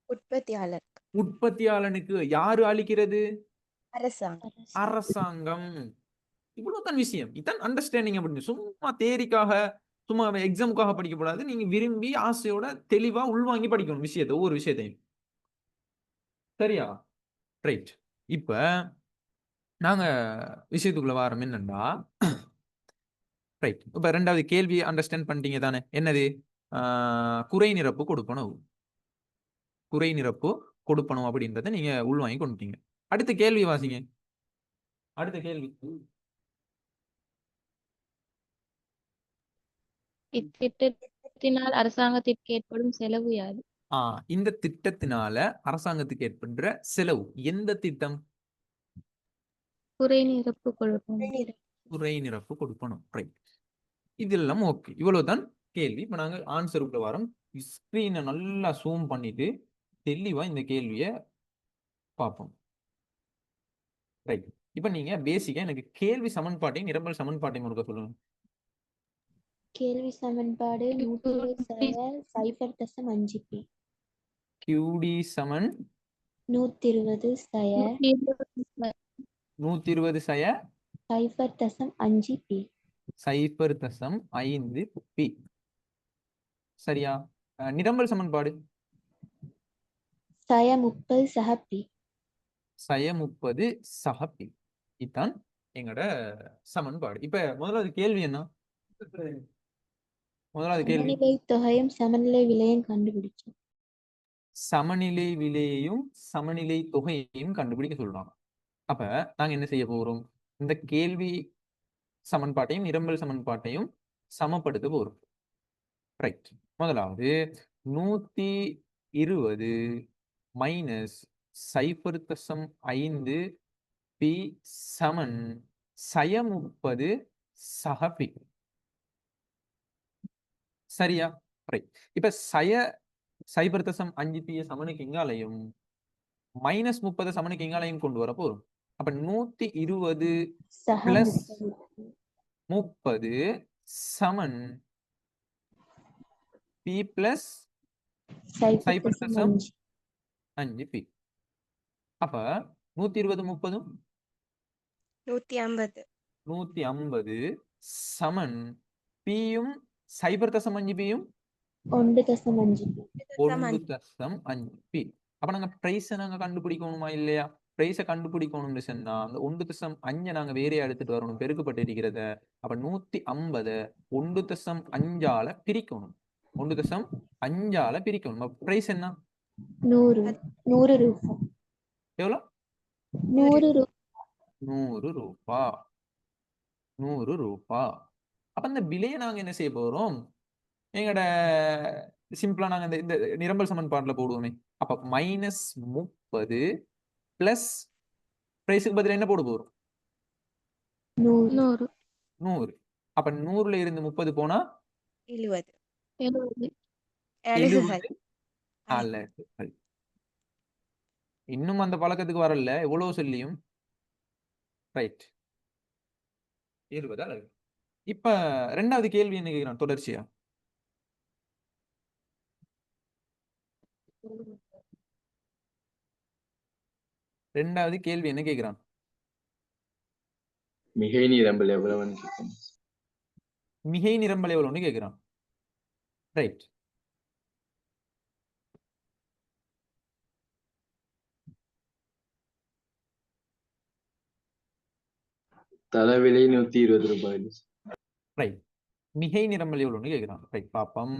B: உற்பத்தியாளர்.
A: உற்பத்தியாளனுக்கு. யாரு அளிக்கிறது?
B: அரசாங்கம்.
A: அரசாங்கம். இவ்வளவுதான் விஷயம். இதான் அண்டர்ஸ்டாண்டிங் அப்படின்னு. சும்மா தேரிக்காக சும்மா எக்ஸாமுக்காக படிக்கப்படாது. நீங்க விரும்பி ஆசையோட தெளிவா உள்வாங்கி படிக்கணும் விஷயத்தை, ஒவ்வொரு விஷயத்தையும். சரியா? ரைட். இப்ப நாங்க விஷயத்துக்குள்ள வாரம் என்னன்னா, ரைட். இப்ப ரெண்டாவது கேள்வி அண்டர்ஸ்டாண்ட் பண்ணிட்டீங்க தானே? என்னது? குறை நிரப்பு கொடுப்பனவு. குறை நிரப்பு கொடுப்பனவு அப்படின்றத நீங்க உள்வாங்கி கொண்டுட்டீங்க. அடுத்த கேள்வி வாசிங்க. அடுத்த கேள்வி.
G: இத்திட்டத்தினால் அரசாங்கத்திற்கு ஏற்படும் செலவு யாது?
A: இந்த திட்டத்தினால அரசாங்கத்துக்கு ஏற்படுற செலவு. எந்த திட்டம்?
G: குறை நிரப்பு கொடுப்போம்.
A: குறை நிரப்பு கொடுப்பணும். ரைட். இதெல்லாம் ஓகே. இவ்வளவுதான் கேள்வி. இப்ப நாங்க ஆன்சருக்குள்ள வரோம். ஸ்கிரீனை நல்லா ஜூம் பண்ணிட்டு தெளிவா இந்த கேள்வியை பார்ப்போம். ரைட். இப்ப நீங்க பேசிக்கா எனக்கு கேள்வி சமன்பாட்டையும் நிரம்பல் சமன்பாட்டையும் கொடுக்க சொல்லுங்க.
F: கேள்வி சமன்பாடு 120/0.5 p.
A: QD சமன்
F: 120/0.5 p.
A: 0.5 p. சரியா? நிரம்பல் சமன்பாடு
F: 130/p.
A: 130/p. இதுதான் எங்களோட சமன்பாடு. இப்ப முதலாவது கேள்வி என்ன? முதலாவது கேள்வி,
F: சமநிலை தொகையும் சமநிலை விலையும் கண்டுபிடிச்சோம்.
A: சமநிலை விலையையும் சமநிலை தொகையையும் கண்டுபிடிக்க சொல்றாங்க. அப்ப நாங்க என்ன செய்ய போறோம்? இந்த கேள்வி சமன்பாட்டையும் நிரம்பல் சமன்பாட்டையும் சமப்படுத்த போறோம். ரைட். முதலாவது 120 மைனஸ் 0.5 p சமன் 130/p. சரியா? ரைட். இப்ப 0.5 p சமனுக்கு எங்காலையும் -30 சமனுக்கு எங்காலையும் கொண்டு வர போறோம். அப்ப 120 பிளஸ் 30 சமன் p பிளஸ் 0.5 p. அப்ப 120 30
B: 150
A: 150 சமன் பியும் 0.5 பியும்
F: 1.5.
A: 1.5 பி. அப்ப நாங்க பிரைஸை நாங்க கண்டுபிடிக்கணுமா இல்லையா? பிரைஸை கண்டுபிடிக்கணும்னு சொன்னா அந்த 1.5 நாங்க வேறையா எடுத்துட்டு வரணும், பெருக்கப்பட்டு இருக்கிறத. அப்ப 150 1.5ஆல பிரிக்கணும். 1.5ஆல பிரிக்கணும். பிரைஸ் என்ன?
F: 100 ரூபாய்.
A: எவ்வளவு?
F: 100 ரூபாய்.
A: 100 ரூபா. 100 ரூபா. அப்ப இந்த விலையை நாங்க என்ன செய்ய போறோம்? எங்கட சிம்பிளா நாங்க இந்த நிரம்பல் சமன்பாட்டுல போடுவோமே. அப்ப -30 பிளஸ் பிரைஸுக்கு பதிலா என்ன போட போறோம்?
G: 100
A: 100. அப்ப 100ல இருந்து 30 போனா
B: 70
G: 70
B: அலகுகள்.
A: 70 அலகுகள். இன்னும் அந்த பழக்கத்துக்கு வரல, எவ்வளவு சொல்லியும். ரைட், 70 அலகு. இப்ப ரெண்டாவது கேள்வி என்ன கேட்கிறான் தொடர்ச்சியா? ரெண்டாவது கேள்வி என்ன கேட்கிறான்?
D: மிகை நிரம்பல் எவ்வளவுன்னு கேட்கணும்.
A: மிகை நிரம்பல் எவ்வளவுன்னு கேட்கிறான். ரைட்,
D: தலவிலை 120 ரூபாய்.
A: ரைட். மிகை நிரம்பல் எவ்வளவுன்னு கேட்கிறான். ரைட், பாப்பம்.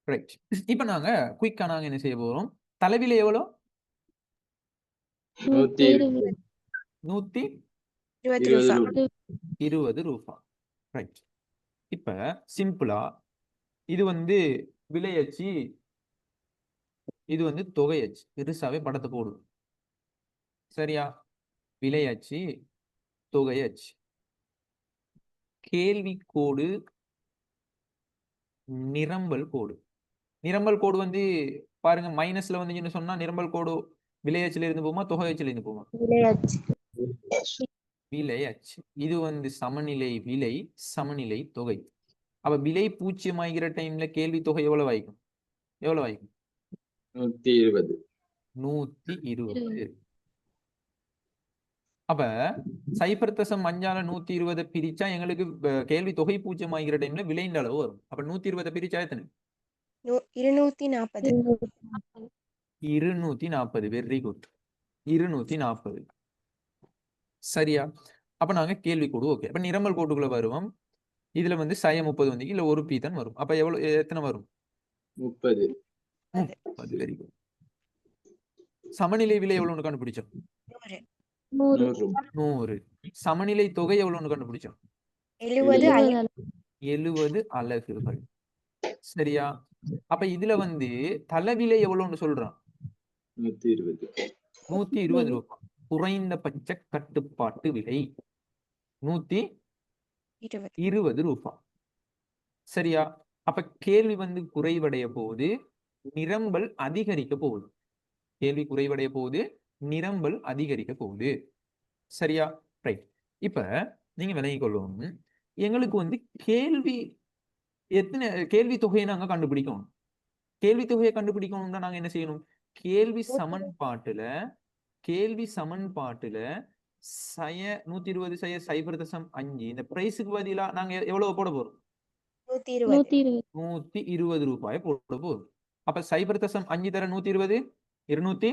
A: ரைட், இப்ப நாங்க குயிக்கா நாங்க என்ன செய்ய போறோம்? தலைவிலை எவ்வளவு?
D: 120
A: 120 ரூபா. ரைட். இப்ப சிம்பிளா இது வந்து விலையச்சு, இது வந்து தொகையச்சு. பெருசாவே படத்தை போடுது. சரியா? விலையச்சு, தொகையச்சு. கேள்வி கோடு, நிரம்பல் கோடு. நிரம்பல் கோடு வந்து பாருங்க, மைனஸ்ல வந்து சொன்னா நிரம்பல் கோடு விலையச்சுல இருந்து போமா, தொகையச்சுல இருந்து போமா? விலையச்சு. இது வந்து சமநிலை விலை, சமநிலை தொகை. அப்ப விலை 0 ஆகிற டைம்ல கேள்வி தொகை எவ்வளவு ஆயிக்கும்? எவ்வளவு ஆயிக்கும்?
D: 120.
A: 120. அப்ப 0.5ஆல 120 பிரிச்சா எங்களுக்கு கேள்வி தொகை 0 ஆகிற டைம்ல விலைன்ற அளவு வரும். அப்ப 120 பிரிச்சா எத்தனை?
B: 240.
A: 240. Very good, 240. சரியா? அப்ப நாங்க கேள்வி கோடு ஓகே. அப்ப நிரம்பல் கோட்டுக்குள்ள வருவோம். இதுல வந்து 30 வந்து இல்ல ஒரு பி தான் வரும். அப்ப எவ்வளவு, எத்தனை வரும்?
D: 30.
A: Very good. சமநிலை விலை எவ்வளவுன்னு கண்டுபிடிச்சோம்? 100. சமநிலை தொகை எவ்வளவுன்னு கண்டுபிடிச்சோம்? 70 அலகுகள். சரியா? அப்ப இதுல வந்து தலைவிலை எவ்வளவுன்னு சொல்றான்?
D: 120.
A: 120 ரூபாய். குறைந்தபட்ச கட்டுப்பாட்டு விலை 120 ரூபாய். சரியா? அப்ப கேள்வி வந்து குறைவடைய போகுது, நிரம்பல் அதிகரிக்க போகுது. கேள்வி குறைவடைய போகுது, நிரம்பல் அதிகரிக்க போகுது. சரியா? ரைட். இப்ப நீங்க விளங்கிக் கொள்ளணும், எங்களுக்கு வந்து கேள்வி எத்தனை கேள்வி தொகையை நாங்க கண்டுபிடிக்கணும். கேள்வி தொகையை கண்டுபிடிக்கணும்னா நாங்க என்ன செய்யணும்? கேள்வி சமன்பாட்டுல 120 0.5 இந்த பிரைஸுக்கு பதிலா நாங்க எவ்வளவு போட போறோம்? 120 ரூபாய் போட போறோம். அப்ப 0.5 தர 120 200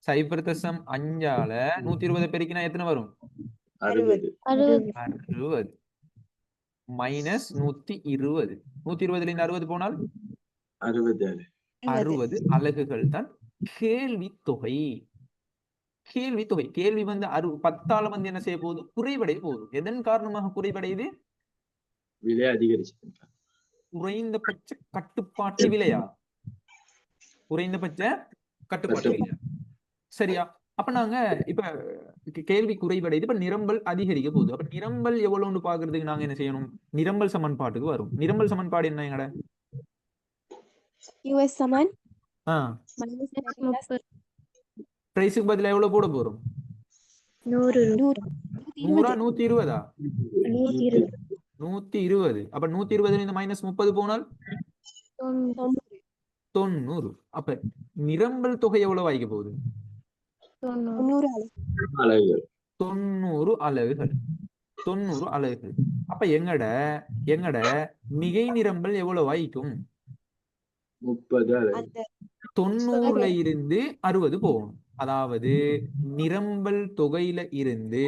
A: சாரி 0.5ஆல 120 பெருக்கினா எத்தனை வரும்?
D: 60.
A: மைனஸ் 120. 120ல இருந்து 60 போனால்
D: 60
A: அலகுகள் தான் கேள்வி தொகை. கேள்வி தொகை. கேள்வி வந்து 10ஆல வந்து என்ன செய்ய போகுது? குறைவடைய போகுது. எதன் காரணமாக குறைவடையுது?
D: விலை அதிகரிச்சு.
A: குறைந்தபட்ச கட்டுப்பாட்டு விலையா? குறைந்தபட்ச கட்டுப்பாட்டு விலையா? சரியா? அப்ப நாங்க இப்ப கேள்வி குறைவடையுது, இப்ப நிரம்பல் அதிகரிக்க போகுது. அப்ப நிரம்பல் எவ்வளவுன்னு பாக்குறதுக்கு நாங்க என்ன செய்யணும்? நிரம்பல் சமன்பாட்டுக்கு வரும். நிரம்பல் சமன்பாடு என்ன? எங்கட
B: US சமன்
A: ஆ
G: -30
A: பிரைஸுக்கு பதிலா எவ்வளவு போட போறோம்?
E: 100
B: 100
A: 100
B: 120
A: 120
E: 120
A: 120. அப்ப 120 இந்த -30 போனால்
G: 90
A: 90. அப்ப நிரம்பல் தொகை எவ்வளவு ஆகிக்க போகுது?
G: 90
B: 90
D: அலகுகள்
A: 90 அலகுகள். 90 அலகுகள். அப்ப எங்கட மிகை நிரம்பல் எவ்வளவு ஆயிக்கும்?
D: 30 அலகு.
B: அந்த
A: 90ல இருந்து 60 போகணும். அதாவது நிரம்பல் தொகையில இருந்து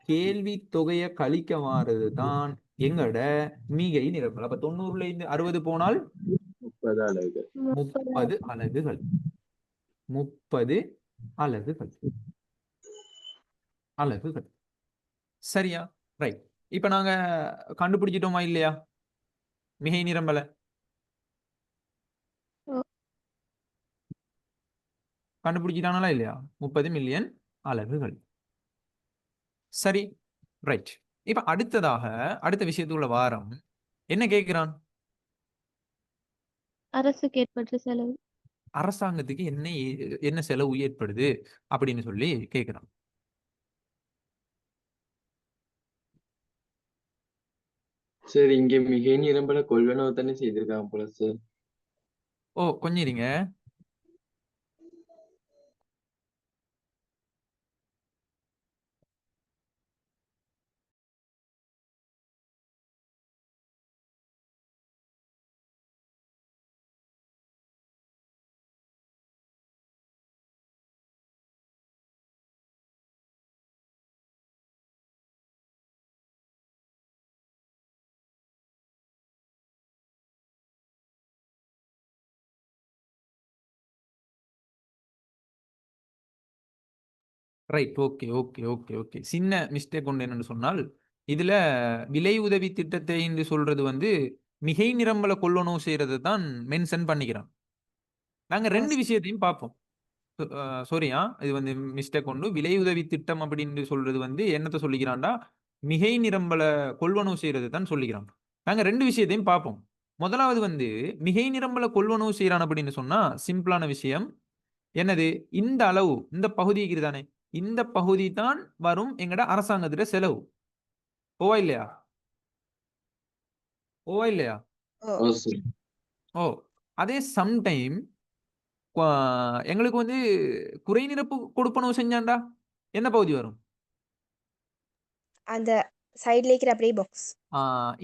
A: கேள்வி தொகையை கழிக்க மாறுதுதான் எங்கட மிகை நிரம்பல். அப்ப 90ல இருந்து 60 போனால்
D: 30 அலகுகள்.
A: 30 அலகுகள். 30 அலகுகள். அலகுகள். சரியா? ரைட். இப்ப நாங்க கண்டுபிடிச்சிட்டோமா இல்லையா மிகை நிரம்பல? கண்டுபிடிச்சிட்டாங்களா இல்லையா? 30 மில்லியன் அலகுகள். சரி, ரைட். இப்ப அடுத்த விஷயத்துக்குள்ள வாரம் என்ன கேட்கிறான்?
G: அரசுக்கு ஏற்பட்ட செலவு.
A: அரசாங்கத்துக்கு என்ன செலவு ஏற்படுது அப்படின்னு சொல்லி கேட்கிறான்.
D: சார் இங்க மிகை நிரம்பல கொள்வனவு தானே செய்திருக்காங்க போல சார்.
A: ஓ, கொஞ்சம் இருங்க. Right. Okay okay okay okay சின்ன மிஸ்டேக் ஒன்று என்னன்னு சொன்னால், இதுல விலை உதவி திட்டத்தை என்று சொல்றது மிகை நிரம்பல கொள்ளணும் செய்யறது தான் மென்ஷன் பண்ணிக்கிறான். நாங்க ரெண்டு விஷயத்தையும் பார்ப்போம். சாரியா, இது மிஸ்டேக் ஒன்று. விலை உதவி திட்டம் அப்படின்னு சொல்றது என்னத்தை சொல்லிக்கிறான்டா, மிகை நிரம்பல கொள்வனவு செய்யறது தான் சொல்லிக்கிறான். நாங்க ரெண்டு விஷயத்தையும் பார்ப்போம். முதலாவது மிகை நிரம்பல கொள்வனவு செய்யறான் அப்படின்னு சொன்னா சிம்பிளான விஷயம் என்னது, இந்த அளவு இந்த பகுதி இருக்குதானே, இந்த பகுதி தான் வரும் எங்கட அரசாங்கத்திட செலவு. ஓவா இல்லையா? ஓவா இல்லையா?
D: ஓ சார்.
A: ஓ, அதே சம்டைம் எங்களுக்கு குறைநிரப்பு கொடுப்பனவு செஞ்சாண்டா என்ன பகுதி வரும்?
B: அந்த சைடுல இருக்கிற அப்படியே பாக்ஸ்.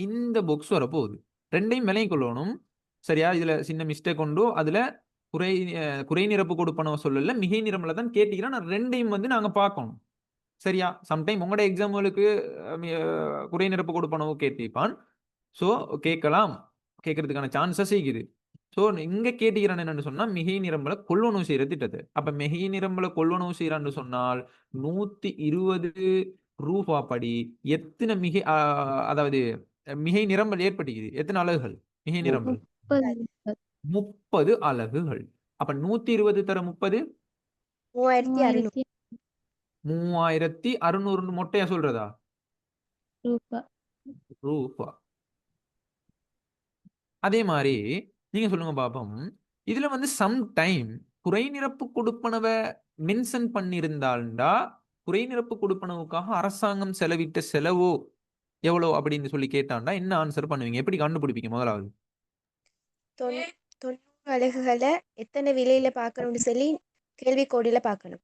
A: இந்த பாக்ஸ் வரப்போகுது. ரெண்டையும் விலை கொள்ளணும். சரியா? இதுல சின்ன மிஸ்டேக் உண்டு. அதுல குறைநிரப்பு கொடுப்பனவு சொல்லல, மிகை நிரம்பல தான் கேட்டீங்கன்னா நான் ரெண்டையும் நாங்க பார்க்கணும். சரியா? சம்டைம் உங்களோட எக்ஸாம்களுக்கு குறைநிரப்பு கொடுப்பனவு கேட்டிருப்பான். ஸோ கேட்கலாம், கேட்கறதுக்கான சான்சஸ் இருக்குது. ஸோ இங்க கேட்டுக்கிறான் என்னன்னு சொன்னா மிகை நிரம்பல கொள்வனவு செய்யற திட்டத்தை. அப்ப மிகை நிரம்பல கொள்வனவு செய்யறான்னு சொன்னால் 120 ரூபா படி எத்தனை அதாவது மிகை நிரம்பல் ஏற்படுகிறது, எத்தனை அலகுகள் மிகை நிரம்பல்? 30 அலகுகள். அப்ப 120 தர 30
B: 3600
A: 3600 மொட்டையா சொல்றதா? ரூபா. அதே மாதிரி நீங்க சொல்லுங்க பாப்போம். இதுல சம்டைம் குறைநிரப்பு கொடுப்பனவை மென்ஷன் பண்ணியிருந்தால்டா குறைநிரப்பு கொடுப்பனவுக்காக அரசாங்கம் செலவிட்ட செலவோ எவ்வளவு அப்படின்னு சொல்லி கேட்டாண்டா என்ன ஆன்சர் பண்ணுவீங்க? எப்படி கண்டுபிடிப்பீங்க? முதலாவது
B: 90 அலகுகளை எத்தனை விலையில பார்க்கணும்னு சொல்லி கேள்வி கோடியில பார்க்கணும்.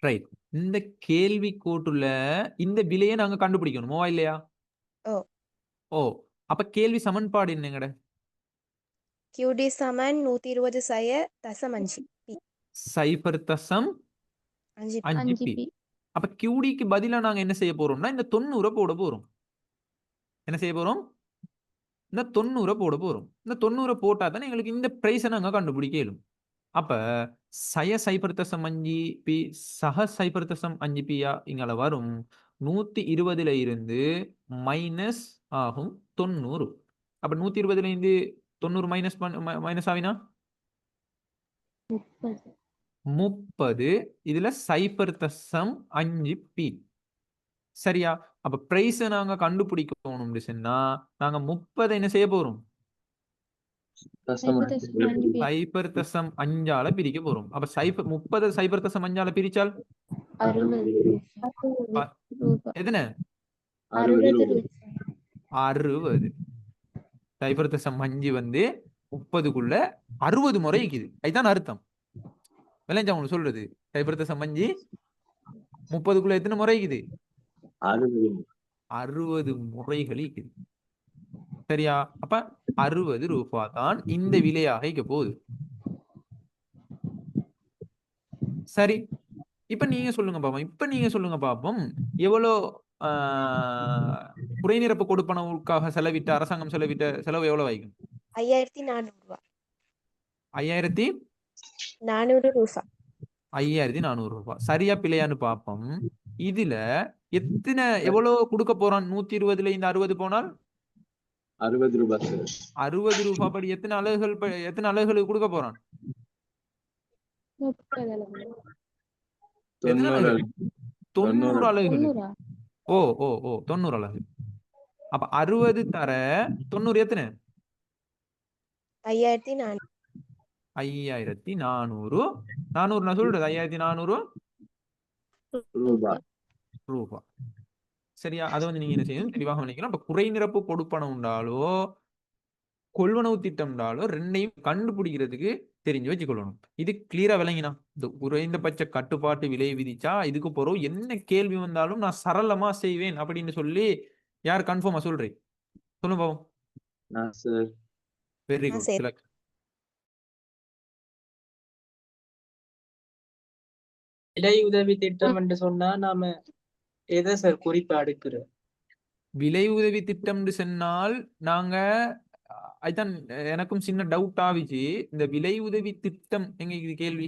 A: ரைட். இந்த கேள்வி கோட்டுல இந்த விலையை நாங்க கண்டுபிடிக்கணுமோ இல்லையா?
B: ஓ.
A: ஓ, அப்ப கேள்வி சமன்பாடு என்னங்கட?
B: QD சமன் 120 0.5 P.
A: 0.5 P. அப்ப QDக்கு பதிலா நாங்க என்ன செய்ய போறோம்னா இந்த 90 போட போறோம். என்ன செய்ய போறோம்? இந்த 90 போட போறோம். இந்த 90 போட்டா தானே எங்களுக்கு இந்த பிரைஸை நாங்க கண்டுபிடிக்க இயலும். அப்ப 0.5 P சக 0.5 P இங்கால வரும். 120ல இருந்து மைனஸ் ஆகும் 90. அப்ப 120ல இருந்து 90 மைனஸ் ஆவினா 30. இதுல 0.5 P. சரியா? அப்ப பிரைஸ் நாங்க கண்டுபிடிக்கணும் சொன்னா நாங்க 30 என்ன செய்ய போறோம்? சைபர் தசம் அஞ்சால பிரிக்க போறோம். அப்ப 30 சைபர் தசம் அஞ்சால பிரிச்சால்
F: 60 ரூபா.
A: எத்தனை?
F: 60 ரூபா.
A: 60. சைபர் தசம் 5 வந்து 30க்குள்ள 60 முறை இருக்குது. அதுதான் அர்த்தம். விளைஞ்சா உங்களுக்கு சொல்றது. சைபர் தசம் 5 30க்குள்ள எத்தனை முறை இருக்குது? 60 முறைகள் இருக்குது. சரியா? அப்ப 60 ரூபாய் தான் இந்த விலையாக இருக்க போகுது. சரி, இப்ப நீங்க சொல்லுங்க பாப்போம். எவ்வளோ குறைநிரப்பு கொடுப்பனவுக்காக செலவிட்ட அரசாங்கம் செலவிட்ட செலவு எவ்வளவு ஆகும்?
B: 5400 ரூபா.
A: 5400
B: ரூபா.
A: 5400 ரூபாய். சரியா பிள்ளையான்னு பாப்போம். இதுல எவ்வளவு கொடுக்க போறான்? 120ல இந்த 60 போனால்
D: 60 ரூபாய்.
A: 60 ரூபாய் படி எத்தனை அலகுகளுக்கு கொடுக்க போறான்? 90 அலகுகள். ஓ 90 அலகு. அப்ப 60 தர 90 எத்தனை?
B: 5400.
A: 5400. 400 நான் சொல்றது 5400 ரூபாய். சரியா? அதை வந்து நீங்க என்ன செய்யணும்? தெளிவாக நினைக்கணும். அப்ப குறை நிரப்பு கொடுப்பனம் உண்டாலோ கொள்வனவு திட்டம் உண்டாலோ ரெண்டையும் கண்டுபிடிக்கிறதுக்கு தெரிஞ்சு வச்சுக்கொள்ளணும். இது கிளியரா விளங்கினா இந்த குறைந்தபட்ச கட்டுப்பாட்டு விலை விதிச்சா இதுக்கு போறோம் என்ன கேள்வி வந்தாலும் நான் சரளமா செய்வேன் அப்படின்னு சொல்லி யார் கன்ஃபார்மா சொல்றேன்? சொல்லுங்க பாவம். Very good.
C: விலை உதவி திட்டம் என்று சொன்னா நாம எதை சார் குறிப்பா எடுக்கிறோம்?
A: விலை உதவி திட்டம் சொன்னால் நாங்க அதுதான் எனக்கும் சின்ன டவுட் ஆவிச்சு. இந்த விலை உதவி திட்டம் எங்க இது கேள்வி?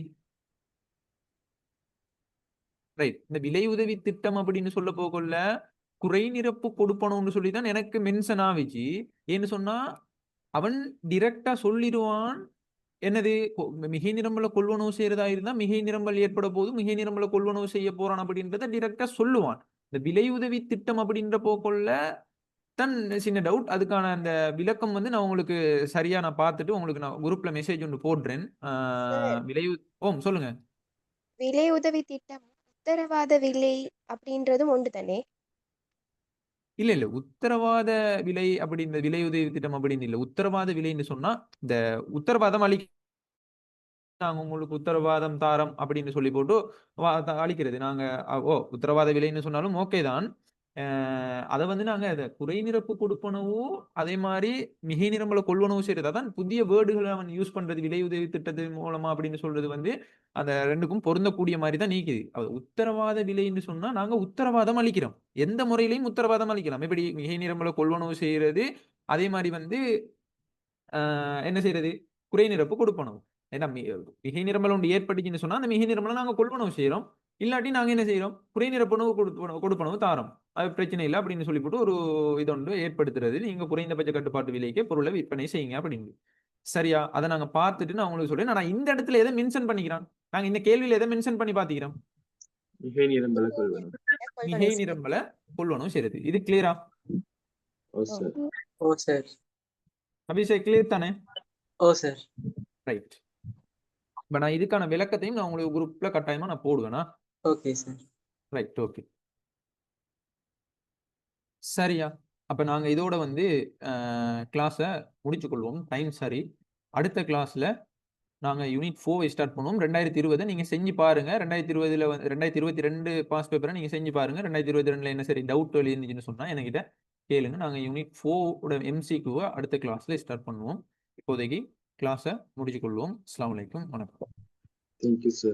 A: ரைட். இந்த விலை உதவி திட்டம் அப்படின்னு சொல்ல போகல குறை நிரப்பு கொடுப்பணும்னு சொல்லிதான் எனக்கு மென்ஷன் ஆவிச்சு. ஏன்னு சொன்னா அவன் டிரெக்டா சொல்லிடுவான் என்னது மிகை நிரம்பல கொள்வனவு செய்யறதா இருந்தா மிகை நிரம்பல் ஏற்பட போது மிகை நிரம்பல கொள்வனவு செய்ய போறான் அப்படின்றத டிரெக்டா சொல்லுவான். இந்த விலை உதவி திட்டம் அப்படின்ற போக்குள்ள தான் சின்ன டவுட். அதுக்கான அந்த விளக்கம் வந்து நான் உங்களுக்கு சரியா நான் பார்த்துட்டு உங்களுக்கு நான் குரூப்ல மெசேஜ் ஒன்று போடுறேன். சொல்லுங்க.
B: விலை உதவி திட்டம் உத்தரவாத விலை அப்படின்றதும் ஒன்று தானே?
A: இல்ல உத்தரவாத விலை அப்படின்னு விலை உதவி திட்டம் அப்படின்னு இல்ல. உத்தரவாத விலைன்னு சொன்னா இந்த உத்தரவாதம் நாங்க உங்களுக்கு உத்தரவாதம் தாரம் அப்படின்னு சொல்லி போட்டு அளிக்கிறது. நாங்க உத்தரவாத விலைன்னு சொன்னாலும் ஓகே தான். அதை வந்து நாங்க அதை குறை நிரப்பு கொடுப்பனவோ அதே மாதிரி மிகை நிரம்பல கொள்வனவு செய்யறது. அதான் புதிய வேர்டுகளை அவன் யூஸ் பண்றது விலை உதவி திட்டத்தின் மூலமா அப்படின்னு சொல்றது வந்து அந்த ரெண்டுக்கும் பொருந்தக்கூடிய மாதிரி தான் நீக்குது. உத்தரவாத விலைன்னு சொன்னா நாங்க உத்தரவாதம் அளிக்கிறோம். எந்த முறையிலையும் உத்தரவாதம் அளிக்கலாம். எப்படி மிகை நிரம்பல கொள்வனவு செய்யறது அதே மாதிரி வந்து என்ன செய்யறது குறை நிரப்பு கொடுப்பனவு. ஏன்னா மிகை நிரம்பல் ஒன்று ஏற்பட்டுச்சுன்னு சொன்னா அந்த மிகை நிரம்பலை நாங்க கொள்வனவு செய்யறோம். இல்லாட்டி நாங்க என்ன செய்யறோம் குறை நிரப்பணவு கொடுப்பனவு தாரோம். அது பிரச்சனை இல்லை அப்படின்னு சொல்லி போட்டு ஒரு இதொன்று ஏற்படுத்துறது. நீங்க குறைந்தபட்ச கட்டுப்பாட்டு விலைக்கே பொருளை விற்பனை செய்யுங்க அப்படின்னு. சரியா? அதை நாங்க பார்த்துட்டு நான் உங்களுக்கு சொல்றேன். நான் இந்த இடத்துல எதை மென்ஷன் பண்ணிக்கிறோம்? நாங்க இந்த கேள்வியில எதை மென்ஷன் பண்ணி பாத்துக்கிறோம்? மிகை நிரம்பல கொள்வனவு செய்யறது. இது கிளியரா? அபிஷேக் கிளியர் தானே? ரைட். இப்ப நான் இதுக்கான விளக்கத்தையும் நான் உங்களுக்கு குரூப்ல கட்டாயமா நான் போடுவேனா?
C: Okay sir.
A: ரைட். ஓகே. சரியா? அப்ப நாங்க இதோட வந்து கிளாஸை முடிச்சு கொள்வோம். டைம் சரி. அடுத்த கிளாஸ்ல நாங்க யூனிட் 4 ஸ்டார்ட் பண்ணுவோம். 2020 நீங்க செஞ்சு பாருங்க. 2020ல 2022 பாஸ் பேப்பரை நீங்க செஞ்சு பாருங்க. 2022ல என்ன சரி டவுட் இருந்துச்சுன்னு சொன்னா என்கிட்ட கேளுங்க. நாங்க யூனிட் 4 MCQவை அடுத்த கிளாஸ்ல ஸ்டார்ட் பண்ணுவோம். இப்போதைக்கு கிளாஸை முடிச்சு கொள்வோம். அஸ்ஸலாமு அலைக்கும். வணக்கம்.
D: Thank you, sir.